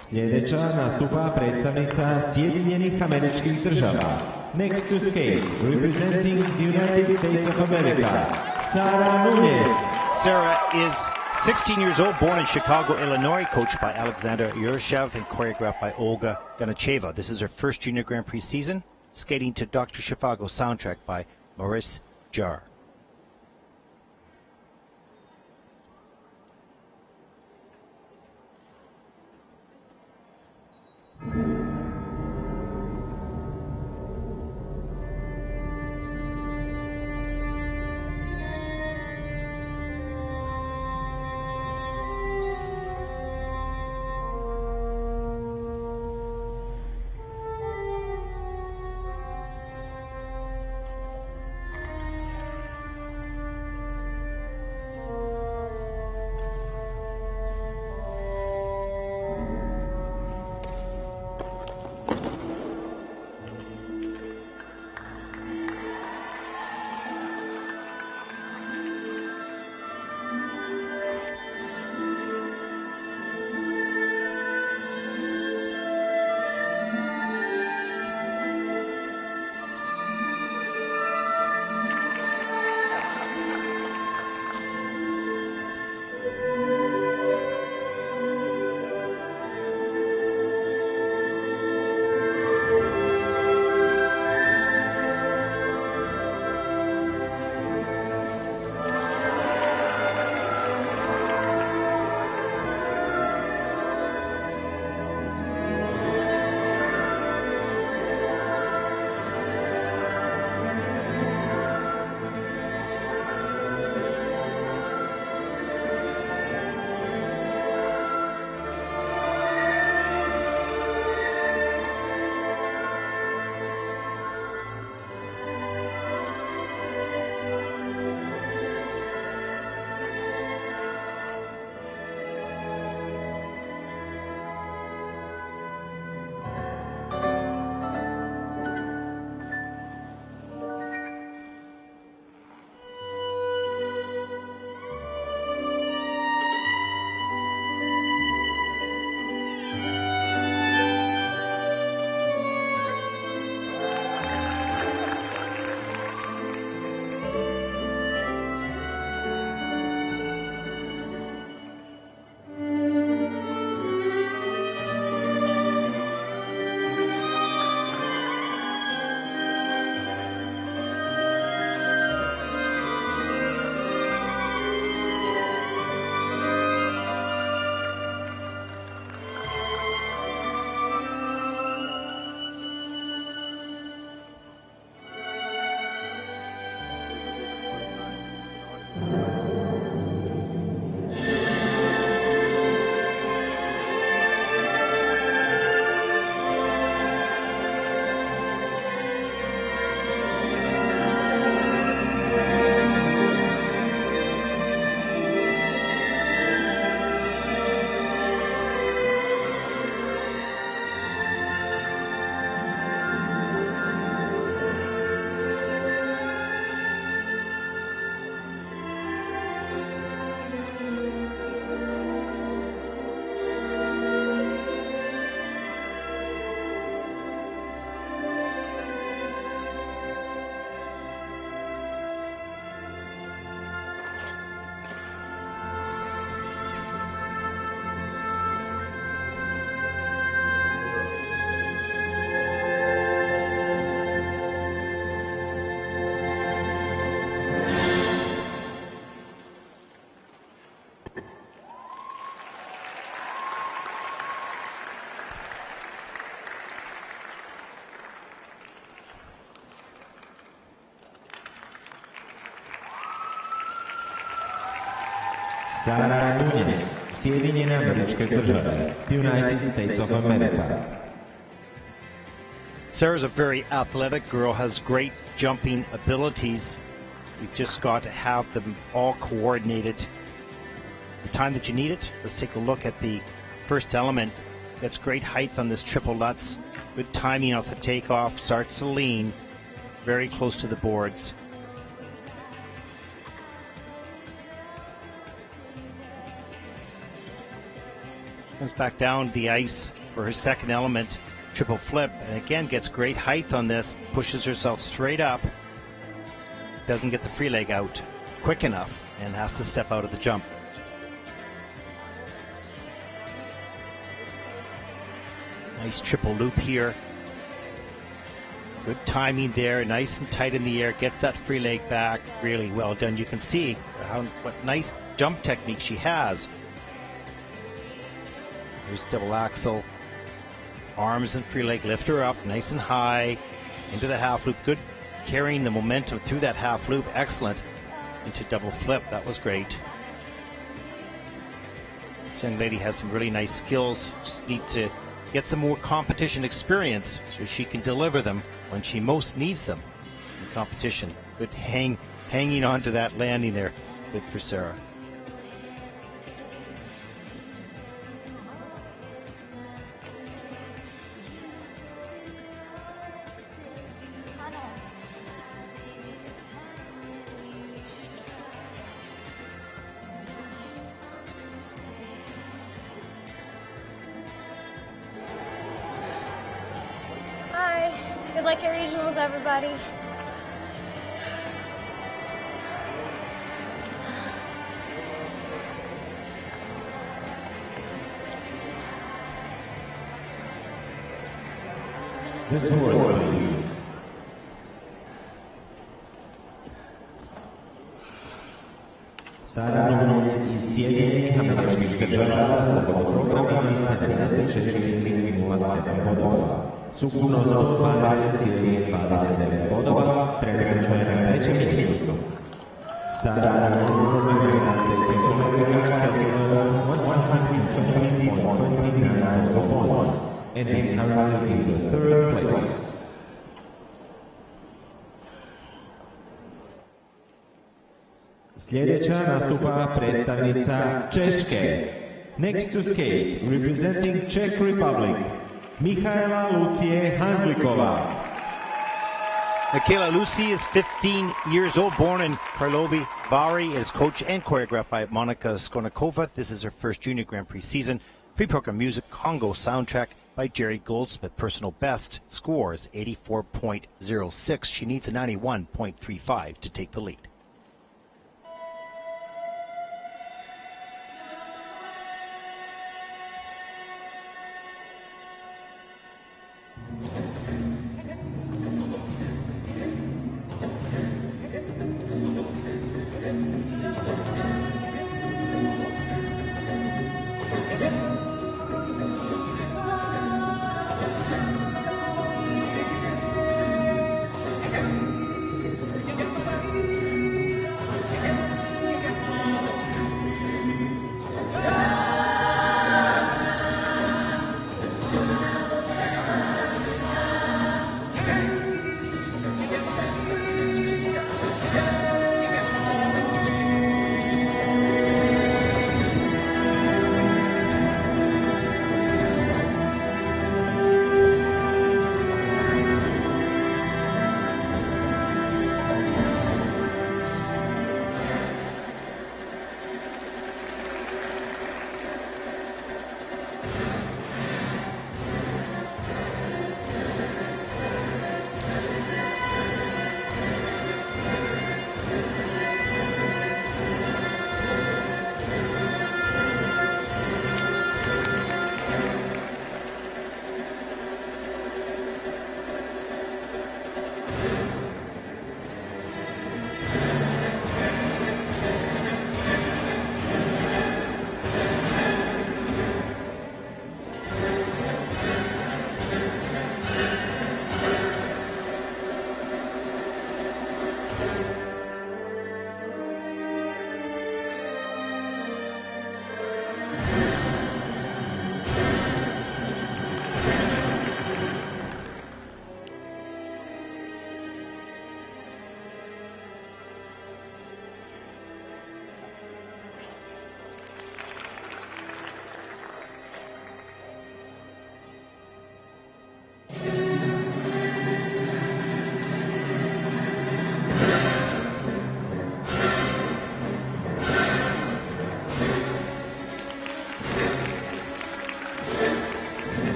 Sljedeća nastupa predstavnica Sjedinjenih Američkih Država. Next to skate, representing the United States of America, Sarah Nunes. Sarah is 16 years old, born in Chicago, Illinois, coached by Alexander Yurshev and choreographed by Olga Ganacheva. This is her first Junior Grand Prix season, skating to Dr. Zhivago soundtrack by Maurice Jarre. Sara Nunez, Sjedinjene Američke Države, United States of America. Sarah's a very athletic girl, has great jumping abilities. You've just got to have them all coordinated. The time that you need it, let's take a look at the first element. Gets great height on this triple Lutz. Good timing off the takeoff, starts to lean very close to the boards. Comes back down the ice for her second element, triple flip, and again gets great height on this, pushes herself straight up, doesn't get the free leg out quick enough, and has to step out of the jump. Nice triple loop here. Good timing there, nice and tight in the air, gets that free leg back, really well done. You can see what nice jump technique she has. Here's double axel, arms and free leg, lift her up nice and high into the half loop. Good carrying the momentum through that half loop, excellent. Into double flip, that was great. This young lady has some really nice skills, just need to get some more competition experience so she can deliver them when she most needs them in competition. Good hanging on to that landing there, good for Sarah. Good luck at regionals, everybody. The scores, please. Sara Nunez iz Sjedinjenih Američkih Država sastavila program ima 76,07 bodova. Skupno 120,29 bodova, trenutno je na trećem mjestu. Sara Nunez from United States of America has earned 120.29 total points and is currently in the third place. Sljedeća nastupa predstavnica Češke. Next to skate, representing Czech Republic, Michaela Lucie Hanzlikova. Michaela Lucy is 15 years old, born in Karlovy Vary, is coached and choreographed by Monika Skornikova. This is her first Junior Grand Prix season. Pre-program music, Congo soundtrack by Jerry Goldsmith. Personal best scores 84.06. She needs a 91.35 to take the lead.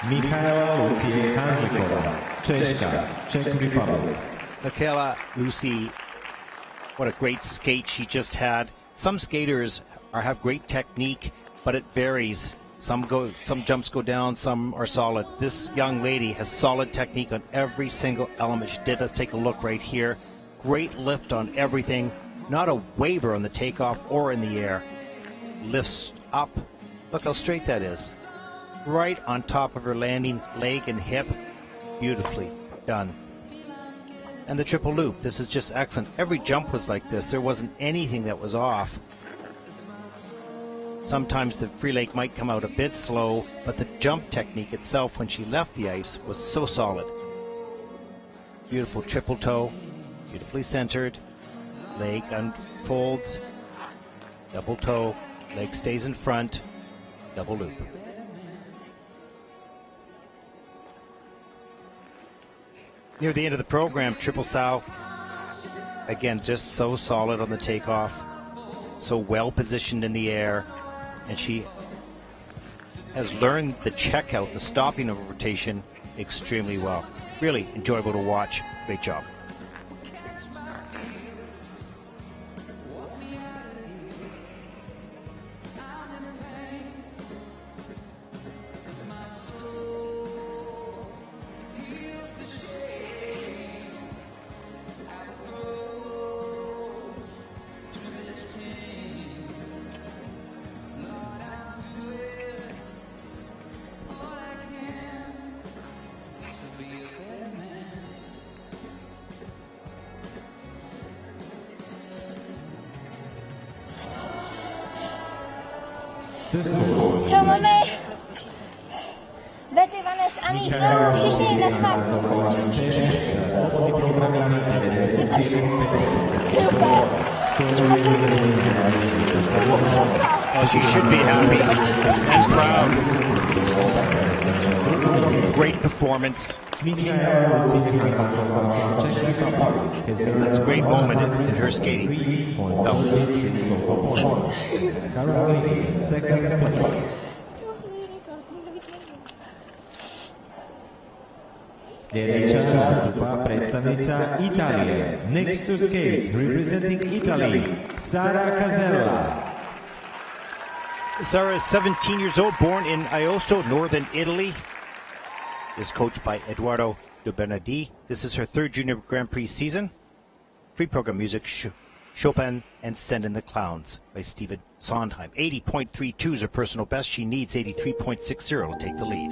Michaela Lucie Hanzlikova, Czechka, Czech Republic. Michaela Lucy, what a great skate she just had. Some skaters have great technique, but it varies. Some jumps go down, some are solid. This young lady has solid technique on every single element she did. Let's take a look right here. Great lift on everything. Not a waver on the takeoff or in the air. Lifts up. Look how straight that is. Right on top of her landing leg and hip. Beautifully done. And the triple loop. This is just excellent. Every jump was like this. There wasn't anything that was off. Sometimes the free leg might come out a bit slow, but the jump technique itself when she left the ice was so solid. Beautiful triple toe, beautifully centered, leg unfolds, double toe, leg stays in front, double loop. Near the end of the program, triple sow, again just so solid on the takeoff, so well positioned in the air. And she has learned the checkout, the stopping of a rotation, extremely well. Really enjoyable to watch. Great job. Čau, mami. Betty, Vanes, Aník, všichni na zpátku. As you should be happy and proud. Great performance. It's a great moment in her skating. Second place. Sljedeća nastupa predstavnica Italije. Next to skate, representing Italy, Sara Casella. Sara is 17 years old, born in Aosto, northern Italy. Is coached by Eduardo De Bernardi. This is her third Junior Grand Prix season. Free program music, Chopin and Send in the Clowns by Stephen Sondheim. 80.32 is her personal best. She needs 83.60 to take the lead.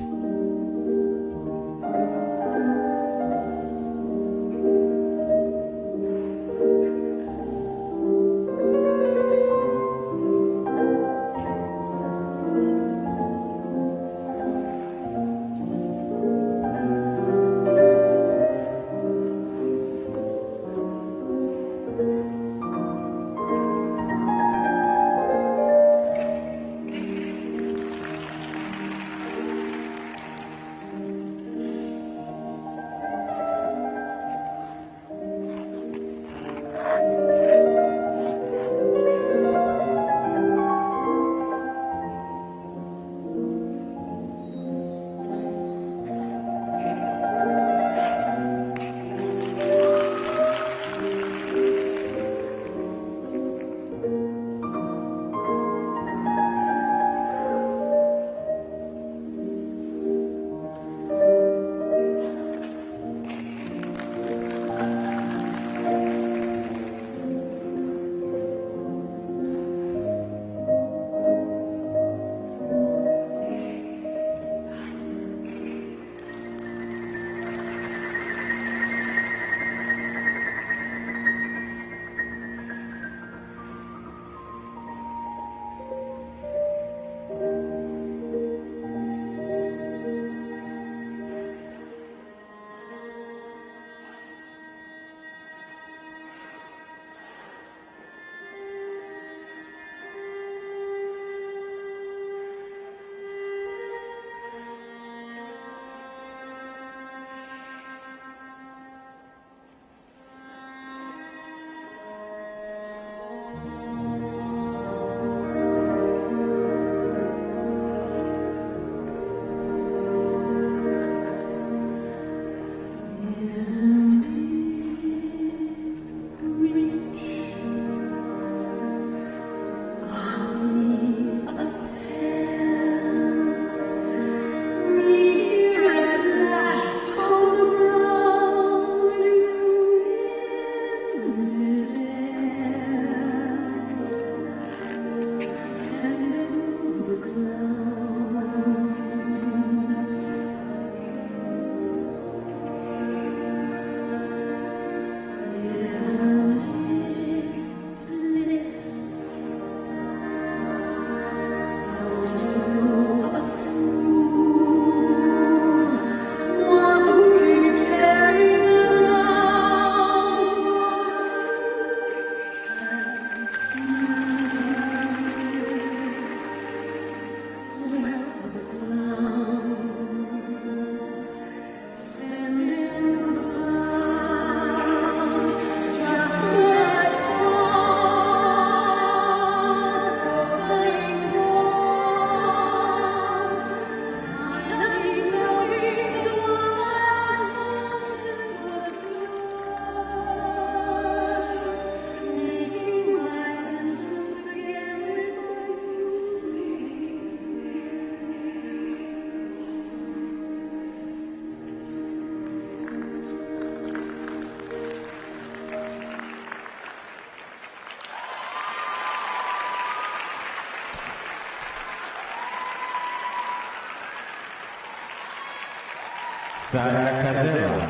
Sara Casella,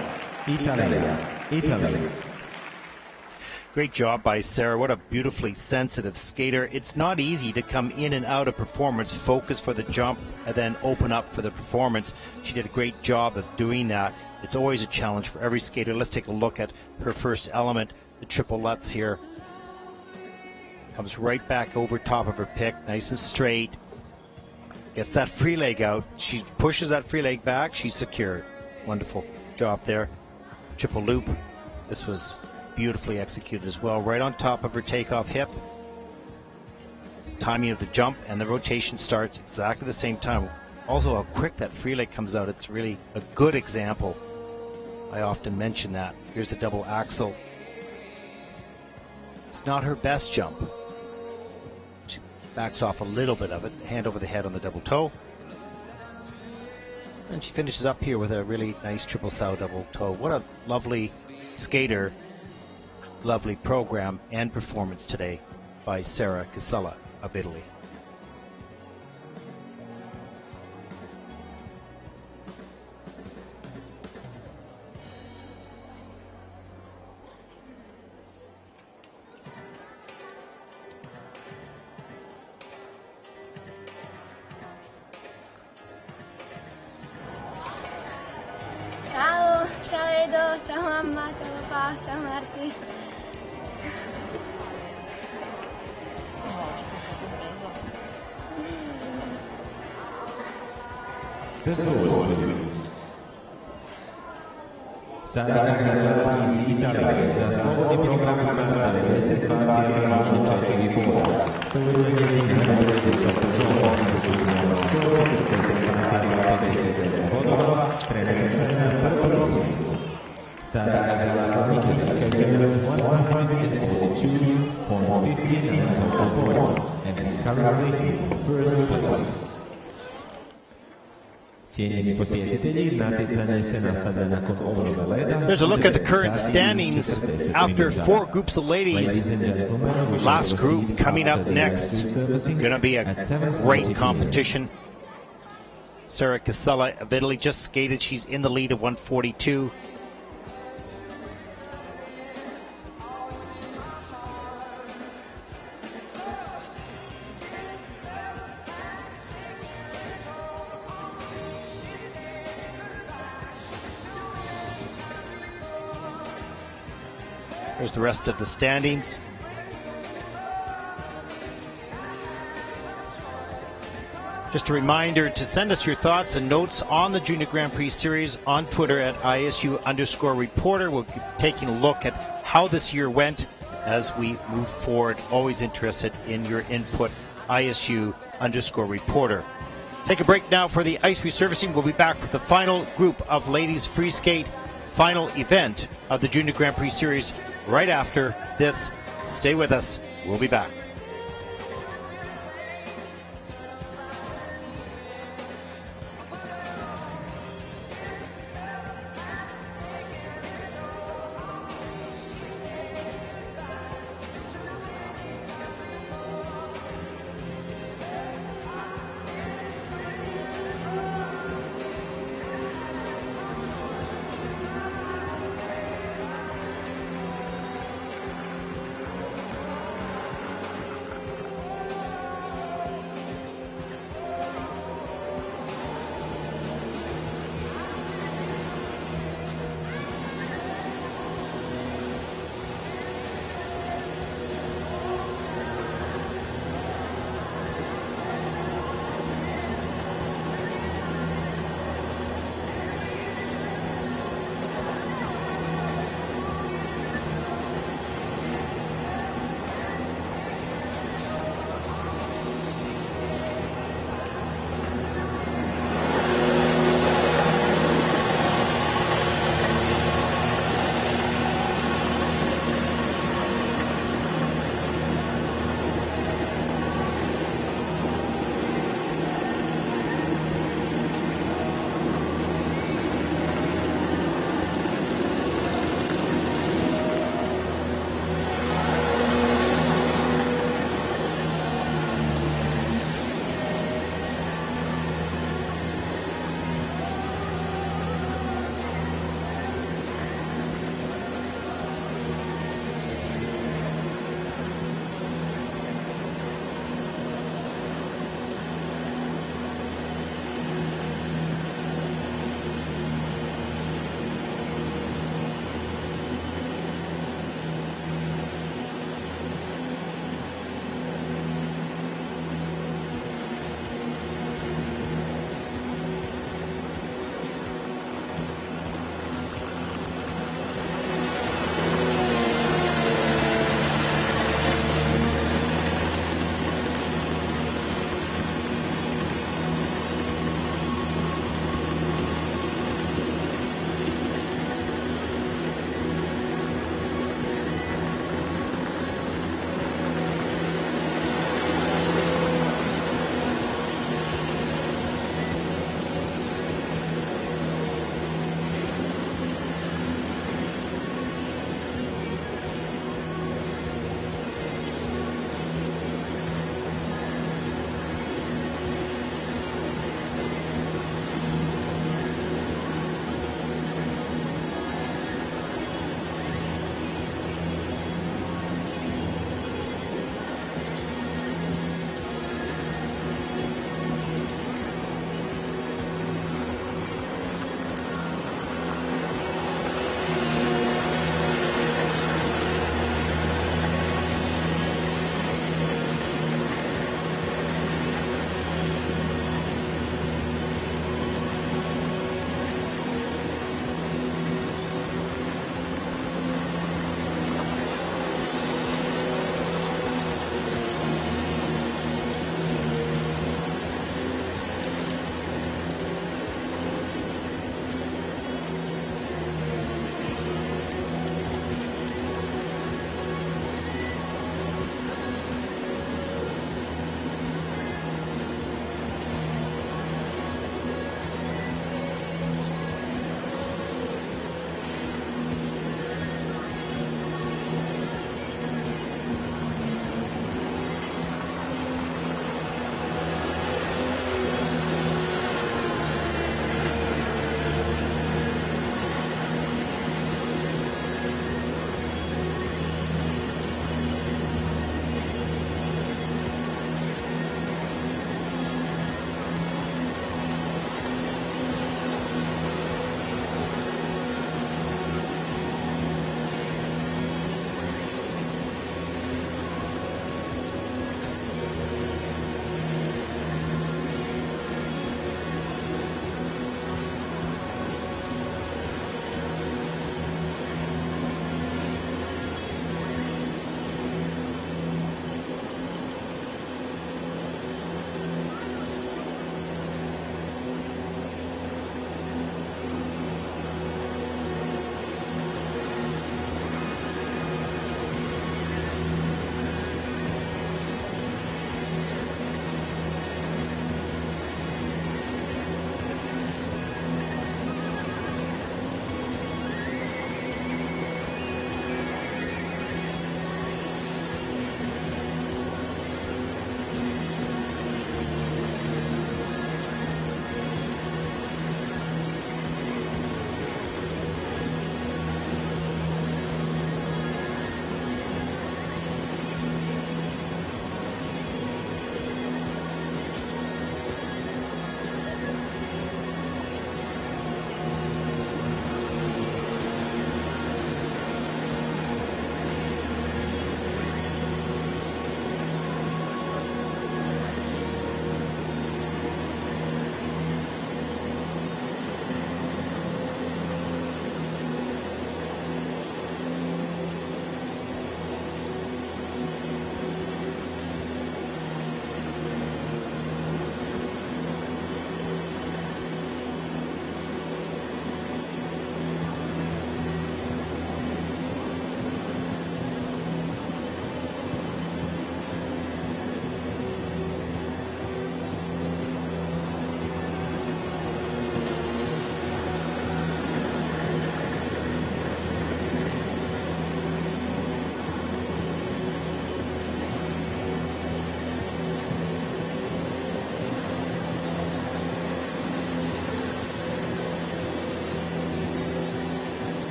Italy. Great job by Sarah. What a beautifully sensitive skater. It's not easy to come in and out of performance, focus for the jump, and then open up for the performance. She did a great job of doing that. It's always a challenge for every skater. Let's take a look at her first element, the triple lutz here. Comes right back over top of her pick, nice and straight. Gets that free leg out. She pushes that free leg back. She's secure. Wonderful job there. Triple loop. This was beautifully executed as well. Right on top of her takeoff hip. Timing of the jump and the rotation starts exactly the same time. Also how quick that free leg comes out. It's really a good example. I often mention that. Here's a double axel. It's not her best jump. She backs off a little bit of it. Hand over the head on the double toe. And she finishes up here with a really nice triple sow double toe. What a lovely skater. Lovely program and performance today by Sara Casella of Italy. Ciao, ciao Edo, ciao mamma, ciao papà, ciao Marti. First horse, please. Sara Casella iz Italije za slobodni program ima 92,04 boda. To je njezin najbolji rezultat sezone s ukupno 140,59 bodova, trenutno je na prvom mjestu. Sara Casella from Italy has earned 142.15 total points and is currently in first place. There's a look at the current standings after 4 groups of ladies. Last group coming up next. Going to be a great competition. Sara Casella of Italy just skated. She's in the lead at 142. There's the rest of the standings. Just a reminder to send us your thoughts and notes on the Junior Grand Prix Series on Twitter at ISU_reporter. We'll be taking a look at how this year went as we move forward. Always interested in your input, ISU_reporter. Take a break now for the ice resurfacing. We'll be back with the final group of ladies free skate, final event of the Junior Grand Prix Series right after this. Stay with us. We'll be back.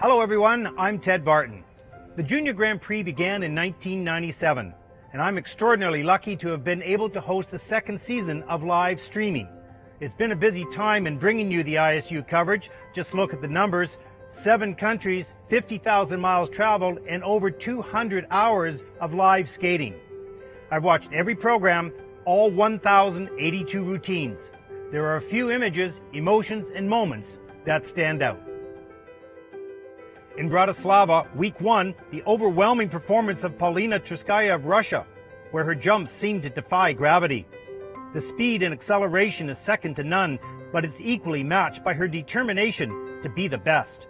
Hello everyone, I'm Ted Barton. The Junior Grand Prix began in 1997, and I'm extraordinarily lucky to have been able to host the second season of live streaming. It's been a busy time in bringing you the ISU coverage. Just look at the numbers: 7 countries, 50,000 miles traveled, and over 200 hours of live skating. I've watched every program, all 1,082 routines. There are a few images, emotions, and moments that stand out. In Bratislava, week 1, the overwhelming performance of Polina Truskaya of Russia, where her jumps seemed to defy gravity. The speed and acceleration is second to none, but it's equally matched by her determination to be the best.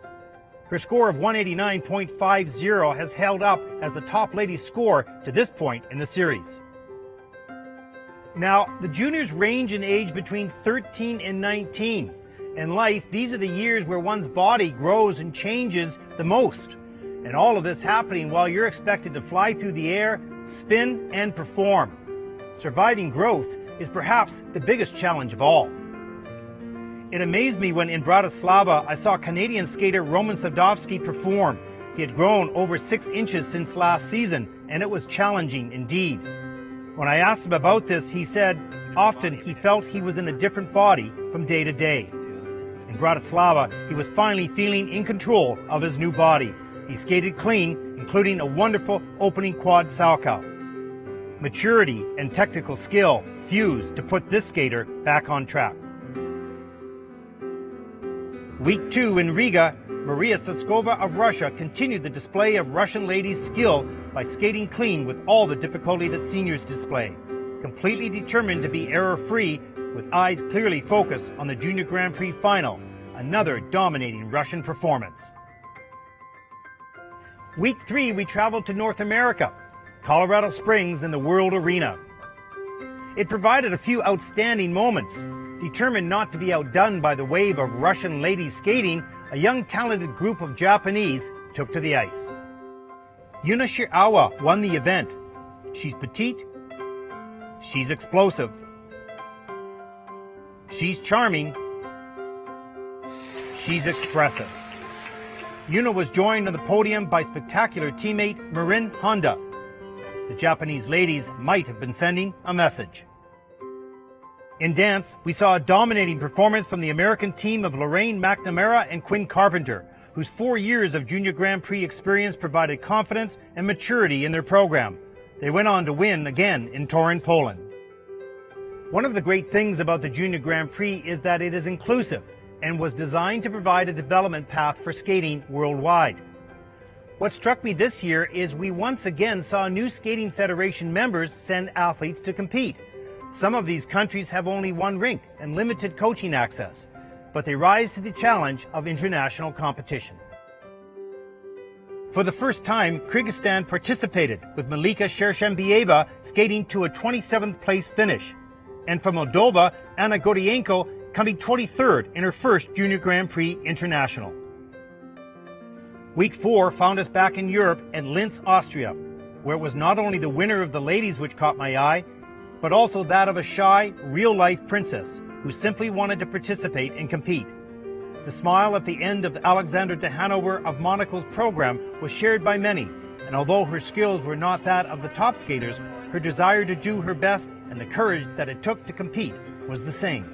Her score of 189.50 has held up as the top lady score to this point in the series. Now, the juniors range in age between 13 and 19. In life, these are the years where one's body grows and changes the most. And all of this happening while you're expected to fly through the air, spin, and perform. Surviving growth is perhaps the biggest challenge of all. It amazed me when in Bratislava I saw Canadian skater Roman Sadovsky perform. He had grown over 6 inches since last season, and it was challenging indeed. When I asked him about this, he said often he felt he was in a different body from day to day. In Bratislava, he was finally feeling in control of his new body. He skated clean, including a wonderful opening quad salchow. Maturity and technical skill fused to put this skater back on track. Week 2 in Riga, Maria Saskova of Russia continued the display of Russian ladies' skill by skating clean with all the difficulty that seniors display. Completely determined to be error-free, with eyes clearly focused on the Junior Grand Prix final, another dominating Russian performance. Week 3, we traveled to North America, Colorado Springs and the World Arena. It provided a few outstanding moments. Determined not to be outdone by the wave of Russian ladies skating, a young talented group of Japanese took to the ice. Yuna Shirawa won the event. She's petite, she's explosive, she's charming, she's expressive. Yuna was joined on the podium by spectacular teammate Marin Honda. The Japanese ladies might have been sending a message. In dance, we saw a dominating performance from the American team of Lorraine McNamara and Quinn Carpenter, whose 4 years of Junior Grand Prix experience provided confidence and maturity in their program. They went on to win again in Torun, Poland. One of the great things about the Junior Grand Prix is that it is inclusive and was designed to provide a development path for skating worldwide. What struck me this year is we once again saw new skating federation members send athletes to compete. Some of these countries have only one rink and limited coaching access, but they rise to the challenge of international competition. For the first time, Kyrgyzstan participated, with Malika Shershambieva skating to a 27th place finish. And from Moldova, Anna Godienko coming 23rd in her first Junior Grand Prix International. Week 4 found us back in Europe at Linz, Austria, where it was not only the winner of the ladies which caught my eye, but also that of a shy, real-life princess who simply wanted to participate and compete. The smile at the end of Alexander de Hanover of Monaco's program was shared by many, and although her skills were not that of the top skaters, her desire to do her best and the courage that it took to compete was the same.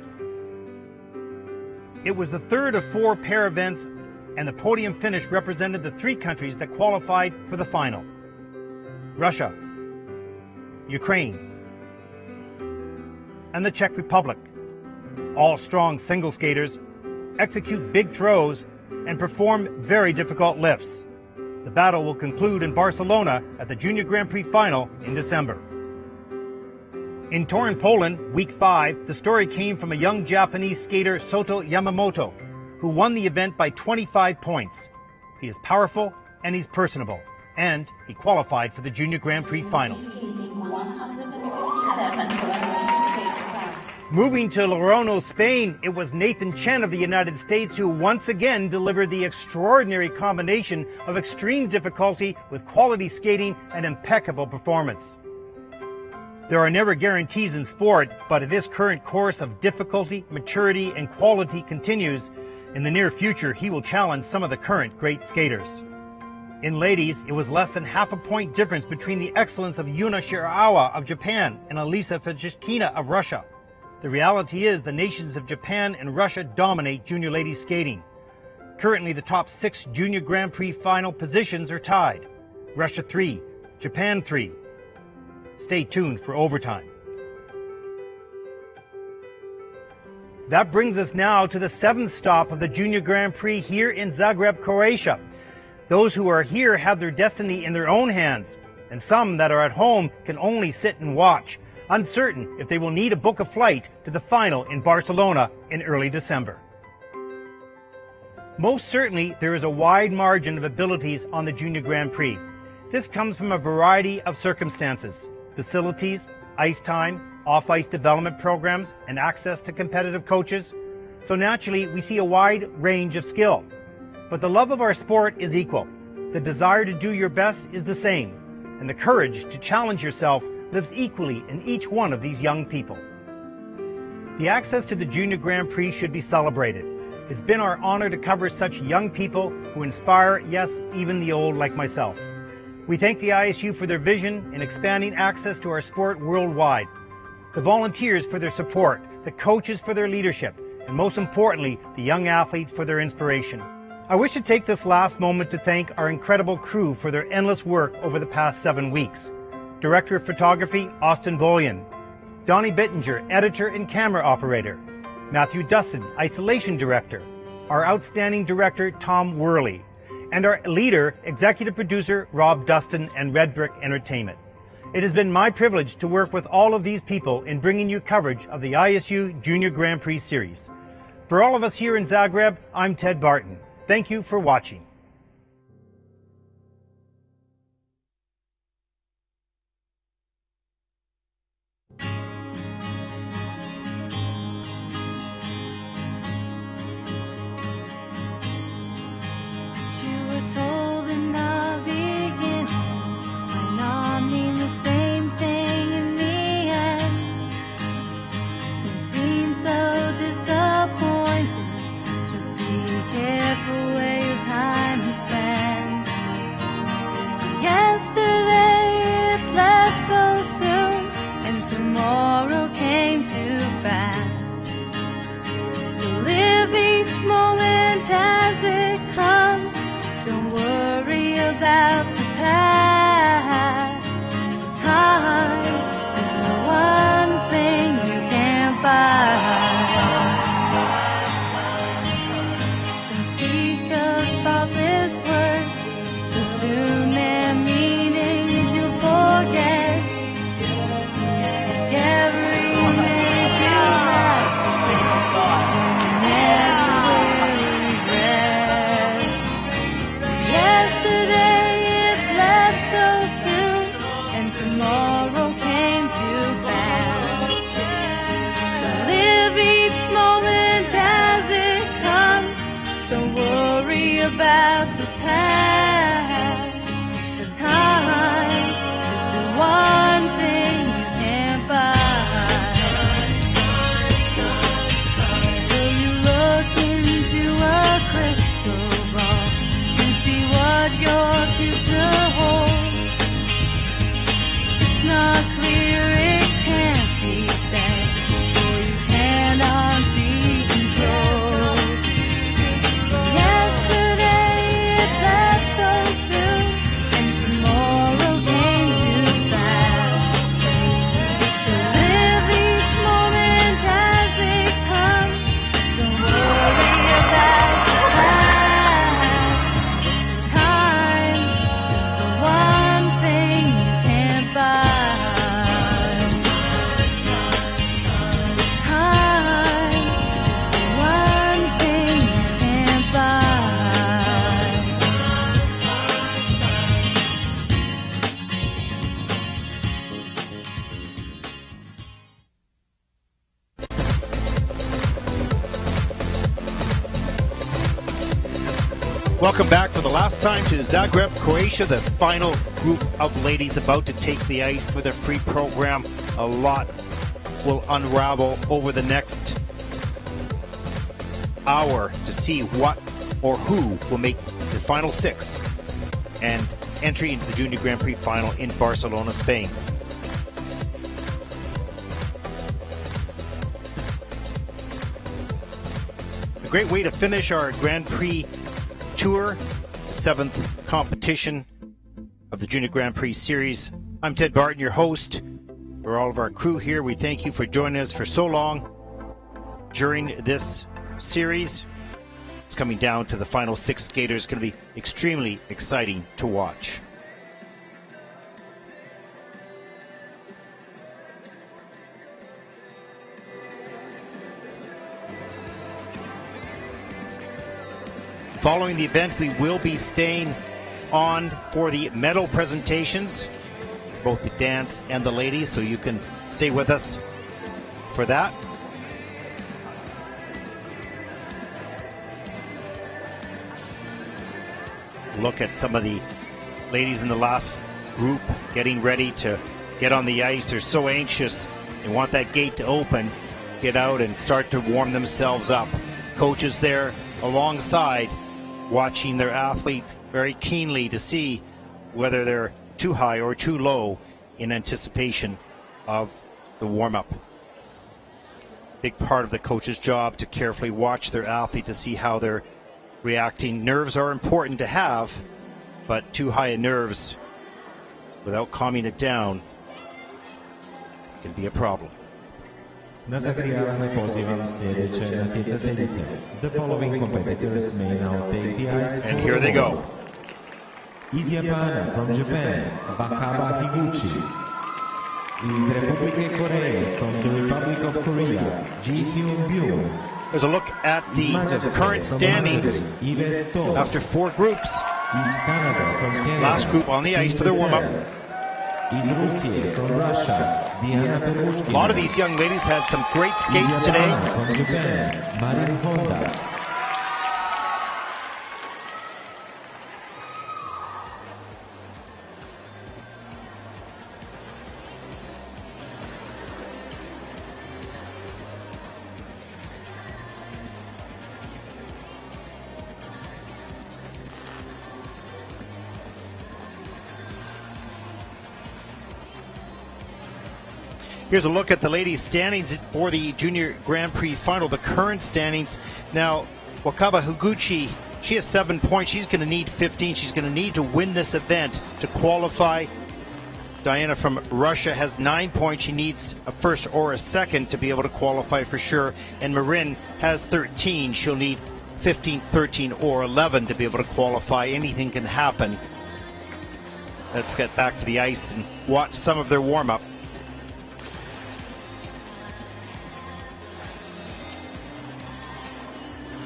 It was the third of 4 pair events, and the podium finish represented the 3 countries that qualified for the final: Russia, Ukraine, and the Czech Republic. All strong single skaters, execute big throws, and perform very difficult lifts. The battle will conclude in Barcelona at the Junior Grand Prix final in December. In Torun, Poland, week 5, the story came from a young Japanese skater, Soto Yamamoto, who won the event by 25 points. He is powerful and he's personable, and he qualified for the Junior Grand Prix final. Moving to Lorono, Spain, it was Nathan Chen of the United States who once again delivered the extraordinary combination of extreme difficulty with quality skating and impeccable performance. There are never guarantees in sport, but if this current course of difficulty, maturity, and quality continues, In the near future, he will challenge some of the current great skaters. In ladies, it was less than half a point difference between the excellence of Yuna Shirawa of Japan and Alisa Fajishkina of Russia. The reality is the nations of Japan and Russia dominate junior ladies skating. Currently, the top 6 Junior Grand Prix final positions are tied. Russia 3, Japan 3. Stay tuned for overtime. That brings us now to the 7th stop of the Junior Grand Prix here in Zagreb, Croatia. Those who are here have their destiny in their own hands, and some that are at home can only sit and watch, uncertain if they will need to book a flight to the final in Barcelona in early December. Most certainly, there is a wide margin of abilities on the Junior Grand Prix. This comes from a variety of circumstances: facilities, ice time, off-ice development programs, and access to competitive coaches. So naturally, we see a wide range of skill. But the love of our sport is equal. The desire to do your best is the same. And the courage to challenge yourself lives equally in each one of these young people. The access to the Junior Grand Prix should be celebrated. It's been our honor to cover such young people who inspire, yes, even the old like myself. We thank the ISU for their vision in expanding access to our sport worldwide, the volunteers for their support, the coaches for their leadership, and most importantly, the young athletes for their inspiration. I wish to take this last moment to thank our incredible crew for their endless work over the past 7 weeks. Director of Photography, Austin Bollian. Donnie Bittinger, Editor and Camera Operator. Matthew Dustin, Isolation Director. Our outstanding Director, Tom Worley. And our leader, Executive Producer, Rob Dustin and Red Brick Entertainment. It has been my privilege to work with all of these people in bringing you coverage of the ISU Junior Grand Prix Series. For all of us here in Zagreb, I'm Ted Barton. Thank you for watching. You were told in the beginning might not mean the same thing in the end. Don't seem so disappointed. Just be careful where your time is spent. Yesterday it left so soon, and tomorrow came too fast. So live each moment as it comes. Don't worry about the past. Time is the one thing you can't buy. Don't speak of thoughtless words, for soon their meanings you'll forget. Every minute you have to spend, you never will regret. Yesterday it left so soon, and tomorrow came too fast. So live each moment as it comes. Don't worry about the past. The time is the one thing you can't buy. So you look into a crystal ball to see what your future holds. It's not clear, it can't be said, for you cannot be controlled. Yesterday it left so soon, and tomorrow came too fast. So live each moment as it comes. Don't worry about the past. Time is the one thing you can't buy. This time is the one thing you can't buy. Welcome back for the last time to Zagreb, Croatia, the final group of ladies about to take the ice for their free program. A lot will unravel over the next hour to see what or who will make the final six and entry into the Junior Grand Prix final in Barcelona, Spain. A great way to finish our Grand Prix tour, the seventh competition of the Junior Grand Prix series. I'm Ted Barton, your host. For all of our crew here, we thank you for joining us for so long during this series. It's coming down to the final six skaters. It's going to be extremely exciting to watch. Following the event, we will be staying on for the medal presentations, both the dance and the ladies, so you can stay with us for that. Look at some of the ladies in the last group getting ready to get on the ice. They're so anxious. They want that gate to open, get out and start to warm themselves up. Coaches there alongside, watching their athlete very keenly to see whether they're too high or too low in anticipation of the warm-up. Big part of the coach's job to carefully watch their athlete to see how they're reacting. Nerves are important to have, but too high in nerves without calming it down can be a problem. Na zagrijavanje pozivam sljedeće natjecateljice. The following competitors may now take the ice. And here they go. Iz Japana, from Japan, Wakaba Higuchi. Iz Republike Koreje, from the Republic of Korea, Ji-hyun Byung. There's a look at the current standings after four groups. Last group on the ice for their warm-up. A lot of these young ladies had some great skates today. Here's a look at the ladies' standings for the Junior Grand Prix final, the current standings. Now, Wakaba Higuchi, she has 7 points. She's going to need 15. She's going to need to win this event to qualify. Diana from Russia has 9 points. She needs a first or a second to be able to qualify for sure. And Marin has 13. She'll need 15, 13, or 11 to be able to qualify. Anything can happen. Let's get back to the ice and watch some of their warm-up.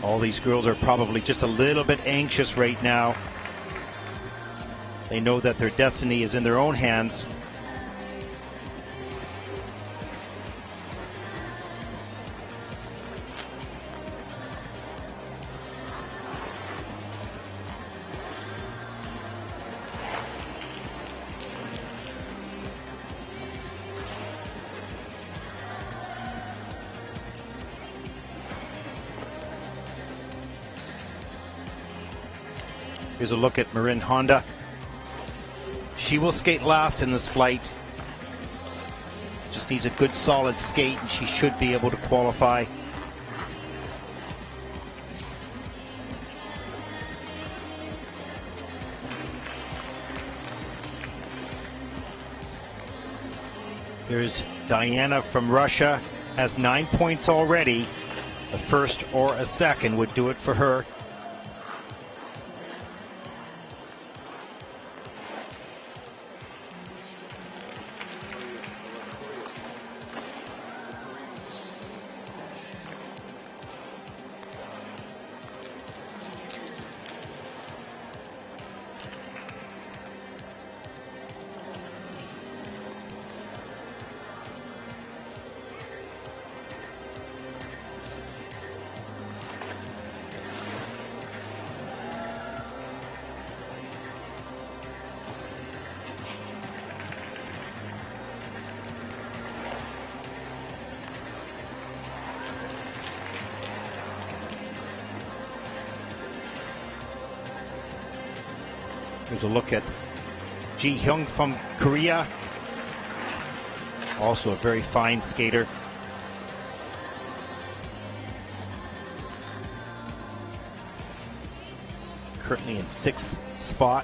All these girls are probably just a little bit anxious right now. They know that their destiny is in their own hands. Here's a look at Marin Honda. She will skate last in this flight. Just needs a good solid skate and she should be able to qualify. There's Diana from Russia, has 9 points already. A first or a second would do it for her. Here's a look at Ji Hyung from Korea. Also a very fine skater. Currently in 6th spot.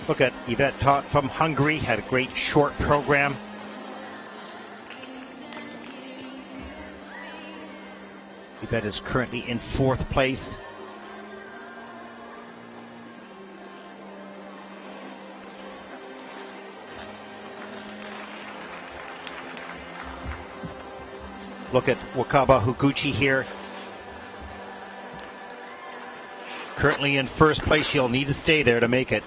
Look at Yvette Tot from Hungary, had a great short program. Yvette is currently in 4th place. Look at Wakaba Higuchi here. Currently in 1st place, she'll need to stay there to make it.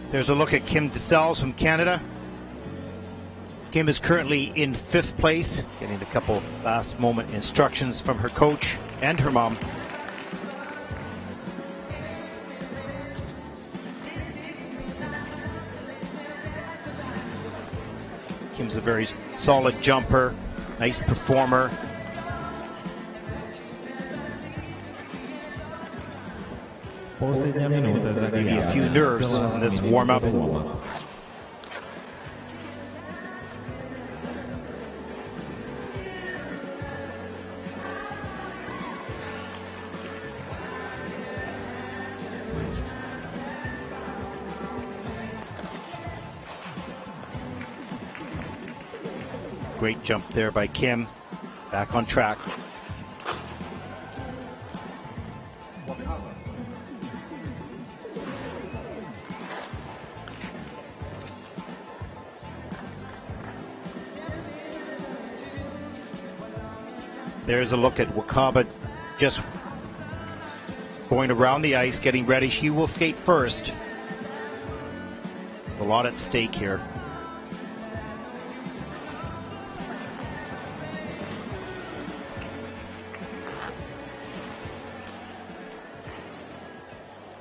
There's a look at Kim DeSalles from Canada. Kim is currently in 5th place, getting a couple last moment instructions from her coach and her mom. Kim's a very solid jumper, nice performer. Maybe a few nerves in this warm-up. Great jump there by Kim. Back on track. There's a look at Wakaba just going around the ice, getting ready. She will skate first. A lot at stake here.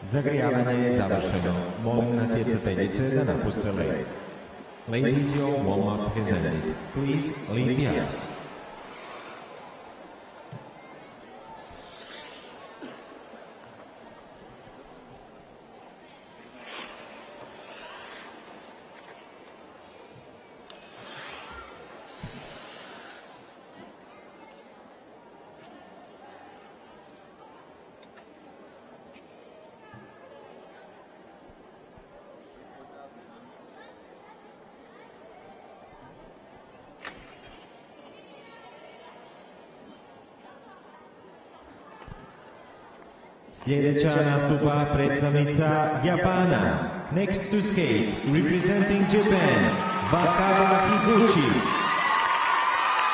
Zagrijavanje je završeno. Molim natjecateljice da napuste led. Ladies, your warm-up has ended. Please leave the ice. Sljedeća nastupa predstavnica Japana. Next to skate, representing Japan, Wakaba Higuchi.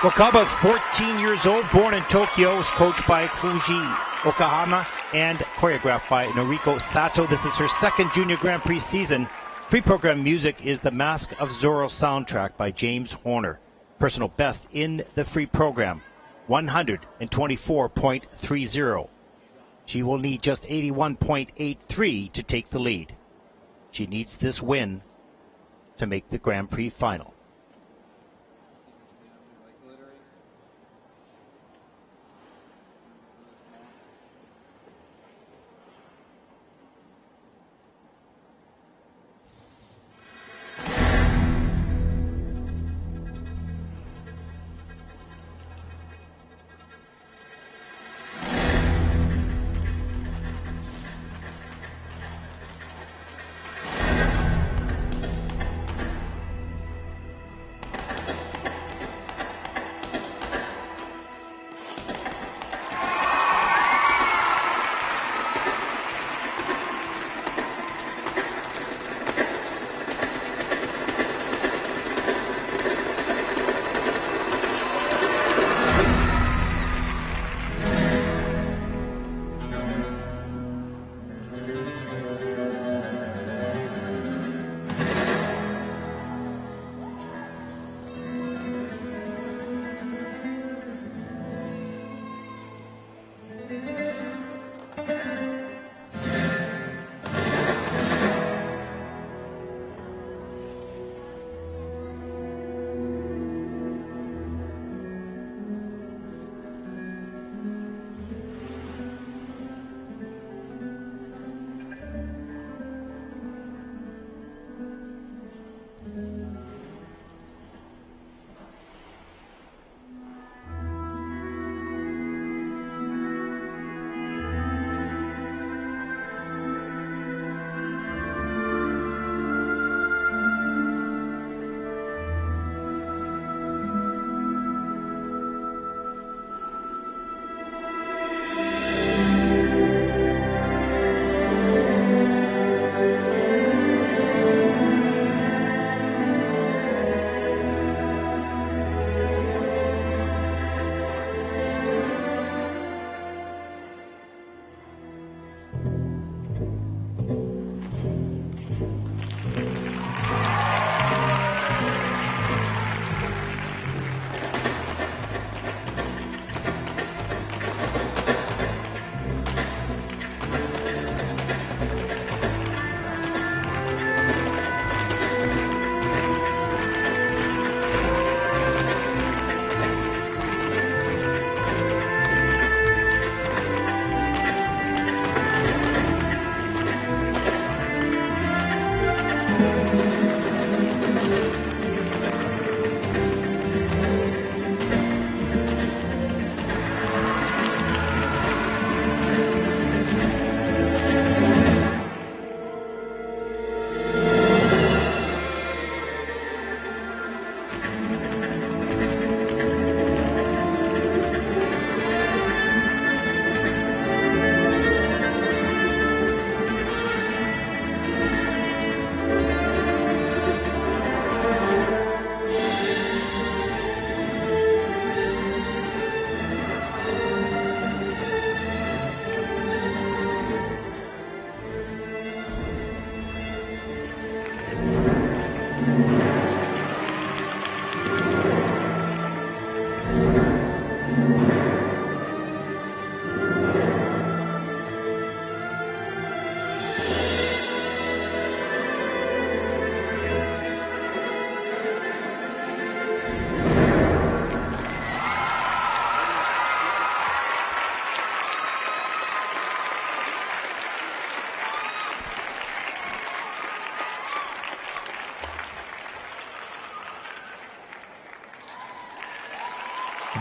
Wakaba is 14 years old, born in Tokyo, is coached by Koji Okahama and choreographed by Noriko Sato. This is her 2nd Junior Grand Prix season. Free program music is the Mask of Zorro soundtrack by James Horner. Personal best in the free program, 124.30. She will need just 81.83 to take the lead. She needs this win to make the Grand Prix final.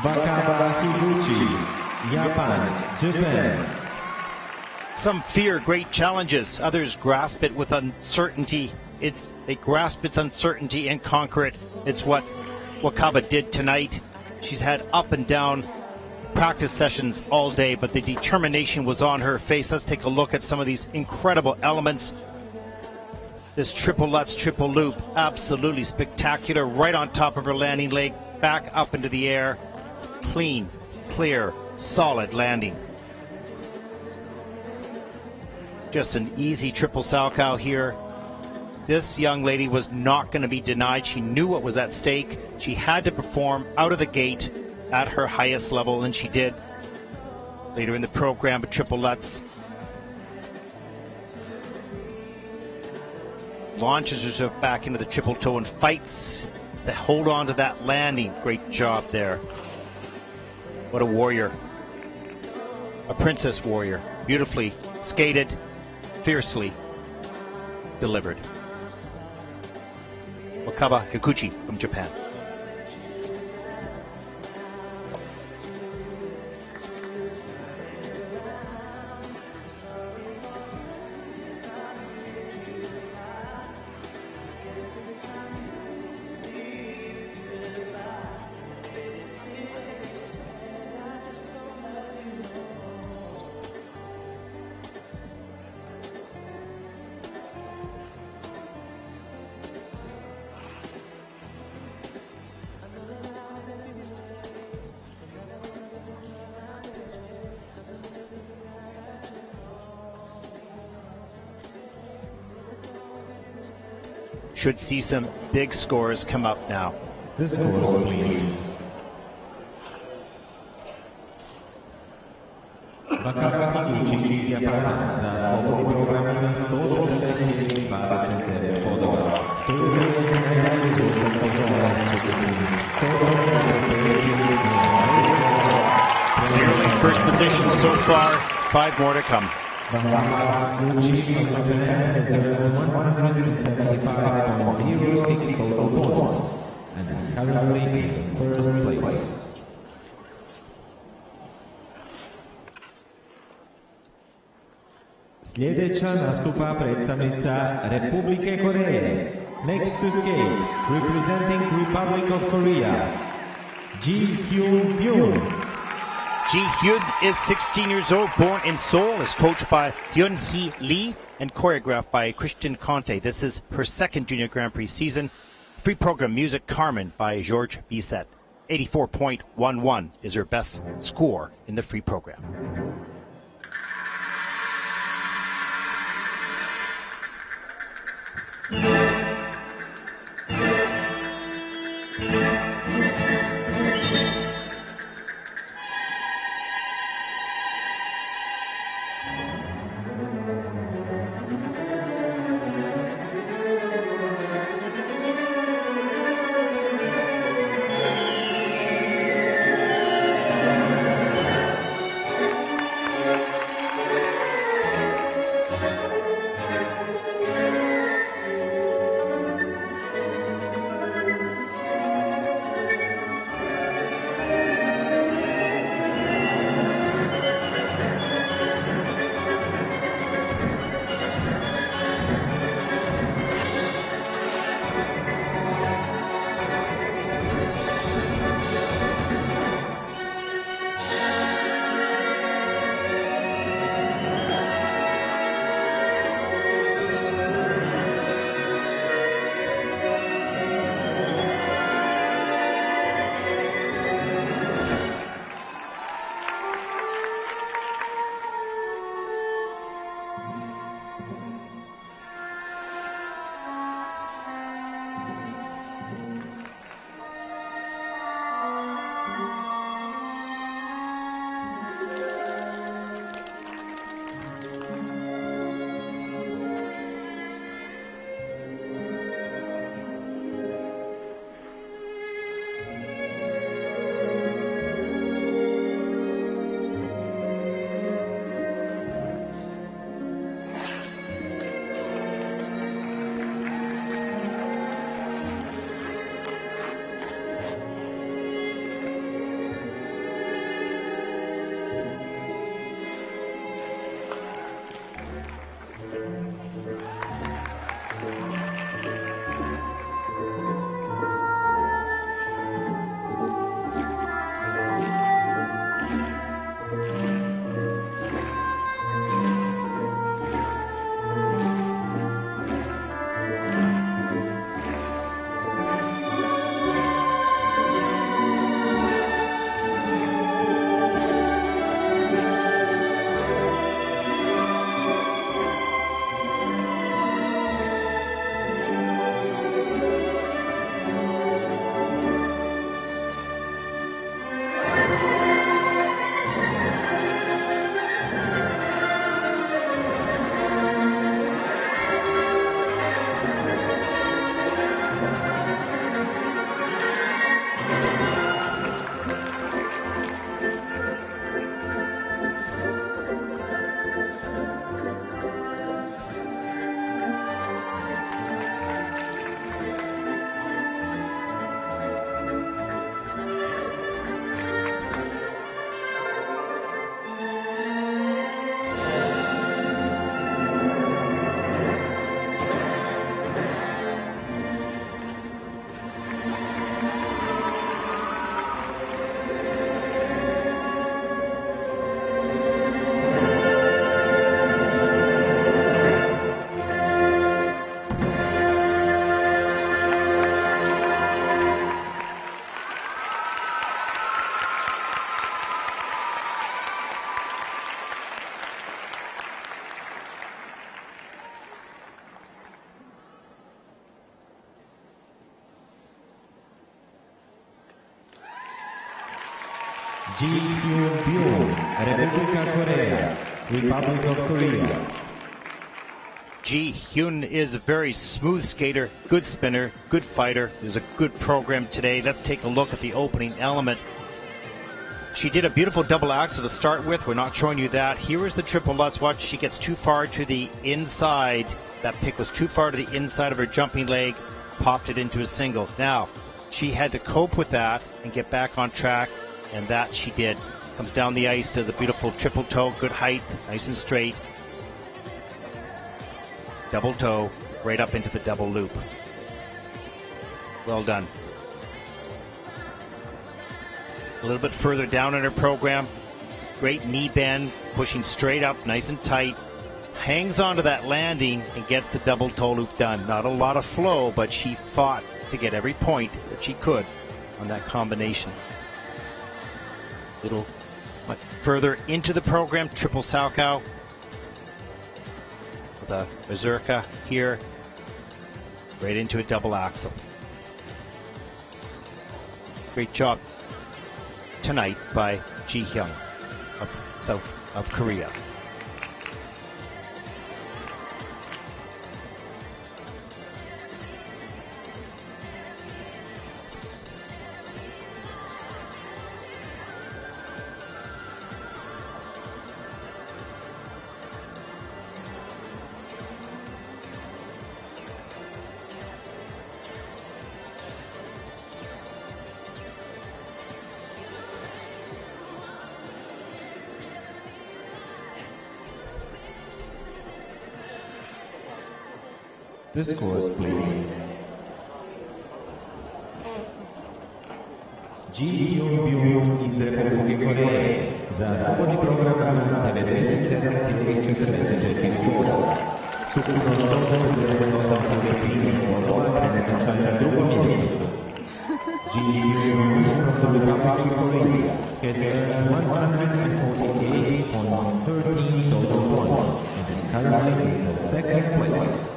Wakaba Higuchi, Japan, Japan. Some fear great challenges. Others grasp it with uncertainty. They grasp its uncertainty and conquer it. It's what Wakaba did tonight. She's had up and down practice sessions all day, but the determination was on her face. Let's take a look at some of these incredible elements. This triple Lutz, triple loop, absolutely spectacular. Right on top of her landing leg, back up into the air. Clean, clear, solid landing. Just an easy triple Salchow here. This young lady was not going to be denied. She knew what was at stake. She had to perform out of the gate at her highest level, and she did. Later in the program, a triple Lutz. Launches herself back into the triple toe and fights to hold on to that landing. Great job there. What a warrior. A princess warrior. Beautifully skated, fiercely delivered. Wakaba Higuchi from Japan. Should see some big scores come up now. The scores, please. Wakaba Higuchi iz Japana za slobodni program ima 149,29 bodova, što je uvijek za najbolji rezultat sezone s ukupnim 175,06. First position so far, 5 more to come. Wakaba Higuchi from Japan has earned 175.06 total points and is currently in first place. Sljedeća nastupa predstavnica Republike Koreje. Next to skate, representing Republic of Korea, Ji-hyun Byung. Ji-hyun is 16 years old, born in Seoul, is coached by Hyun-hee Lee and choreographed by Christian Conte. This is her second Junior Grand Prix season. Free program music Carmen by Georges Bizet. 84.11 is her best score in the free program. Ji Hyun-byung, Republika Korea, Republic of Korea. Ji Hyun is a very smooth skater, good spinner, good fighter. There's a good program today. Let's take a look at the opening element. She did a beautiful double axel to start with. We're not showing you that. Here is the triple Lutz. Watch, she gets too far to the inside. That pick was too far to the inside of her jumping leg, popped it into a single. Now, she had to cope with that and get back on track, and that she did. Comes down the ice, does a beautiful triple toe, good height, nice and straight. Double toe, right up into the double loop. Well done. A little bit further down in her program. Great knee bend, pushing straight up, nice and tight. Hangs onto that landing and gets the double toe loop done. Not a lot of flow, but she fought to get every point that she could on that combination. Little much further into the program, triple Salchow. With a berserker here, right into a double axel. Great job tonight by Ji Hyun of South of Korea. The scores, please. Ji Hyun-byung iz Republike Koreje za slobodni program 97,44 boda. Skupnost točka 58,13 bodova premetača na drugom mjestu. Ji Hyun-byung from the Republic of Korea has earned 148.13 total points and is currently in the second place.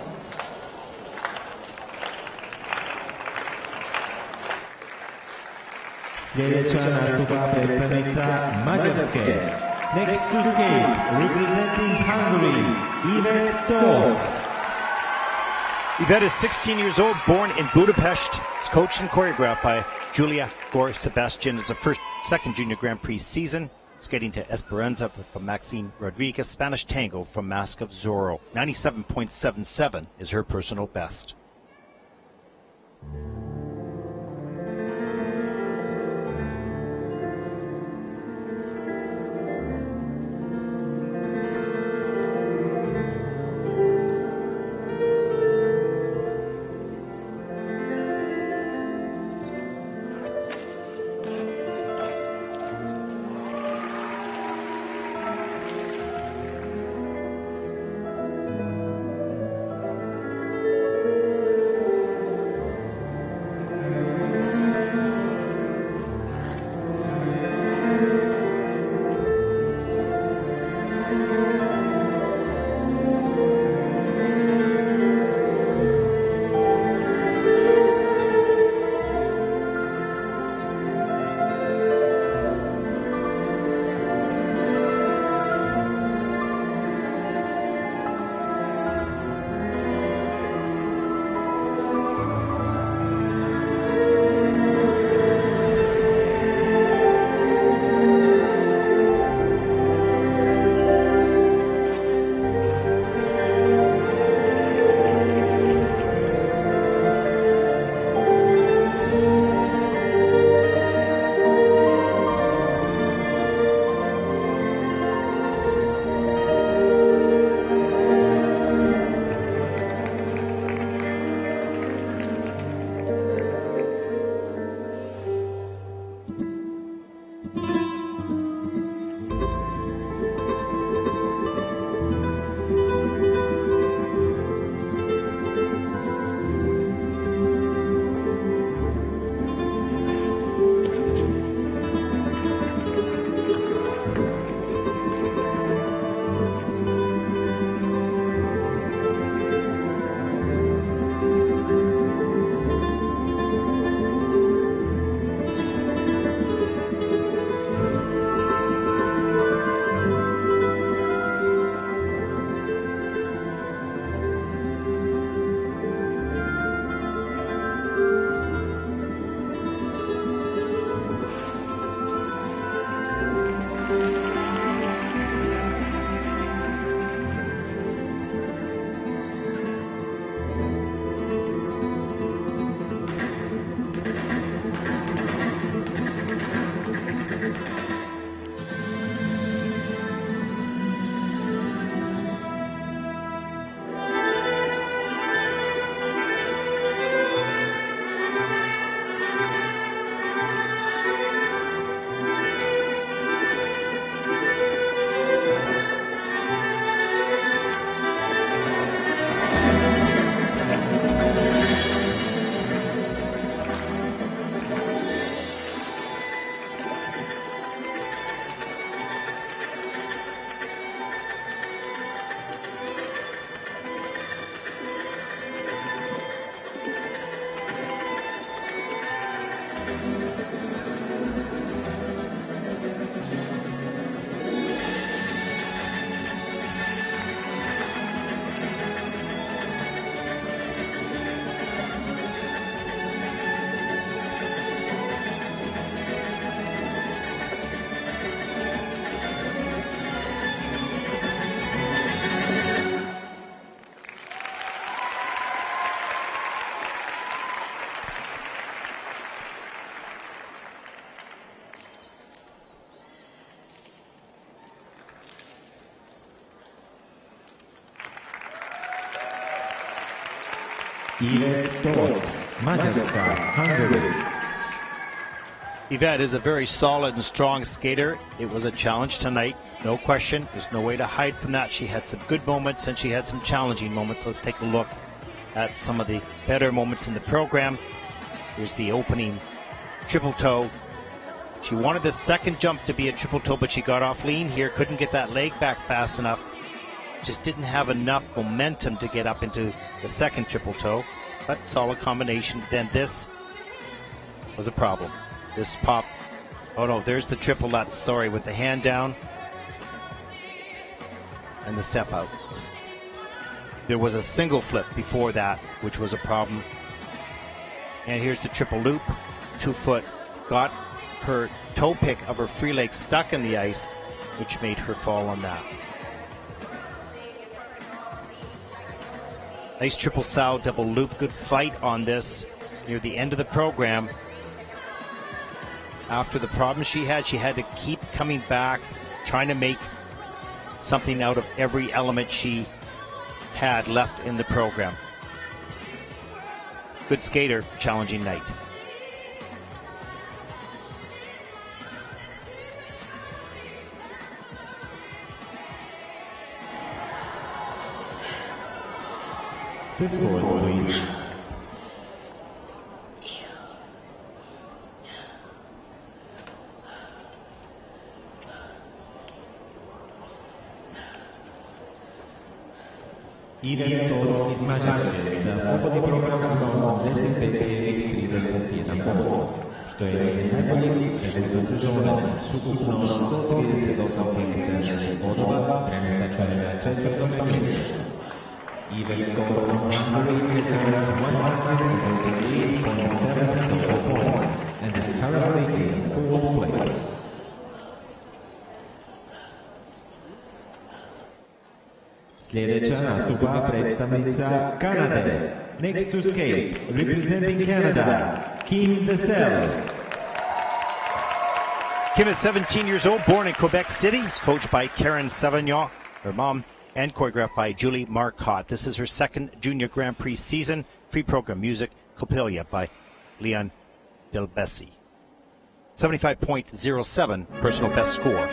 Sljedeća nastupa predstavnica Mađarske. Next to skate, representing Hungary, Yvette Toth. Yvette is 16 years old, born in Budapest. It's coached and choreographed by Julia Gore-Sebastian. It's her second Junior Grand Prix season. Skating to Esperanza from Maxine Rodriguez. Spanish Tango from Mask of Zorro. 97.77 is her personal best. Yvette Todt, Mađarska, Hungary. Yvette is a very solid and strong skater. It was a challenge tonight, no question. There's no way to hide from that. She had some good moments and she had some challenging moments. Let's take a look at some of the better moments in the program. Here's the opening triple toe. She wanted the second jump to be a triple toe, but she got off lean here, couldn't get that leg back fast enough. Just didn't have enough momentum to get up into the second triple toe, but solid combination. Then this was a problem. This pop, oh no, there's the triple Lutz, sorry, with the hand down and the step out. There was a single flip before that, which was a problem. And here's the triple loop, 2 foot, got her toe pick of her free leg stuck in the ice, which made her fall on that. Nice triple sow, double loop, good fight on this near the end of the program. After the problem she had to keep coming back, trying to make something out of every element she had left in the program. Good skater, challenging night. The scores, please. Yvette Todt iz Mađarske za slobodni program ima 85,31 bodova, što je njezin najbolji rezultat sezone, s ukupno 138,70 bodova, trenutačno je na 4. mjestu. Yvette Todt from Hungary has earned 138.7 total points and is currently in 4th place. Sljedeća nastupa predstavnica Kanade. Next to skate, representing Canada, Kim Dessel. Kim is 17 years old, born in Quebec City. He's coached by Karen Savagnon, her mom, and choreographed by Julie Marcotte. This is her second Junior Grand Prix season. Free program music, Copilia by Leon Delbesi. 75.07 personal best score.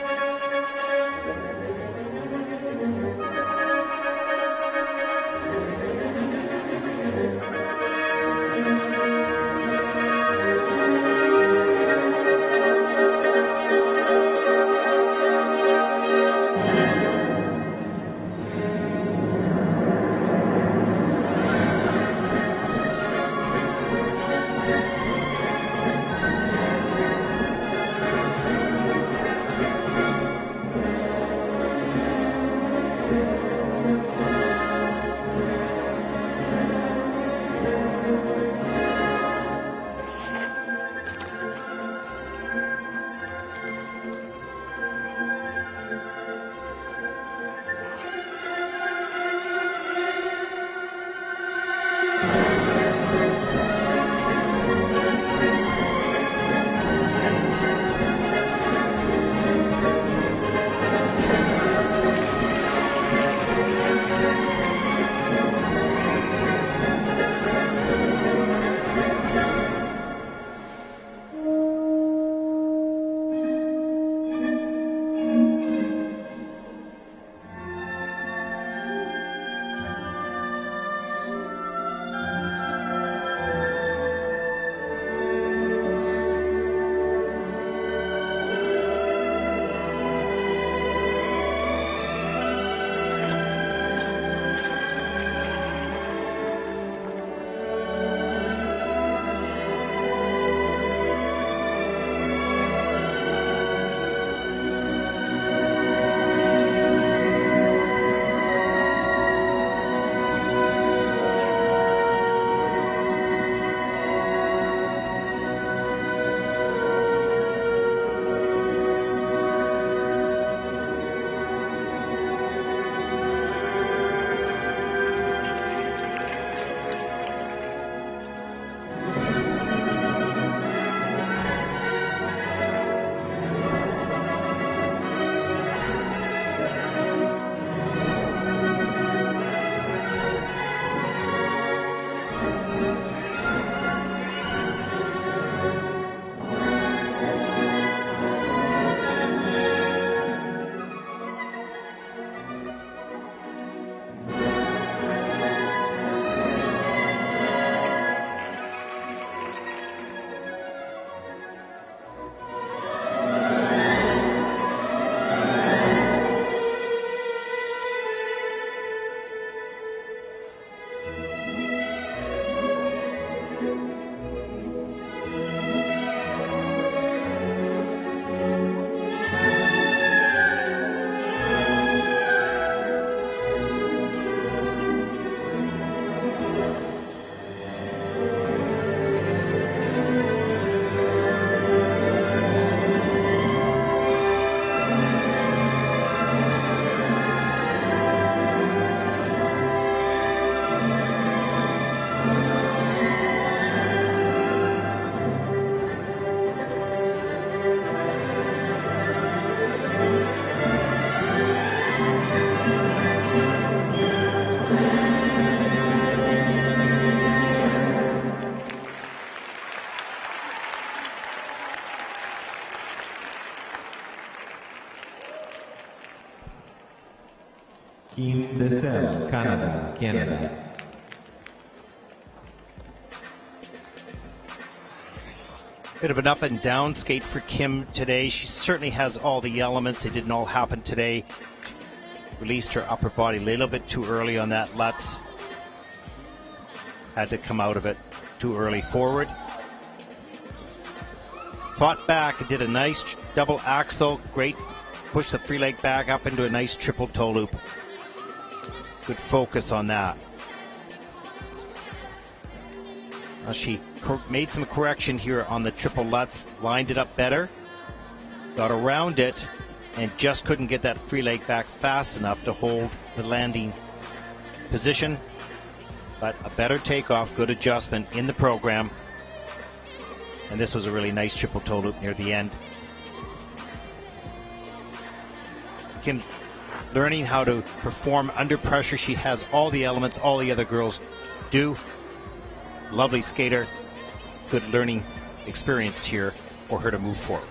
Dessel, Canada. Bit of an up and down skate for Kim today. She certainly has all the elements. They didn't all happen today. Released her upper body a little bit too early on that Lutz. Had to come out of it too early forward. Fought back and did a nice double axel. Great. Pushed the free leg back up into a nice triple toe loop. Good focus on that. She made some correction here on the triple Lutz, lined it up better, got around it, and just couldn't get that free leg back fast enough to hold the landing position. But a better takeoff, good adjustment in the program. And this was a really nice triple toe loop near the end. Kim learning how to perform under pressure. She has all the elements all the other girls do. Lovely skater. Good learning experience here for her to move forward.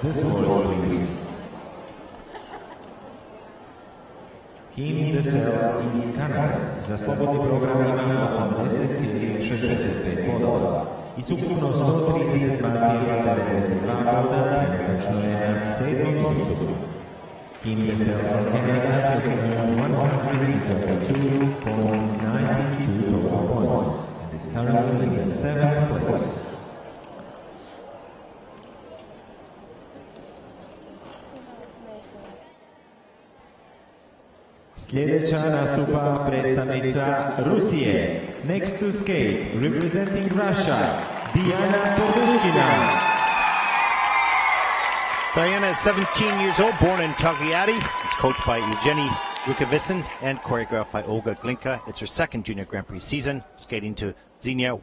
This was please. Kim Dessel iz Kanady za slobodný program ima 80,65 bodov i súkromno 132,92 boda, trenutačno je na 7. miestu. Kim Dessel from Canada has earned 132.92 total points and is currently in the 7th place. Sljedeća nastupa predstavnica Rusije. Next to skate, representing Russia, Diana Podushkina. Diana is 17 years old, born in Togliatti. Is coached by Evgeny Rukavicin and choreographed by Olga Glinka. It's her second Junior Grand Prix season, skating to Xenia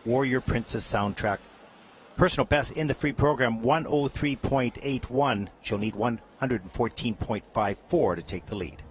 Warrior Princess soundtrack. Personal best in the free program, 103.81. She'll need 114.54 to take the lead.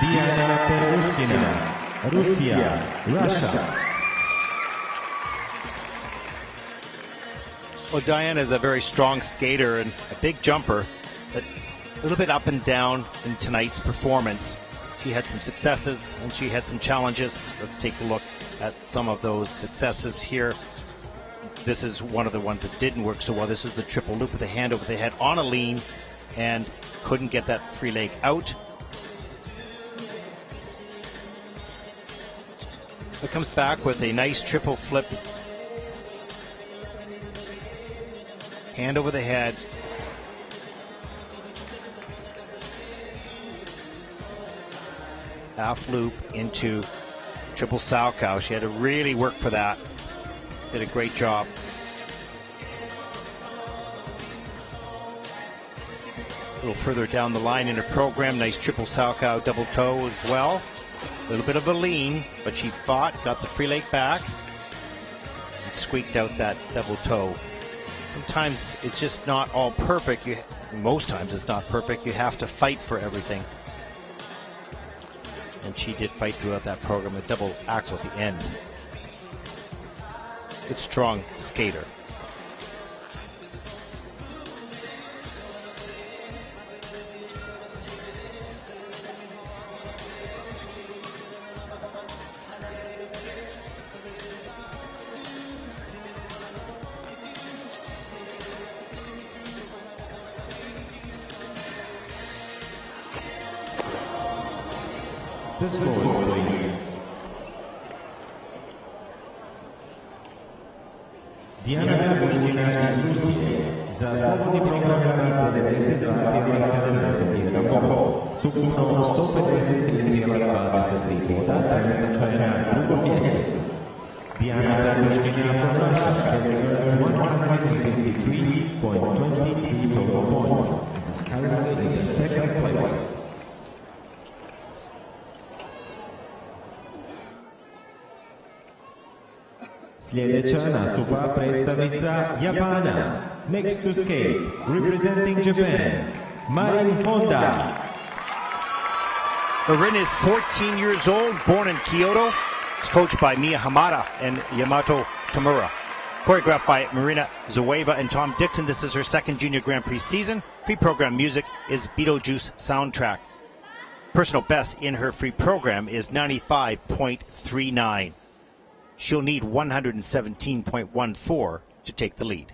Diana Perushkina, Russia. Well, Diana is a very strong skater and a big jumper, but a little bit up and down in tonight's performance. She had some successes and she had some challenges. Let's take a look at some of those successes here. This is one of the ones that didn't work so well. This was the triple loop with the hand over the head on a lean and couldn't get that free leg out. It comes back with a nice triple flip. Hand over the head. Half loop into triple Salchow. She had to really work for that. Did a great job. A little further down the line in her program, nice triple Salchow double toe as well. A little bit of a lean, but she fought, got the free leg back, and squeaked out that double toe. Sometimes it's just not all perfect. Most times it's not perfect. You have to fight for everything. And she did fight throughout that program, a double axel at the end. Good, strong skater. The scores, please. Diana Perushkina iz Rusije za slobodni program ima 92,71 bodova, skupno 153,23 boda, trenutačno je na drugom mjestu. Diana Perushkina from Russia has earned 153.23 total points and is currently in the second place. Sljedeća nastupa predstavnica Japana. Next to skate, representing Japan, Marin Honda. Marin is 14 years old, born in Kyoto. It's coached by Mia Hamada and Yamato Tamura. Choreographed by Marina Zaweva and Tom Dixon. This is her second Junior Grand Prix season. Free program music is Beetlejuice soundtrack. Personal best in her free program is 95.39. She'll need 117.14 to take the lead.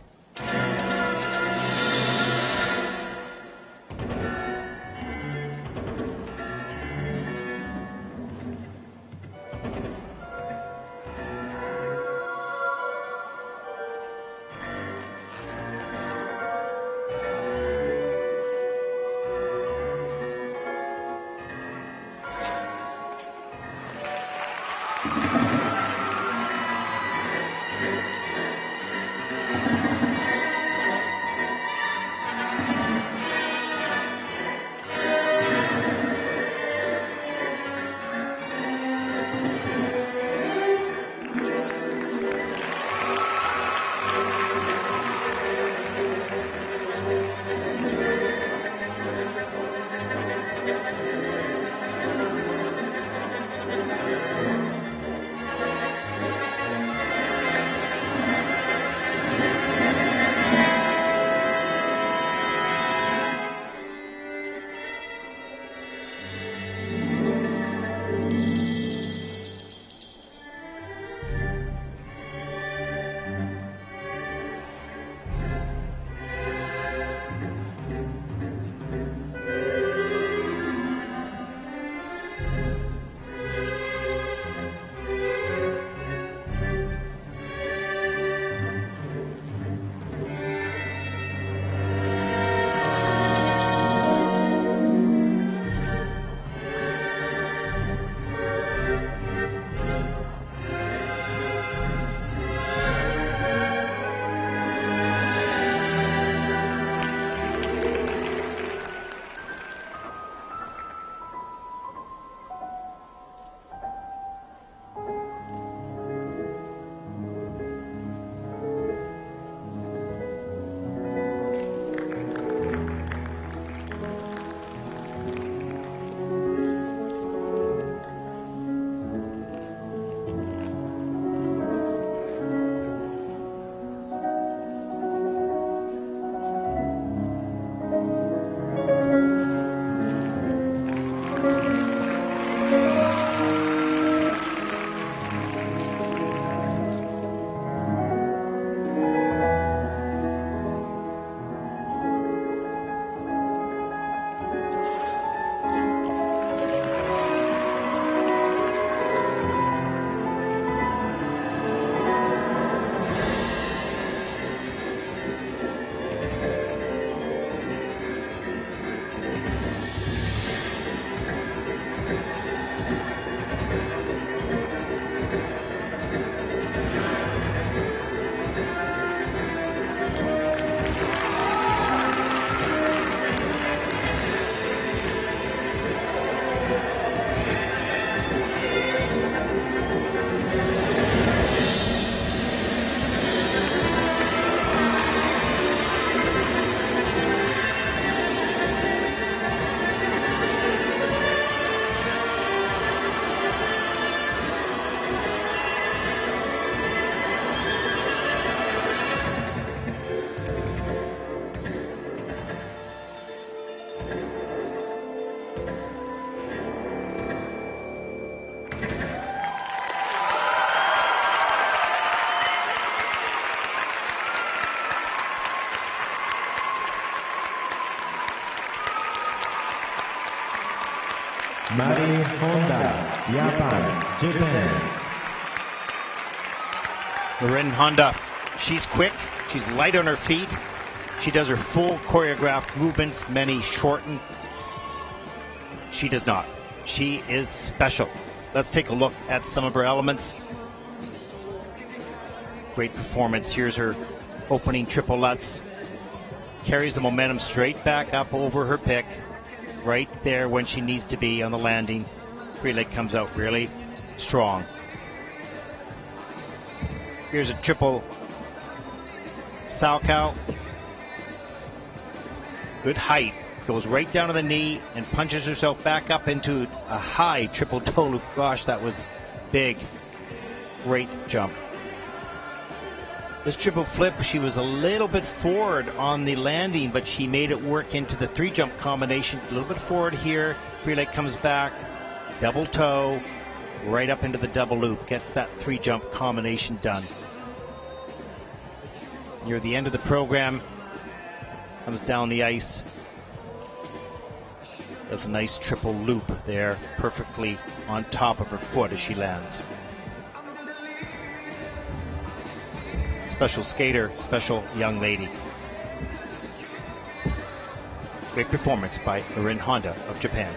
Marie Honda, Japan. Marin Honda, she's quick, she's light on her feet. She does her full choreographed movements, many shortened. She does not. She is special. Let's take a look at some of her elements. Great performance. Here's her opening triple lutz. Carries the momentum straight back up over her pick. Right there when she needs to be on the landing. Free leg comes out really strong. Here's a triple Salchow. Good height. Goes right down to the knee and punches herself back up into a high triple toe loop. Gosh, that was big. Great jump. This triple flip, she was a little bit forward on the landing, but she made it work into the three jump combination. A little bit forward here. Free leg comes back. Double toe. Right up into the double loop. Gets that three jump combination done. Near the end of the program. Comes down the ice. Does a nice triple loop there, perfectly on top of her foot as she lands. Special skater, special young lady. Great performance by Marin Honda of Japan.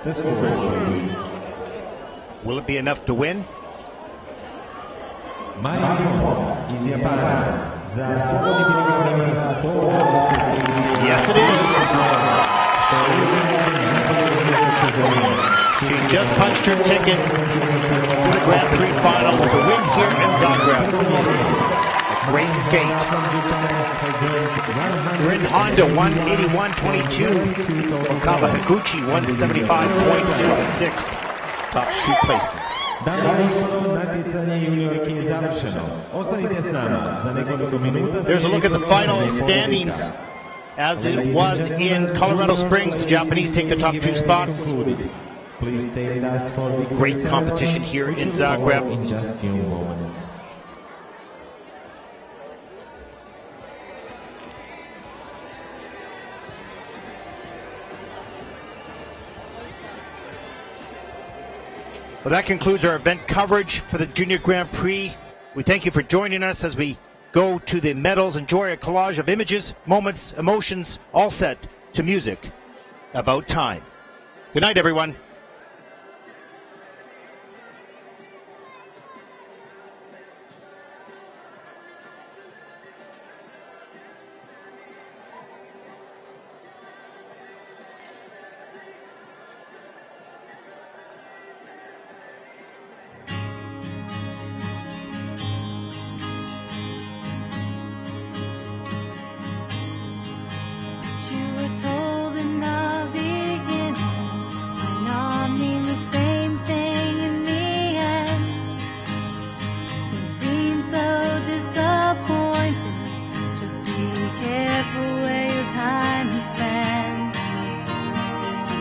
The scores, please. Will it be enough to win? Marie iz Japana. Za slobodni program ima 120. Yes, it is. She just punched her ticket to the Grand Prix final with a win here in Zagreb. A great skate. Marin Honda 181.22. Okawa Higuchi 175.06. Top two placements. There's a look at the final standings. As it was in Colorado Springs, the Japanese take the top two spots. Great competition here in Zagreb. In just few moments. Well, that concludes our event coverage for the Junior Grand Prix. We thank you for joining us as we go to the medals. Enjoy a collage of images, moments, emotions, all set to music. About time. Good night, everyone. You were told in the beginning might not mean the same thing in the end. Don't seem so disappointed. Just be careful where your time is spent.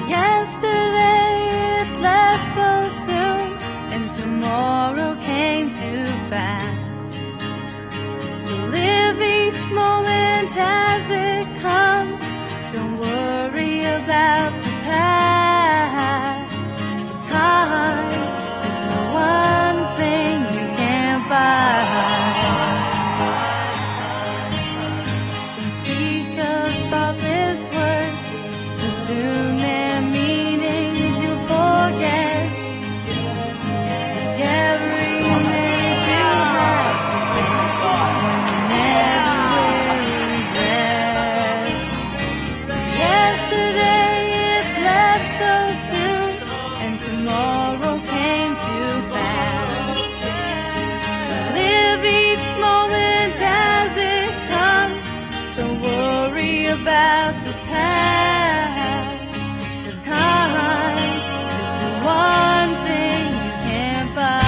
Yesterday it left so soon, and tomorrow came too fast. So live each moment as it comes. Don't worry about the past. For time is the one thing you can't buy. Don't speak of thoughtless words, for soon their meanings you'll forget. Every minute you have to spend, when you never will regret. Yesterday it about the past. The time is the one thing you can't buy.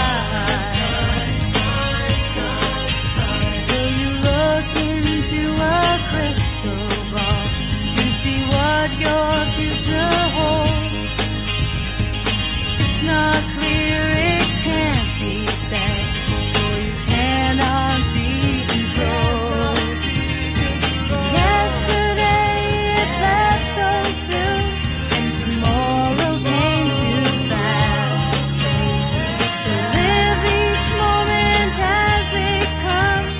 So you look into a crystal ball to see what your future holds. It's not clear, it can't be said, for you cannot be controlled. Yesterday it left so soon, and tomorrow came too fast. So live each moment as it comes.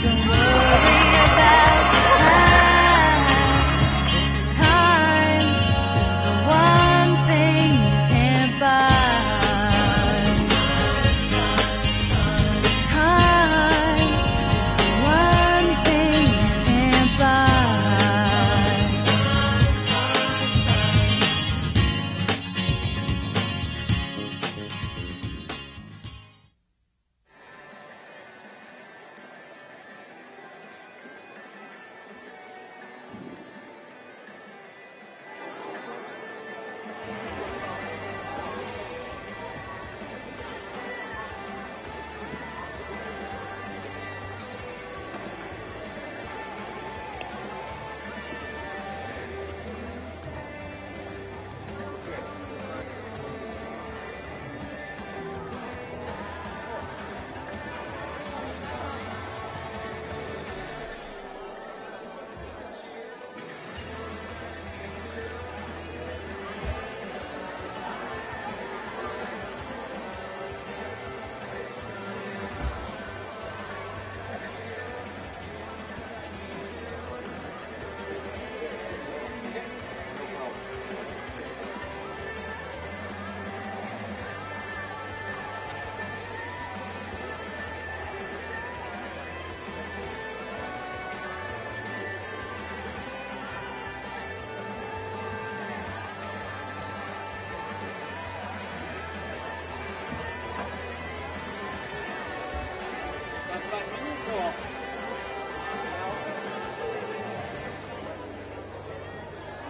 Don't worry about the past. Time is the one thing you can't buy. This time is the one thing you can't buy.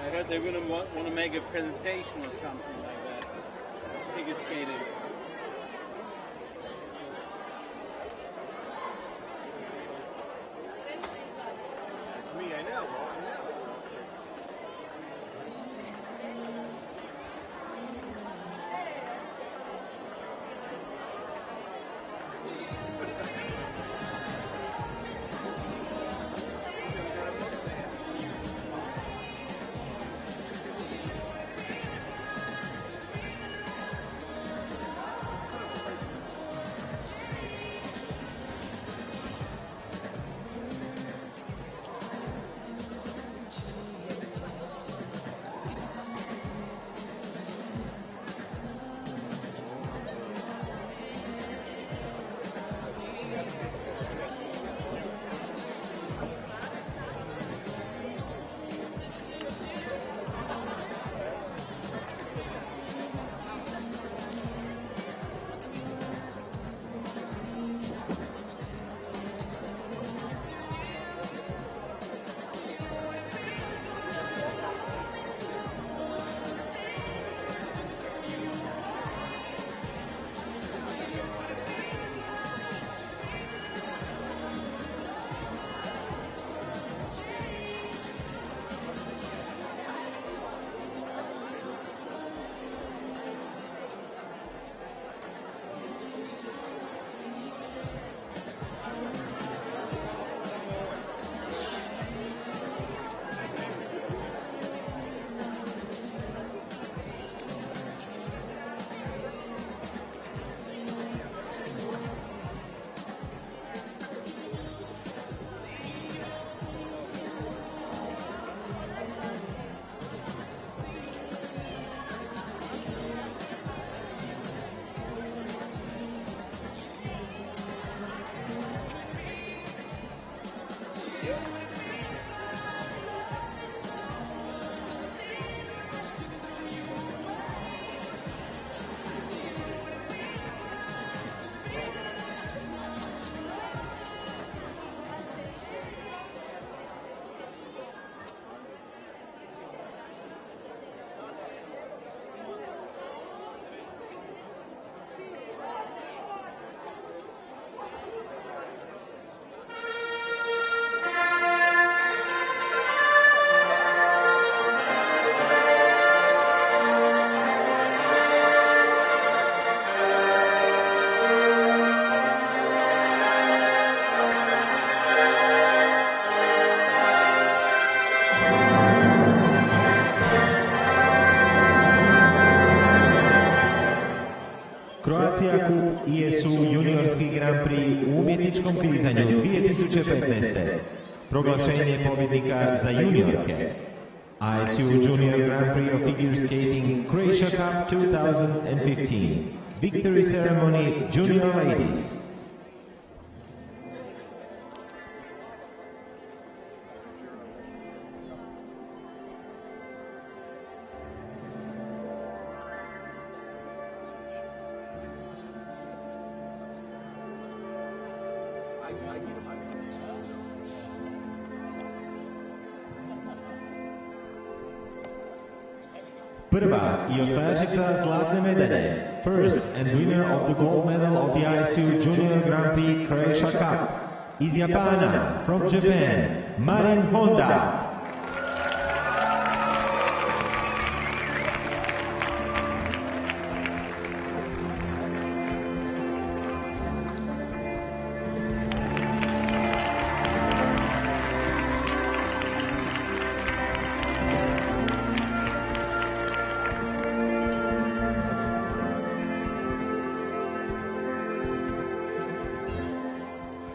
I heard they're going to want to make a presentation or something like that. Figure skating. I know. Croatia Cup ISU juniorski Grand Prix u umjetničkom klizanju 2015. Proglašenje pobjednika za juniorke. ISU Junior Grand Prix of Figure Skating Croatia Cup 2015. Victory Ceremony Junior Ladies. Prva i osvajačica zlatne medalje, first and winner of the gold medal of the ISU Junior Grand Prix Croatia Cup, iz Japana, from Japan, Marin Honda.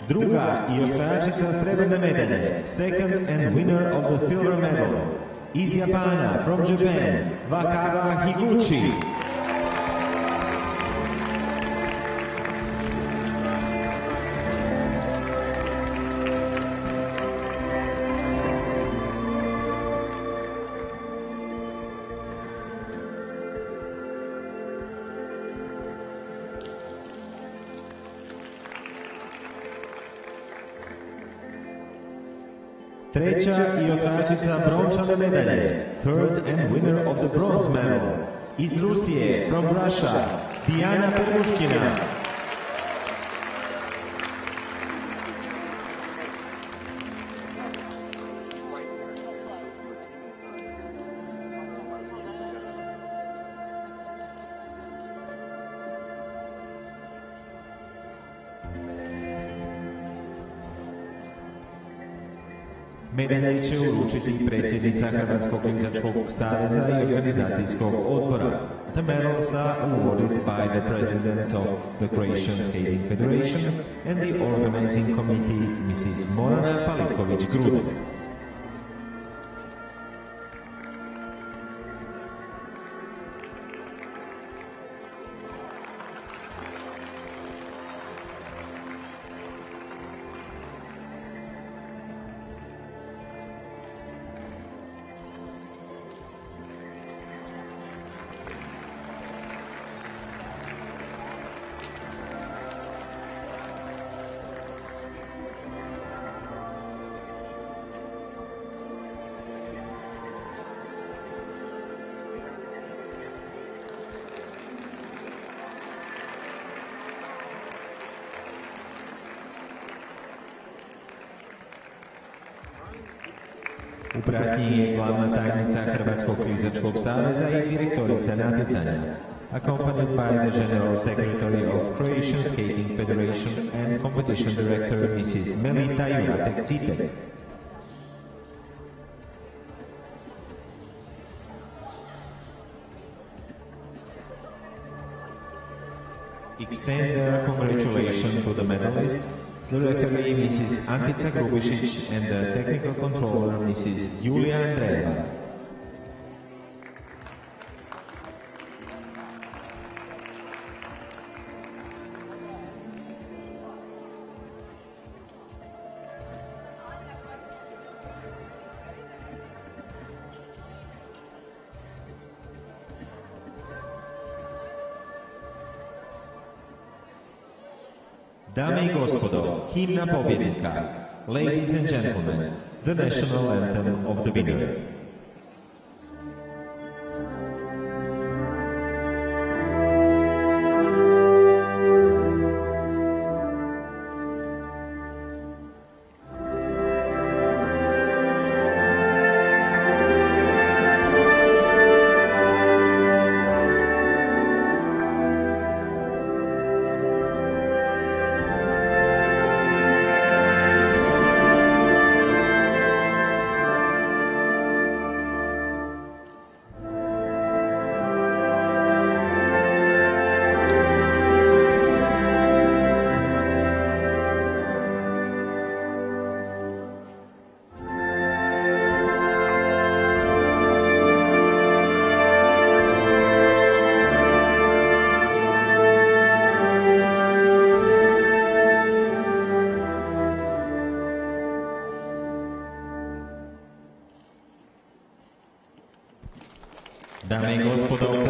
Druga i osvajačica srebrne medalje, second and winner of the silver medal, iz Japana, from Japan, Wakawa Higuchi. Treća i osvajačica brončane medalje, third and winner of the bronze medal, iz Rusije, from Russia, Diana Peruškina. Medalje će uručiti predsjednica Hrvatskog klizačkog saveza i organizacijskog odbora. The medals are awarded by the president of the Croatian Skating Federation and the organizing committee, Mrs. Morana Paliković-Gruden. U pratnji je glavna tajnica Hrvatskog klizačkog saveza i direktorica natjecanja, accompanied by the General Secretary of Croatian Skating Federation and Competition Director Mrs. Melita Juratek-Cipek. Extend their congratulations to the medalists, the referee Mrs. Antica Grubišić and the technical controller Mrs. Julia Andreeva. Dame i gospodo, himna pobjednika. Ladies and gentlemen, the national anthem of the winner.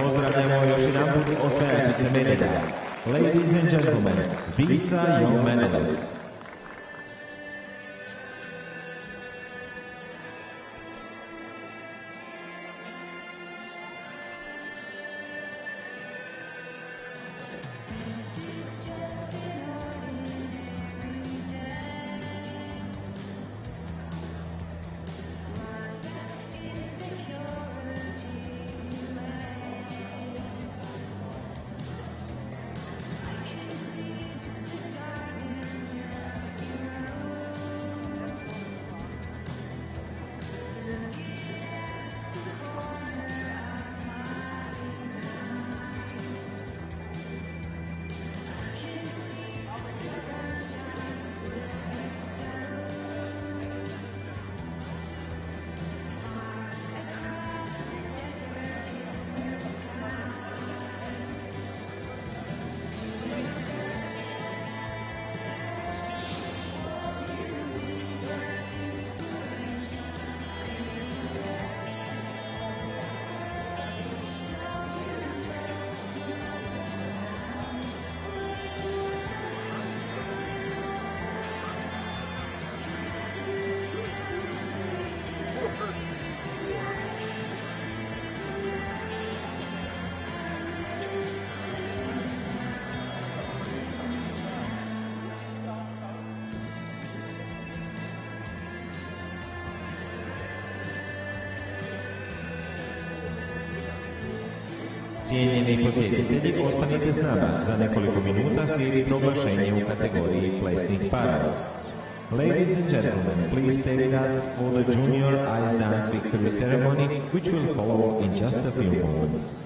pozdravljamo još jedanput osvajačice medalja. Ladies and gentlemen, these are your medalists. Cijenjeni posjetitelji, ostanite s nama. Za nekoliko minuta slijedi proglašenje u kategoriji plesnih parova. Ladies and gentlemen, please stay with us for the Junior Ice Dance Victory Ceremony, which will follow in just a few moments.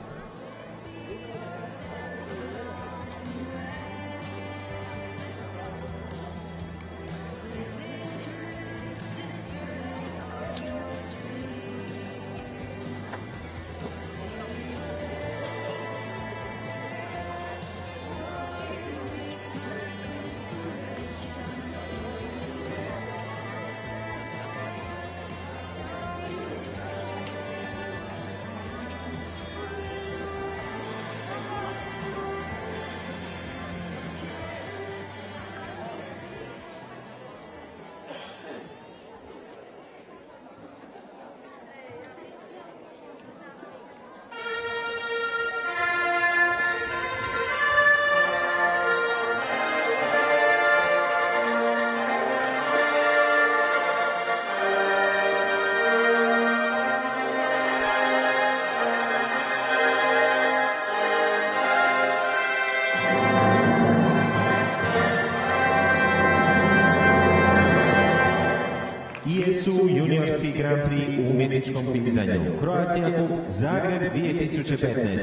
ISU juniorski Grand Prix u umjetničkom klizanju. Croatia Cup Zagreb 2015.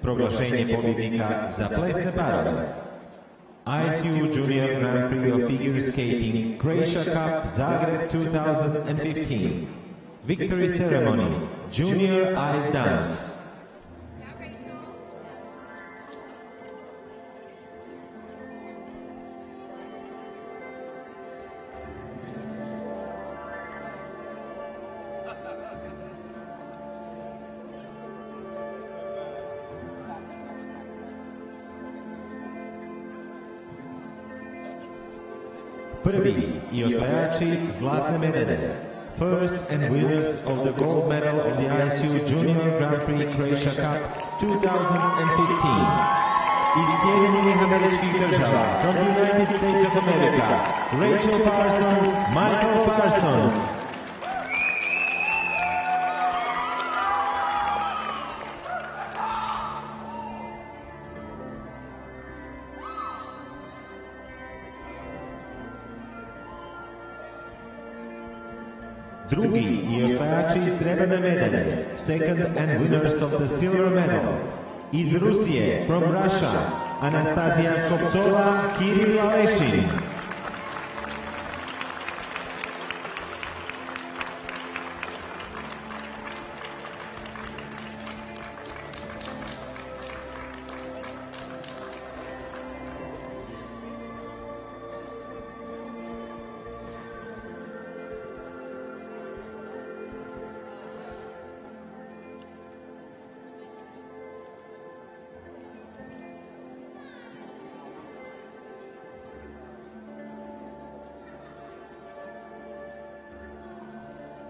Proglašenje pobjednika za plesne parove. ISU Junior Grand Prix of Figure Skating Croatia Cup Zagreb 2015. Victory Ceremony Junior Ice Dance. Prvi i osvajači zlatne medalje. First and winners of the gold medal of the ISU Junior Grand Prix Croatia Cup 2015. Iz Sjedinjenih Američkih Država, from the United States of America, Rachel Parsons, Michael Parsons. Drugi i osvajači srebrne medalje, second and winners of the silver medal. Iz Rusije, from Russia, Anastazija Skopcova, Kiril Alešin.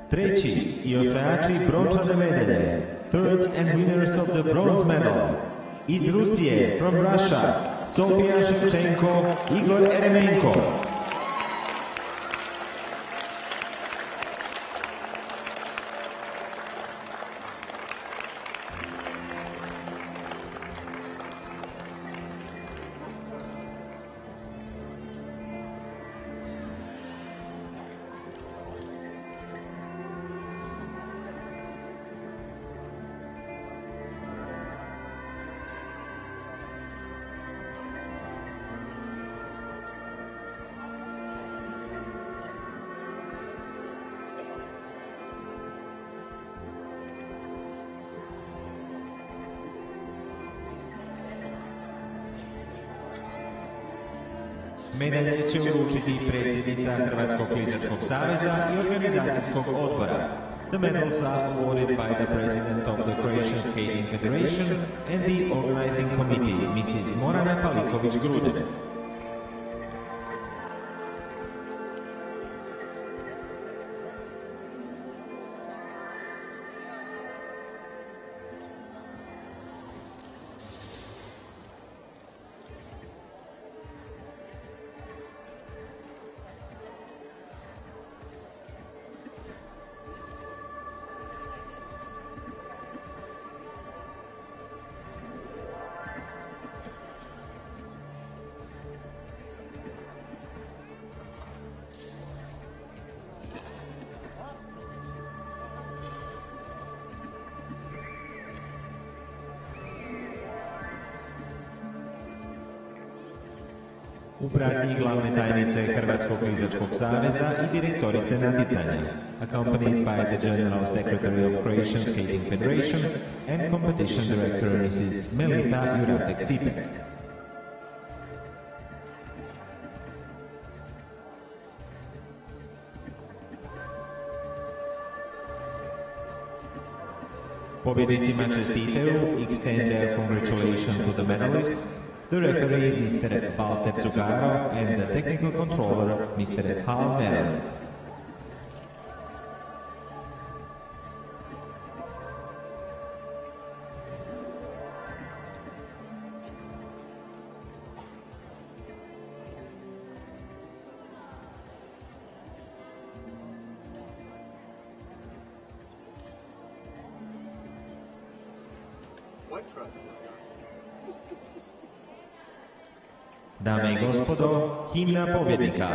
Treći i osvajači brončane medalje, third and winners of the bronze medal. Iz Rusije, from Russia, Sofia Shevchenko, Igor Eremenko. Medalje će uručiti predsjednica Hrvatskog klizačkog saveza i organizacijskog odbora. The medals are awarded by the president of the Croatian Skating Federation and the organizing committee, Mrs. Morana Paliković-Gruden. U pratnji glavne tajnice Hrvatskog klizačkog saveza i direktorice natjecanja, accompanied by the General Secretary of Croatian Skating Federation and Competition Director Mrs. Melita Juratek-Cipek. Pobjednicima čestitaju, extend their congratulations to the medalists, the referee Mr. Walter Zugaro and the technical controller Mr. Hal Merrill. Dame i gospodo, himna pobjednika.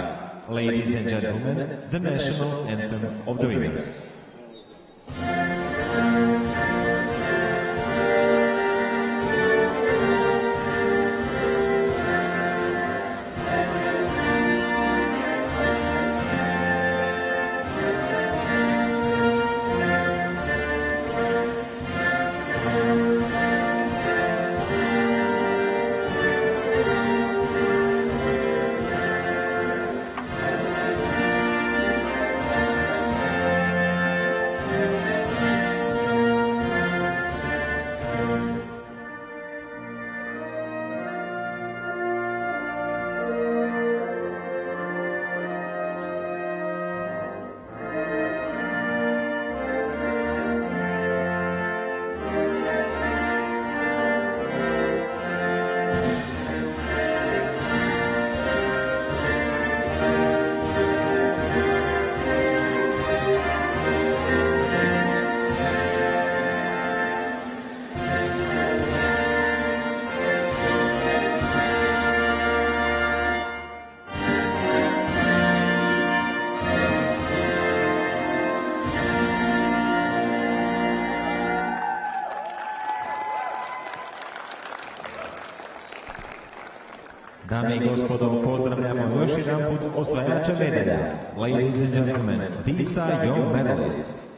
Ladies and gentlemen, the national anthem of the winners. Dame i gospodo, pozdravljamo još jedan put osvajače medalja. Ladies and gentlemen, these are your medalists.